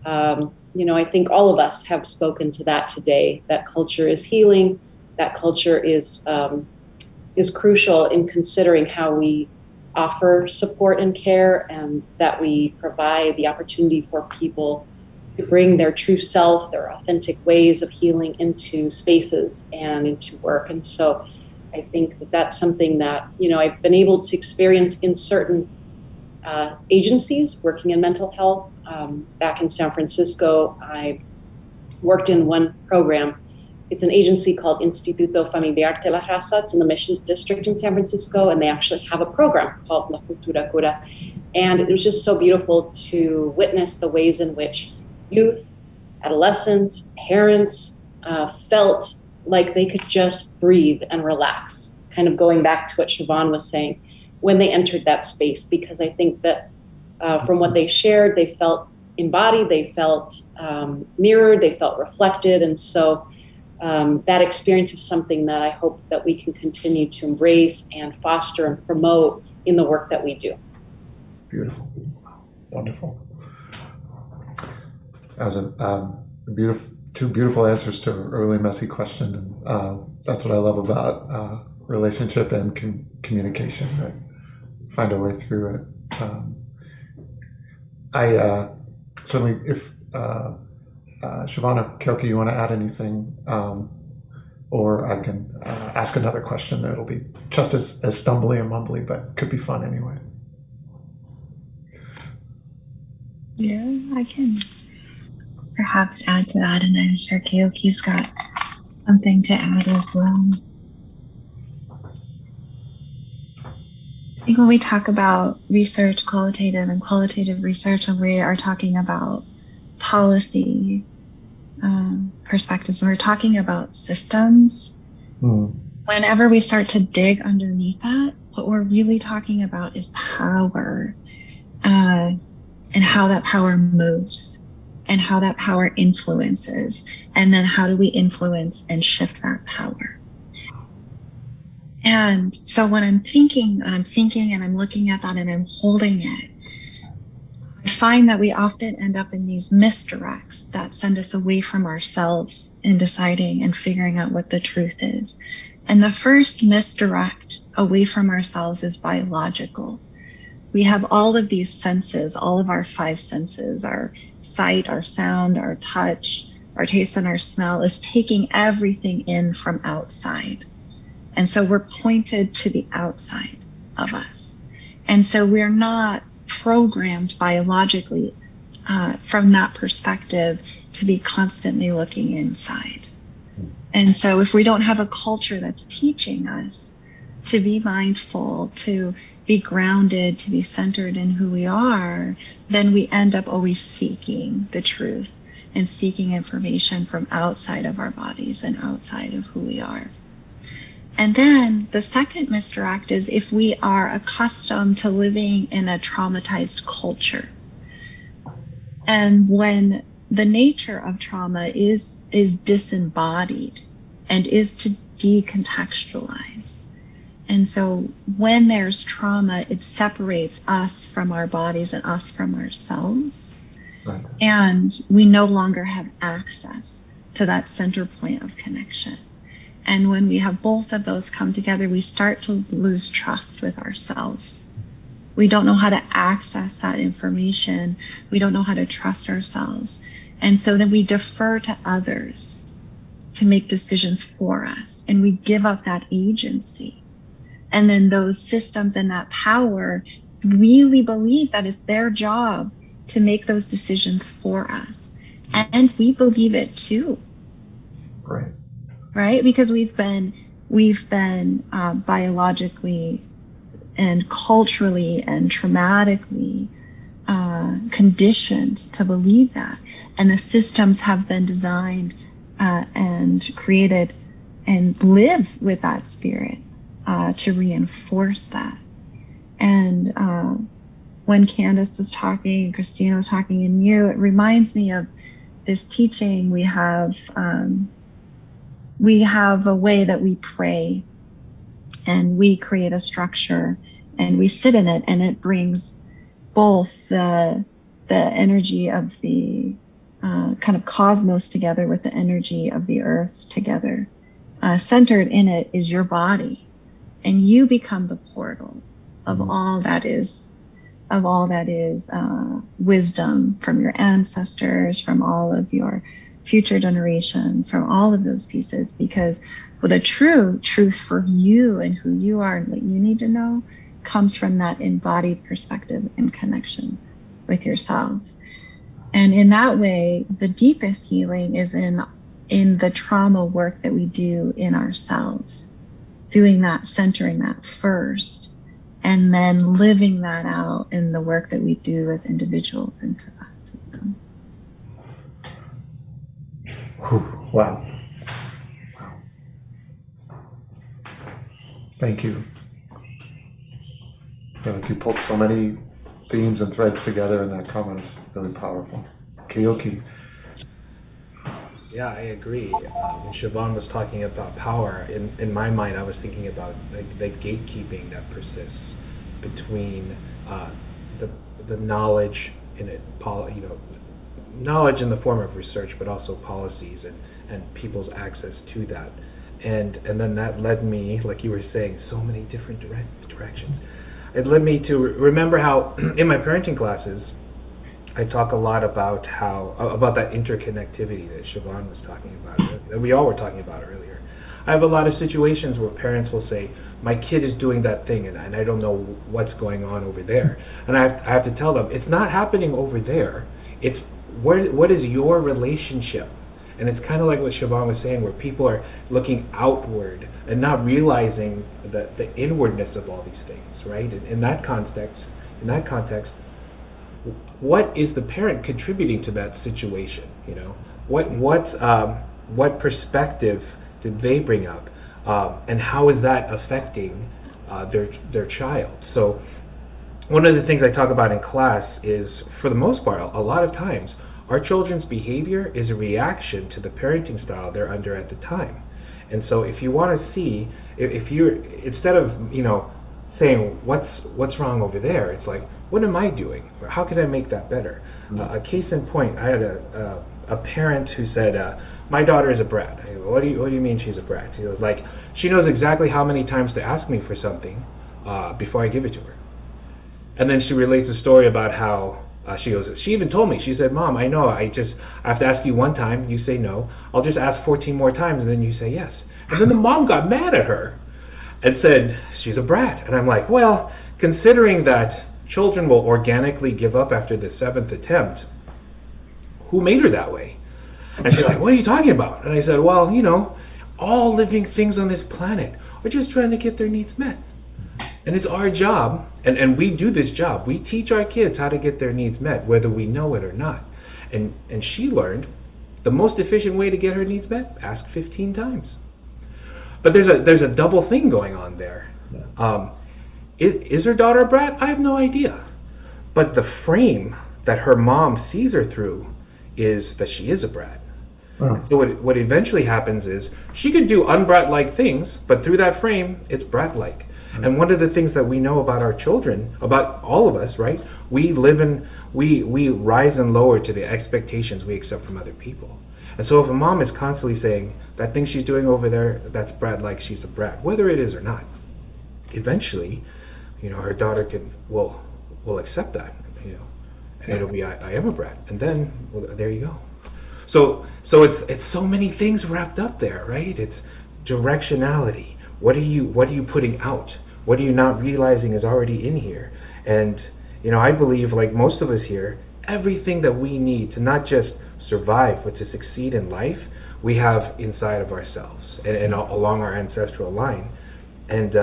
[SPEAKER 7] I think all of us have spoken to that today, that culture is healing, that culture is crucial in considering how we offer support and care, and that we provide the opportunity for people to bring their true self, their authentic ways of healing into spaces and into work. And so I think that that's something that, I've been able to experience in certain agencies working in mental health. Back in San Francisco, I worked in one program. It's an agency called Instituto Familiar de la Raza. It's in the Mission District in San Francisco, and they actually have a program called La Cultura Cura. And it was just so beautiful to witness the ways in which youth, adolescents, parents felt like they could just breathe and relax, kind of going back to what Siobhan was saying, when they entered that space, because I think that from what they shared, they felt embodied, they felt mirrored, they felt reflected. And so that experience is something that I hope that we can continue to embrace and foster and promote in the work that we do. Beautiful.
[SPEAKER 3] Wonderful. That was a beautiful, two beautiful answers to a really messy question. And that's what I love about relationship and communication, that find a way through it. I certainly, if Shavana, Kyoki, you want to add anything? Or I can ask another question that'll be just as stumbly and mumbly, but could be fun anyway.
[SPEAKER 6] Yeah, I can perhaps add to that, and I'm sure Keoki's got something to add as well. I think when we talk about research, qualitative and qualitative research, when we are talking about policy perspectives, when we're talking about systems, whenever we start to dig underneath that, what we're really talking about is power, and how that power moves, and how that power influences, and then how do we influence and shift that power. And so when I'm thinking and I'm looking at that and I'm holding it, I find that we often end up in these misdirects that send us away from ourselves in deciding and figuring out what the truth is. And the first misdirect away from ourselves is biological. We have all of these senses, all of our 5 senses, our sight, our sound, our touch, our taste, and our smell is taking everything in from outside. And so we're pointed to the outside of us. And so we're not programmed biologically from that perspective to be constantly looking inside. And so if we don't have a culture that's teaching us to be mindful, to be grounded, to be centered in who we are, then we end up always seeking the truth and seeking information from outside of our bodies and outside of who we are. And then the second misdirect is if we are accustomed to living in a traumatized culture. And when the nature of trauma is disembodied and is to decontextualize. And so when there's trauma, it separates us from our bodies and us from ourselves. Right. And we no longer have access to that center point of connection. And when we have both of those come together, we start to lose trust with ourselves. We don't know how to access that information. We don't know how to trust ourselves. And so then we defer to others to make decisions for us. And we give up that agency. And then those systems and that power really believe that it's their job to make those decisions for us. And we believe it too.
[SPEAKER 3] Right.
[SPEAKER 6] Right? Because we've been biologically and culturally and traumatically conditioned to believe that. And the systems have been designed and created and live with that spirit to reinforce that. And when Candace was talking, Christina was talking, and you, it reminds me of this teaching we have. We have a way that we pray, and we create a structure, and we sit in it, and it brings both the energy of the kind of cosmos together with the energy of the earth together. Centered in it is your body, and you become the portal of all that is wisdom from your ancestors, from all of your future generations, from all of those pieces, because the true truth for you and who you are and what you need to know comes from that embodied perspective and connection with yourself. And in that way, the deepest healing is in the trauma work that we do in ourselves, doing that, centering that first, and then living that out in the work that we do as individuals into that system.
[SPEAKER 3] Wow. Thank you. I feel like you pulled so many themes and threads together in that comment. It's really powerful. Keoki.
[SPEAKER 8] Yeah, I agree. When Siobhan was talking about power, in my mind, I was thinking about the gatekeeping that persists between the knowledge in it, knowledge in the form of research, but also policies and people's access to that. And then that led me, like you were saying, so many different directions. It led me to remember how in my parenting classes, I talk a lot about that interconnectivity that Siobhan was talking about, that we all were talking about earlier. I have a lot of situations where parents will say, my kid is doing that thing and I don't know what's going on over there. And I have to tell them, it's not happening over there. It's what is your relationship? And it's kind of like what Siobhan was saying, where people are looking outward and not realizing the inwardness of all these things, right? In that context, what is the parent contributing to that situation? You know, what perspective did they bring up, and how is that affecting their child? So, one of the things I talk about in class is, for the most part, a lot of times, our children's behavior is a reaction to the parenting style they're under at the time. And so if you want to see, if you're, instead of, saying what's wrong over there, it's like, what am I doing? Or how can I make that better? A case in point, I had a parent who said, my daughter is a brat. I go, what do you mean she's a brat? He goes, like, she knows exactly how many times to ask me for something before I give it to her. And then she relates a story about how she even told me, she said, Mom, I know, I have to ask you one time, you say no. I'll just ask 14 more times and then you say yes. And then the mom got mad at her and said, she's a brat. And I'm like, well, considering that children will organically give up after the 7th attempt, who made her that way? And she's like, what are you talking about? And I said, well, all living things on this planet are just trying to get their needs met. And it's our job, and we do this job. We teach our kids how to get their needs met, whether we know it or not. And she learned the most efficient way to get her needs met, ask 15 times. But there's a double thing going on there. Is her daughter a brat? I have no idea. But the frame that her mom sees her through is that she is a brat. Oh. So what eventually happens is she could do unbrat-like things, but through that frame, it's brat-like. And one of the things that we know about our children, about all of us, right? We rise and lower to the expectations we accept from other people. And so if a mom is constantly saying, that thing she's doing over there, that's brat-like, she's a brat, whether it is or not, eventually, her daughter will accept that, and it'll be, I am a brat. And then, well, there you go. So it's so many things wrapped up there, right? It's directionality. What are you putting out? What are you not realizing is already in here? And, I believe, like most of us here, everything that we need to not just survive, but to succeed in life, we have inside of ourselves and along our ancestral line. And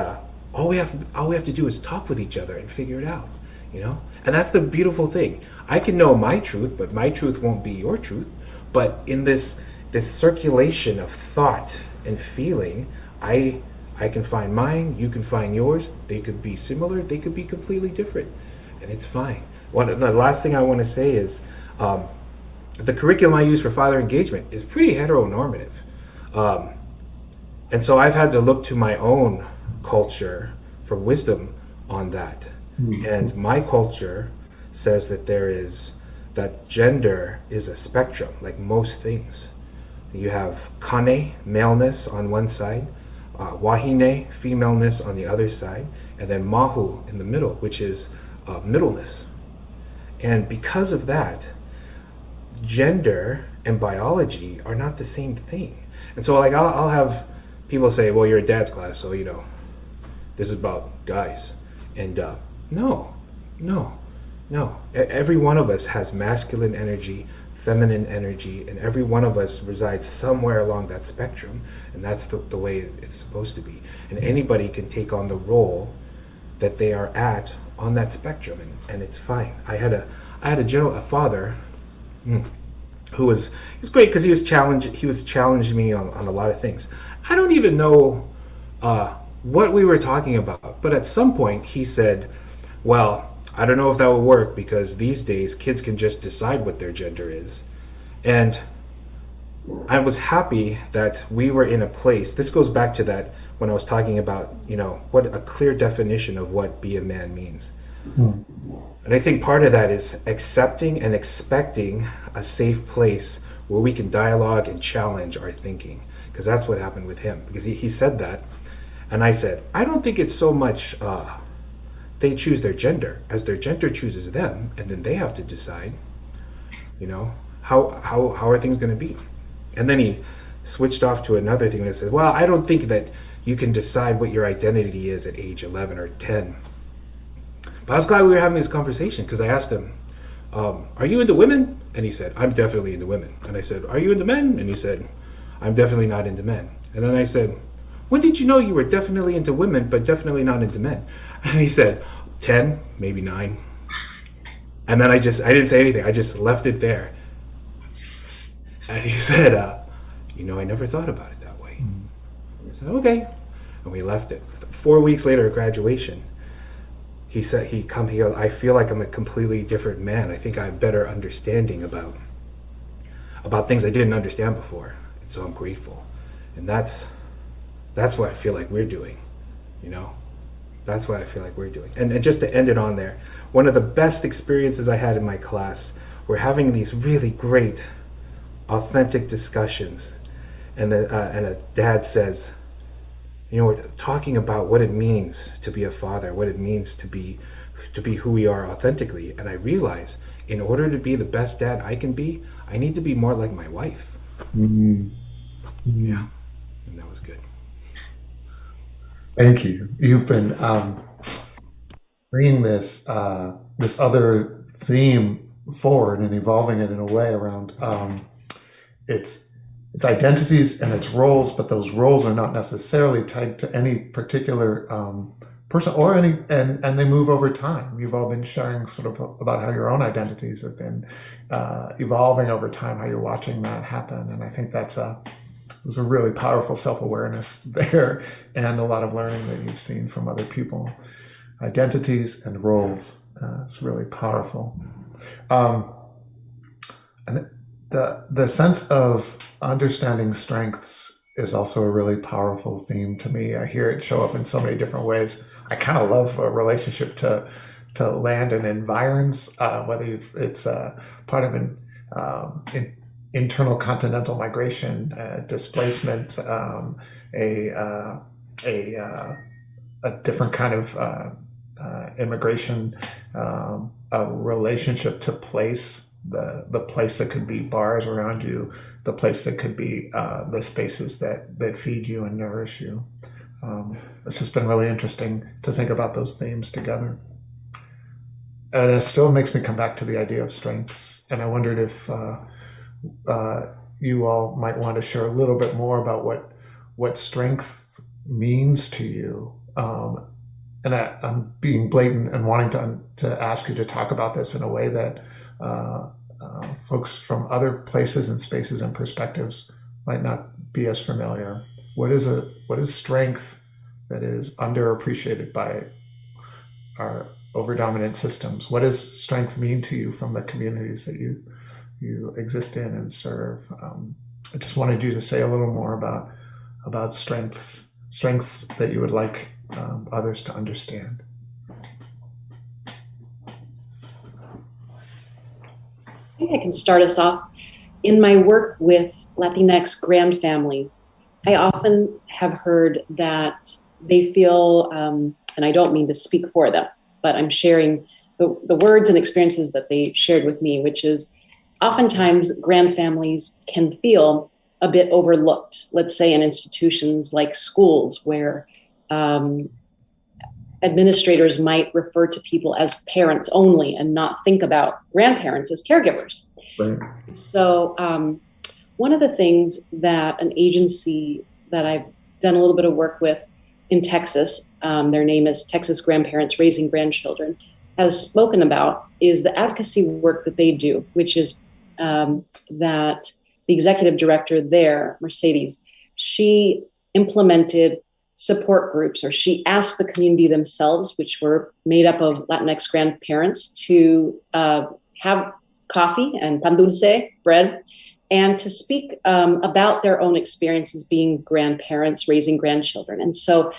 [SPEAKER 8] all we have to do is talk with each other and figure it out, And that's the beautiful thing. I can know my truth, but my truth won't be your truth. But in this circulation of thought and feeling, I can find mine, you can find yours. They could be similar, they could be completely different, and it's fine. The last thing I want to say is the curriculum I use for father engagement is pretty heteronormative. And so I've had to look to my own culture for wisdom on that. Mm-hmm. And my culture says that gender is a spectrum, like most things. You have kane, maleness on one side, wahine, femaleness on the other side, and then mahu in the middle, which is middleness. And because of that, gender and biology are not the same thing. And so like I'll have people say, well, you're a dad's class, so this is about guys. And no. Every one of us has masculine energy, feminine energy, and every one of us resides somewhere along that spectrum, and that's the way it's supposed to be. And anybody can take on the role that they are at on that spectrum, and it's fine. I had a father who was great because he was challenging me on a lot of things. I don't even know what we were talking about, but at some point he said, well, I don't know if that will work because these days kids can just decide what their gender is. And I was happy that we were in a place, this goes back to that when I was talking about, what a clear definition of what be a man means. Mm. And I think part of that is accepting and expecting a safe place where we can dialogue and challenge our thinking. Because that's what happened with him. Because he said that. And I said, I don't think it's so much they choose their gender as their gender chooses them. And then they have to decide, you know, how are things going to be? And then he switched off to another thing and said, well, I don't think that you can decide what your identity is at age 11 or 10. But I was glad we were having this conversation because I asked him, are you into women? And he said, I'm definitely into women. And I said, are you into men? And he said, I'm definitely not into men. And then I said, when did you know you were definitely into women, but definitely not into men? And he said, 10, maybe 9. And then I didn't say anything. I just left it there. And he said, I never thought about it that way. I said, okay. And we left it. 4 weeks later at graduation, he said, he goes, I feel like I'm a completely different man. I think I have better understanding about things I didn't understand before. And so I'm grateful. And that's what I feel like we're doing, you know? That's what I feel like we're doing. And just to end it on there, one of the best experiences I had in my class were having these really great, authentic discussions. And a dad says, we're talking about what it means to be a father, what it means to be who we are authentically. And I realize in order to be the best dad I can be, I need to be more like my wife.
[SPEAKER 3] Mm-hmm.
[SPEAKER 8] Yeah, and that was good.
[SPEAKER 3] Thank you. You've been bringing this other theme forward and evolving it in a way around its identities and its roles, but those roles are not necessarily tied to any particular person or any, and they move over time. You've all been sharing sort of about how your own identities have been evolving over time, how you're watching that happen, and I think there's a really powerful self-awareness there and a lot of learning that you've seen from other people. Identities and roles. It's really powerful. And the sense of understanding strengths is also a really powerful theme to me. I hear it show up in so many different ways. I kind of love a relationship to land and environs, whether it's part of an internal continental migration, displacement, a different kind of immigration, a relationship to place, the place that could be bars around you, the place that could be the spaces that feed you and nourish you. It's just been really interesting to think about those themes together. And it still makes me come back to the idea of strengths. And I wondered if you all might want to share a little bit more about what strength means to you. And I'm being blatant and wanting to ask you to talk about this in a way that folks from other places and spaces and perspectives might not be as familiar. What is strength that is underappreciated by our overdominant systems? What does strength mean to you from the communities that you exist in and serve? I just wanted you to say a little more about strengths that you would like others to understand.
[SPEAKER 7] I think I can start us off. In my work with Latinx grand families, I often have heard that they feel, and I don't mean to speak for them, but I'm sharing the words and experiences that they shared with me, which is oftentimes grand families can feel a bit overlooked, let's say in institutions like schools where administrators might refer to people as parents only and not think about grandparents as caregivers.
[SPEAKER 3] Right.
[SPEAKER 7] So one of the things that an agency that I've done a little bit of work with in Texas, their name is Texas Grandparents Raising Grandchildren, has spoken about is the advocacy work that they do, which is that the executive director there, Mercedes, she implemented support groups, or she asked the community themselves, which were made up of Latinx grandparents, to have coffee and pan dulce, bread, and to speak about their own experiences being grandparents, raising grandchildren. And so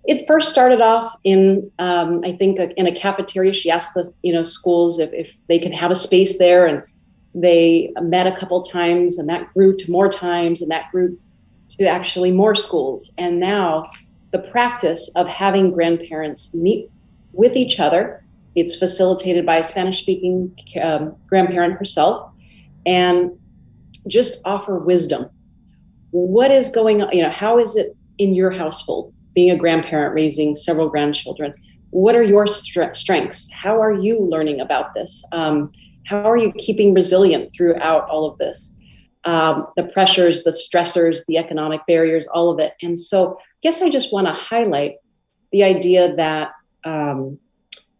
[SPEAKER 7] It first started off in, I think, in a cafeteria. She asked the schools if they could have a space there, and they met a couple times, and that grew to more times, and that grew to actually more schools. And now the practice of having grandparents meet with each other, it's facilitated by a Spanish-speaking grandparent herself, and just offer wisdom. What is going on? How is it in your household, being a grandparent, raising several grandchildren? What are your strengths? How are you learning about this? How are you keeping resilient throughout all of this? The pressures, the stressors, the economic barriers, all of it. And so I guess I just want to highlight the idea that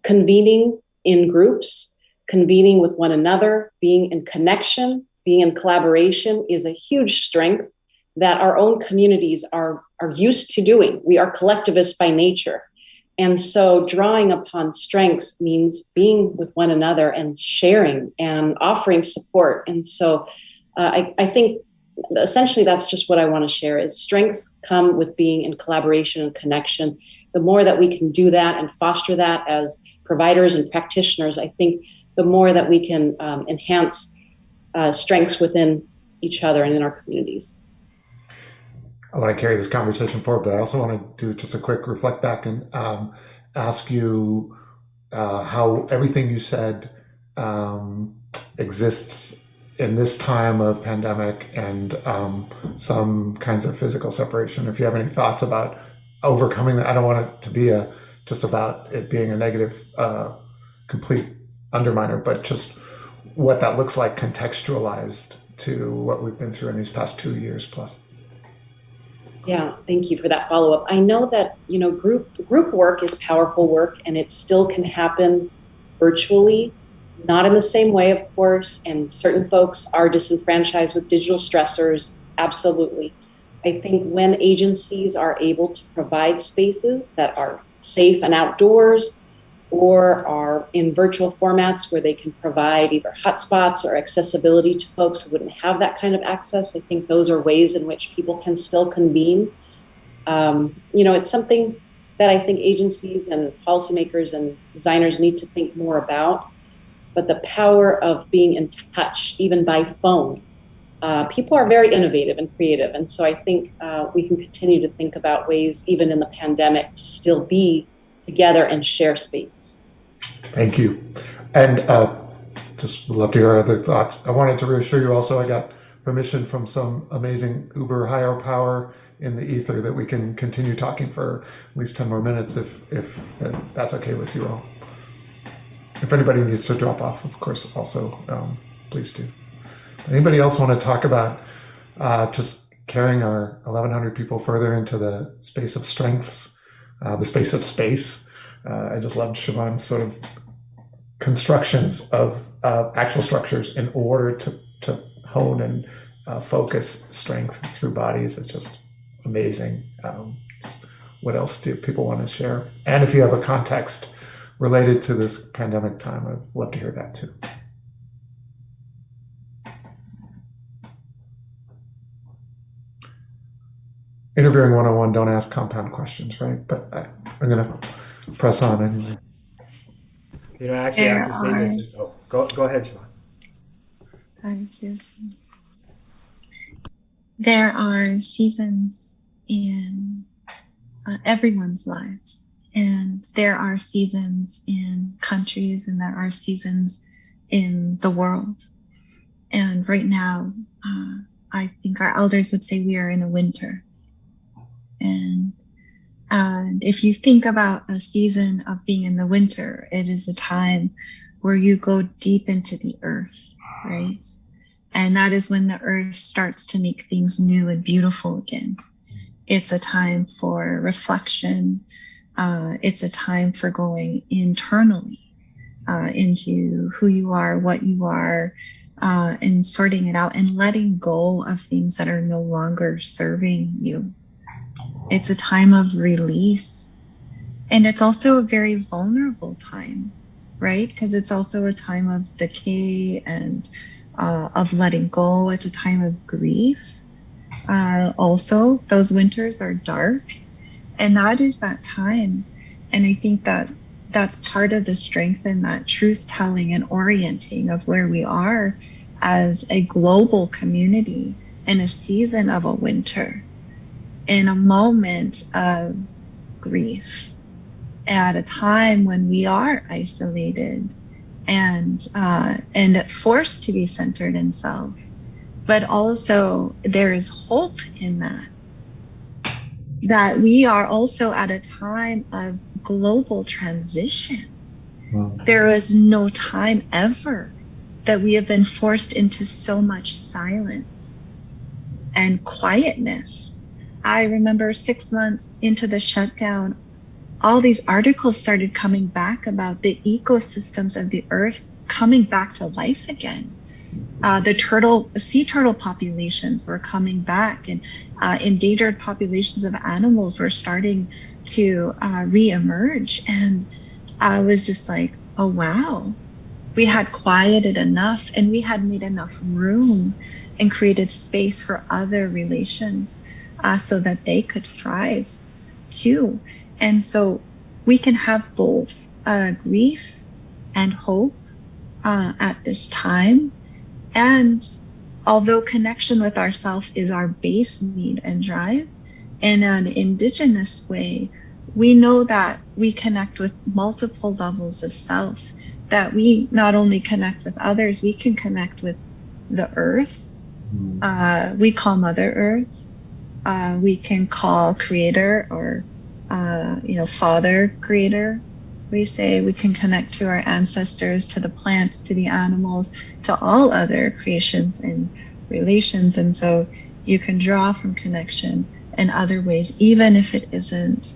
[SPEAKER 7] convening in groups, convening with one another, being in connection, being in collaboration is a huge strength that our own communities are used to doing. We are collectivists by nature. And so drawing upon strengths means being with one another and sharing and offering support. And so I think essentially that's just what I want to share is strengths come with being in collaboration and connection. The more that we can do that and foster that as providers and practitioners, I think the more that we can enhance strengths within each other and in our communities.
[SPEAKER 3] I want to carry this conversation forward, but I also want to do just a quick reflect back and ask you how everything you said exists in this time of pandemic and some kinds of physical separation. If you have any thoughts about overcoming that, I don't want it to be just about it being a negative, complete underminer, but just what that looks like contextualized to what we've been through in these past 2 years plus.
[SPEAKER 7] Yeah, thank you for that follow-up. I know that, group work is powerful work, and it still can happen virtually, not in the same way, of course, and certain folks are disenfranchised with digital stressors, absolutely. I think when agencies are able to provide spaces that are safe and outdoors, or are in virtual formats where they can provide either hotspots or accessibility to folks who wouldn't have that kind of access, I think those are ways in which people can still convene. It's something that I think agencies and policymakers and designers need to think more about. But the power of being in touch, even by phone, people are very innovative and creative. And so I think we can continue to think about ways, even in the pandemic, to still be together and share space.
[SPEAKER 3] Thank you. And just would love to hear other thoughts. I wanted to reassure you also, I got permission from some amazing Uber higher power in the ether that we can continue talking for at least 10 more minutes if that's okay with you all. If anybody needs to drop off, of course, also please do. Anybody else want to talk about just carrying our 1,100 people further into the space of strengths, the space of space? I just loved Siobhan's sort of constructions of actual structures in order to hone and focus strength through bodies. It's just amazing. What else do people want to share? And if you have a context related to this pandemic time, I'd love to hear that too. Interviewing 101, don't ask compound questions, right? But I'm going to press on anyway.
[SPEAKER 8] Actually, I have to say this. Oh, go ahead, Siobhan.
[SPEAKER 6] Thank you. There are seasons in everyone's lives, and there are seasons in countries, and there are seasons in the world. And right now, I think our elders would say we are in a winter. And if you think about a season of being in the winter, it is a time where you go deep into the earth, right? And that is when the earth starts to make things new and beautiful again. It's a time for reflection. It's a time for going internally into who you are, what you are, and sorting it out and letting go of things that are no longer serving you. It's a time of release. And it's also a very vulnerable time, right? Because it's also a time of decay and of letting go. It's a time of grief. Also, those winters are dark. And that is that time. And I think that that's part of the strength in that truth telling and orienting of where we are as a global community in a season of a winter, in a moment of grief, at a time when we are isolated and forced to be centered in self. But also there is hope in that we are also at a time of global transition. Wow. There is no time ever that we have been forced into so much silence and quietness. I remember 6 months into the shutdown, all these articles started coming back about the ecosystems of the earth coming back to life again. The sea turtle populations were coming back, and endangered populations of animals were starting to reemerge. And I was just like, oh, wow, we had quieted enough and we had made enough room and created space for other relations so that they could thrive too. And so we can have both grief and hope at this time. And although connection with ourself is our base need and drive, in an indigenous way, we know that we connect with multiple levels of self, that we not only connect with others, we can connect with the earth. We call Mother Earth. We can call Creator or, Father Creator. We say we can connect to our ancestors, to the plants, to the animals, to all other creations and relations. And so you can draw from connection in other ways, even if it isn't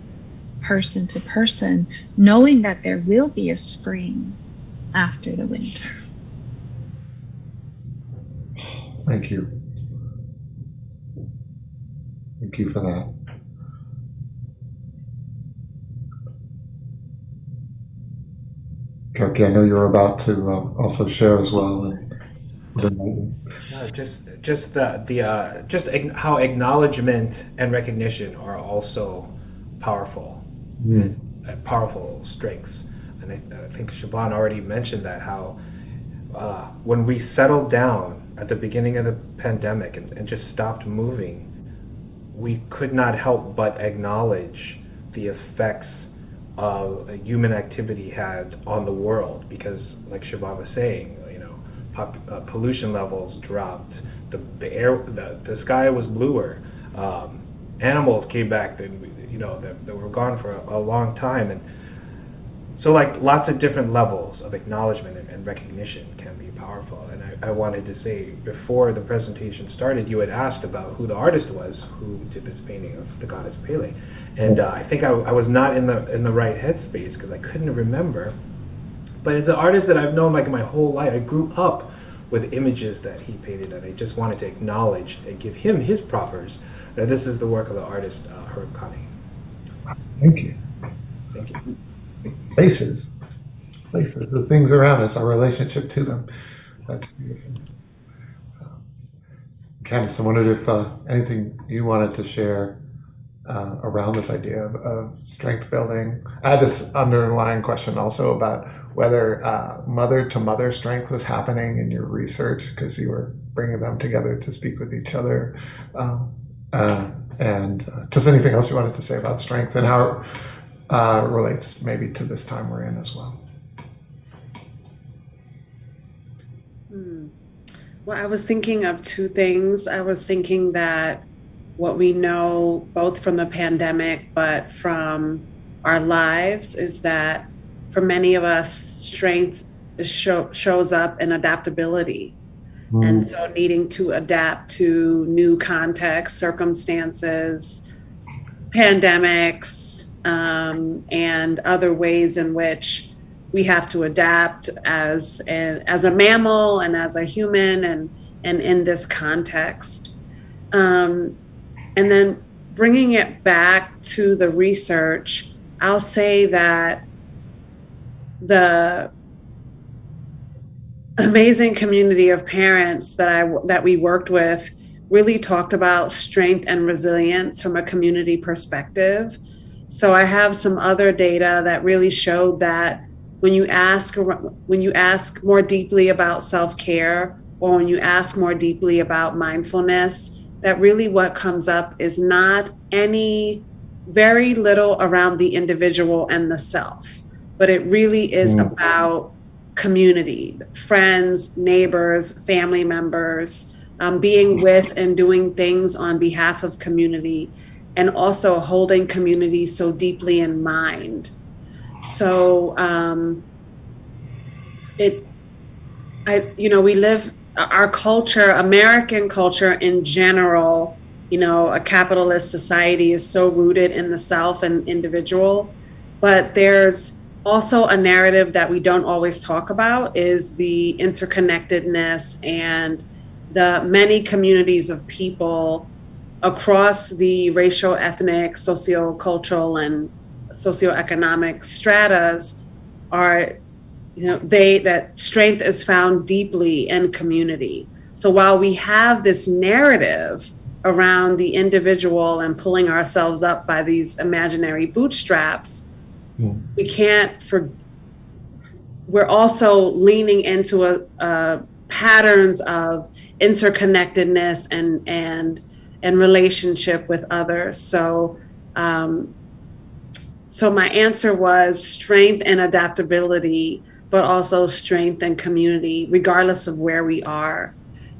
[SPEAKER 6] person to person, knowing that there will be a spring after the winter.
[SPEAKER 3] Thank you. Thank you for that. Turkey, I know you're about to also share as well.
[SPEAKER 8] Just how acknowledgement and recognition are also powerful, powerful strengths. And I think Siobhan already mentioned that, how when we settled down at the beginning of the pandemic and just stopped moving, we could not help but acknowledge the effects human activity had on the world, because like Siobhan was saying, pollution levels dropped, the sky was bluer, animals came back that were gone for a long time, and so like lots of different levels of acknowledgement and recognition can be powerful. And I wanted to say, before the presentation started, you had asked about who the artist was who did this painting of the goddess Pele. And I think I was not in the right headspace because I couldn't remember. But it's an artist that I've known like my whole life. I grew up with images that he painted, and I just wanted to acknowledge and give him his propers that this is the work of the artist Herb Connie.
[SPEAKER 3] Thank you.
[SPEAKER 8] Thank you.
[SPEAKER 3] Spaces, the things around us, our relationship to them. That's beautiful. Candice, I wondered if anything you wanted to share around this idea of strength building. I had this underlying question also about whether mother-to-mother strength was happening in your research, because you were bringing them together to speak with each other. And just anything else you wanted to say about strength and how it relates maybe to this time we're in as well.
[SPEAKER 4] Well, I was thinking of two things. I was thinking that what we know both from the pandemic but from our lives is that for many of us, strength shows up in adaptability. And so needing to adapt to new contexts, circumstances, pandemics, and other ways in which we have to adapt as a mammal and as a human and in this context. And then bringing it back to the research, I'll say that the amazing community of parents that we worked with really talked about strength and resilience from a community perspective. So I have some other data that really showed that when you ask more deeply about self-care, or when you ask more deeply about mindfulness, that really what comes up is not any very little around the individual and the self, but it really is about community, friends, neighbors, family members, being with and doing things on behalf of community, and also holding community so deeply in mind. So we live our culture, American culture in general, a capitalist society is so rooted in the self and individual, but there's also a narrative that we don't always talk about is the interconnectedness and the many communities of people across the racial, ethnic, sociocultural, and socioeconomic stratas are, that strength is found deeply in community. So while we have this narrative around the individual and pulling ourselves up by these imaginary bootstraps, we can't we're also leaning into a patterns of interconnectedness and relationship with others. So my answer was strength and adaptability, but also strength and community, regardless of where we are.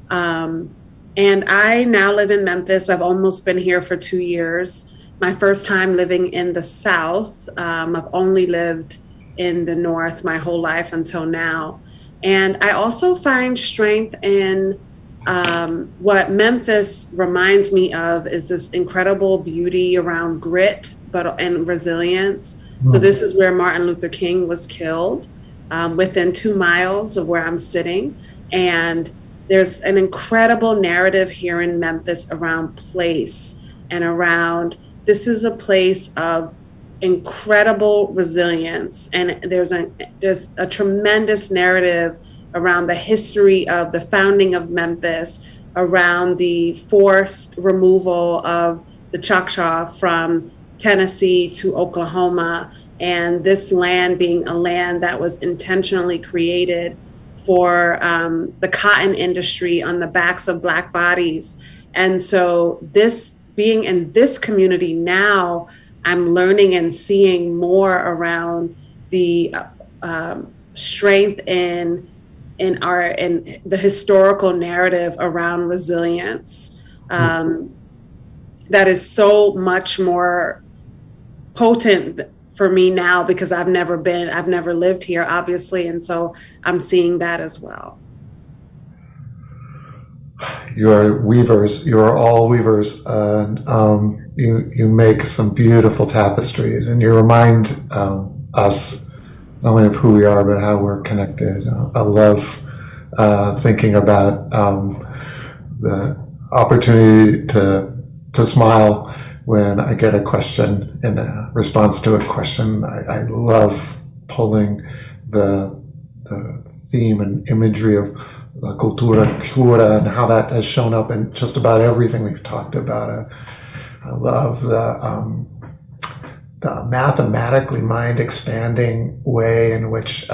[SPEAKER 4] And I now live in Memphis. I've almost been here for 2 years. My first time living in the South. I've only lived in the North my whole life until now. And I also find strength in what Memphis reminds me of is this incredible beauty around grit and resilience. So this is where Martin Luther King was killed, within 2 miles of where I'm sitting. And there's an incredible narrative here in Memphis around place and around this is a place of incredible resilience. And there's a tremendous narrative around the history of the founding of Memphis, around the forced removal of the Choctaw from Tennessee to Oklahoma, and this land being a land that was intentionally created for the cotton industry on the backs of Black bodies. And so this being in this community now, I'm learning and seeing more around the strength in the historical narrative around resilience that is so much more potent for me now because I've never lived here, obviously, and so I'm seeing that as well.
[SPEAKER 3] You are weavers. You are all weavers, and you make some beautiful tapestries, and you remind us not only of who we are but how we're connected. I love thinking about the opportunity to smile when I get a question in a response to a question. I love pulling the theme and imagery of La cultura cura and how that has shown up in just about everything we've talked about. I love the mathematically mind expanding way in which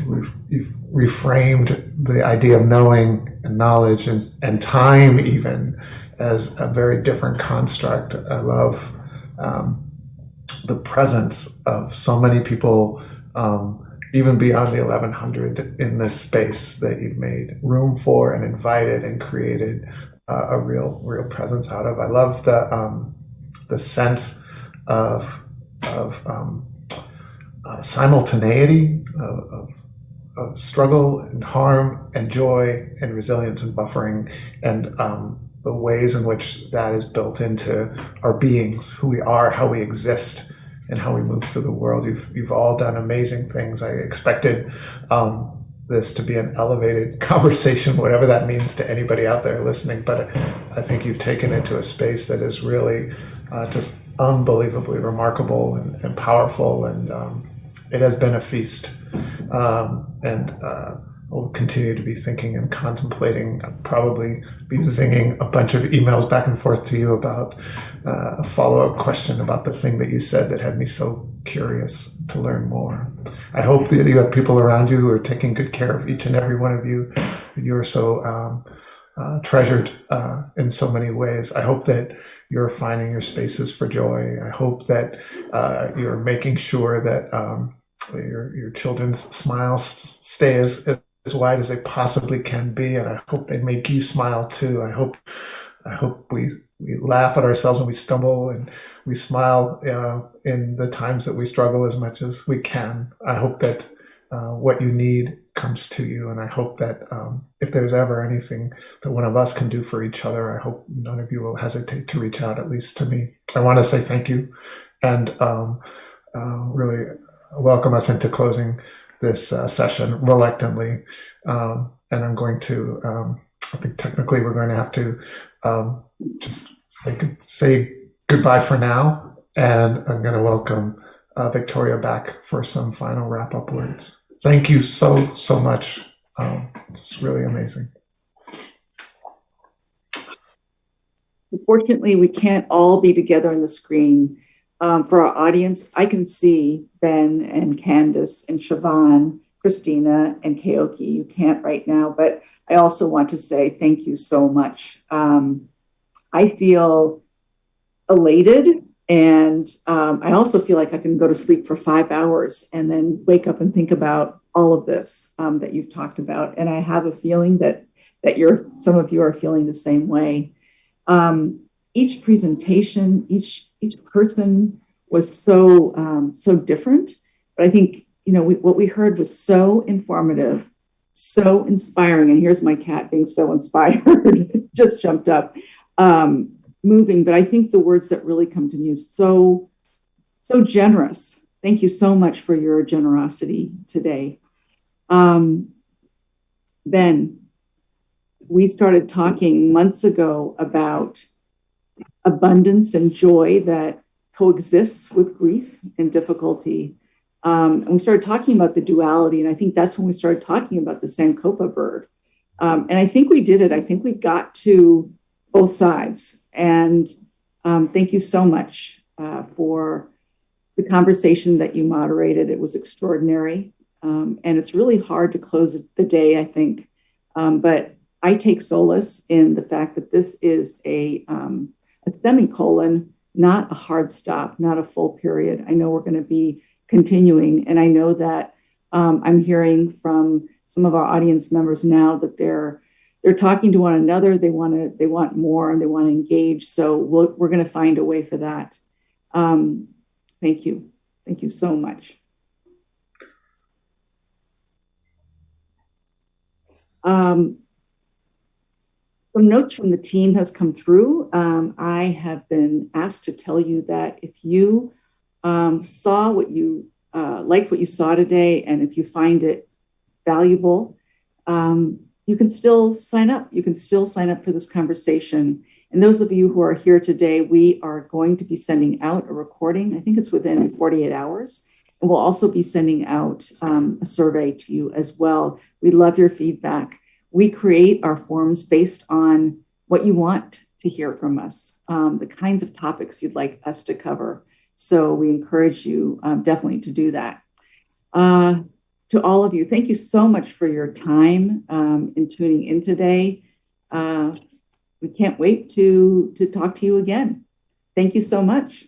[SPEAKER 3] you've reframed the idea of knowing and knowledge and time even as a very different construct. I love the presence of so many people even beyond the 1100 in this space that you've made room for and invited and created a real presence out of. I love the sense of simultaneity of struggle and harm and joy and resilience and buffering, and the ways in which that is built into our beings, who we are, how we exist, and how we move through the world. You've all done amazing things. I expected this to be an elevated conversation, whatever that means to anybody out there listening, but I think you've taken it to a space that is really just unbelievably remarkable and powerful, and it has been a feast. And I'll continue to be thinking and contemplating. I'll probably be zinging a bunch of emails back and forth to you about a follow-up question about the thing that you said that had me so curious to learn more. I hope that you have people around you who are taking good care of each and every one of you. You're so treasured in so many ways. I hope that you're finding your spaces for joy. I hope that you're making sure that your children's smiles stay as wide as they possibly can be, and I hope they make you smile too. I hope we laugh at ourselves when we stumble, and we smile in the times that we struggle as much as we can. I hope that what you need comes to you, and I hope that if there's ever anything that one of us can do for each other, I hope none of you will hesitate to reach out, at least to me. I want to say thank you, and really welcome us into closing this session reluctantly. And I'm going to, I think technically we're going to have to just say goodbye for now. And I'm going to welcome Victoria back for some final wrap-up words. Thank you so much. It's really amazing.
[SPEAKER 1] Unfortunately, we can't all be together on the screen. For our audience, I can see Ben and Candace and Siobhan, Christina and Keoki. You can't right now, but I also want to say thank you so much. I feel elated, and I also feel like I can go to sleep for 5 hours and then wake up and think about all of this that you've talked about. And I have a feeling that some of you are feeling the same way. Each presentation, each person was so different, but I think what we heard was so informative, so inspiring. And here's my cat being so inspired, just jumped up, moving. But I think the words that really come to me is so generous. Thank you so much for your generosity today. Ben, we started talking months ago about abundance and joy that coexists with grief and difficulty. And we started talking about the duality. And I think that's when we started talking about the Sankofa bird. And I think we did it. I think we got to both sides. And thank you so much for the conversation that you moderated. It was extraordinary. And it's really hard to close the day, I think. But I take solace in the fact that this is a semicolon, not a hard stop, not a full period. I know we're going to be continuing, and I know that I'm hearing from some of our audience members now that they're talking to one another. They want more, and they want to engage. So we're going to find a way for that. Thank you so much. Some notes from the team has come through. I have been asked to tell you that if you saw what you liked what you saw today, and if you find it valuable, you can still sign up. You can still sign up for this conversation. And those of you who are here today, we are going to be sending out a recording. I think it's within 48 hours. And we'll also be sending out a survey to you as well. We love your feedback. We create our forums based on what you want to hear from us, the kinds of topics you'd like us to cover. So we encourage you definitely to do that. To all of you, thank you so much for your time in tuning in today. We can't wait to talk to you again. Thank you so much.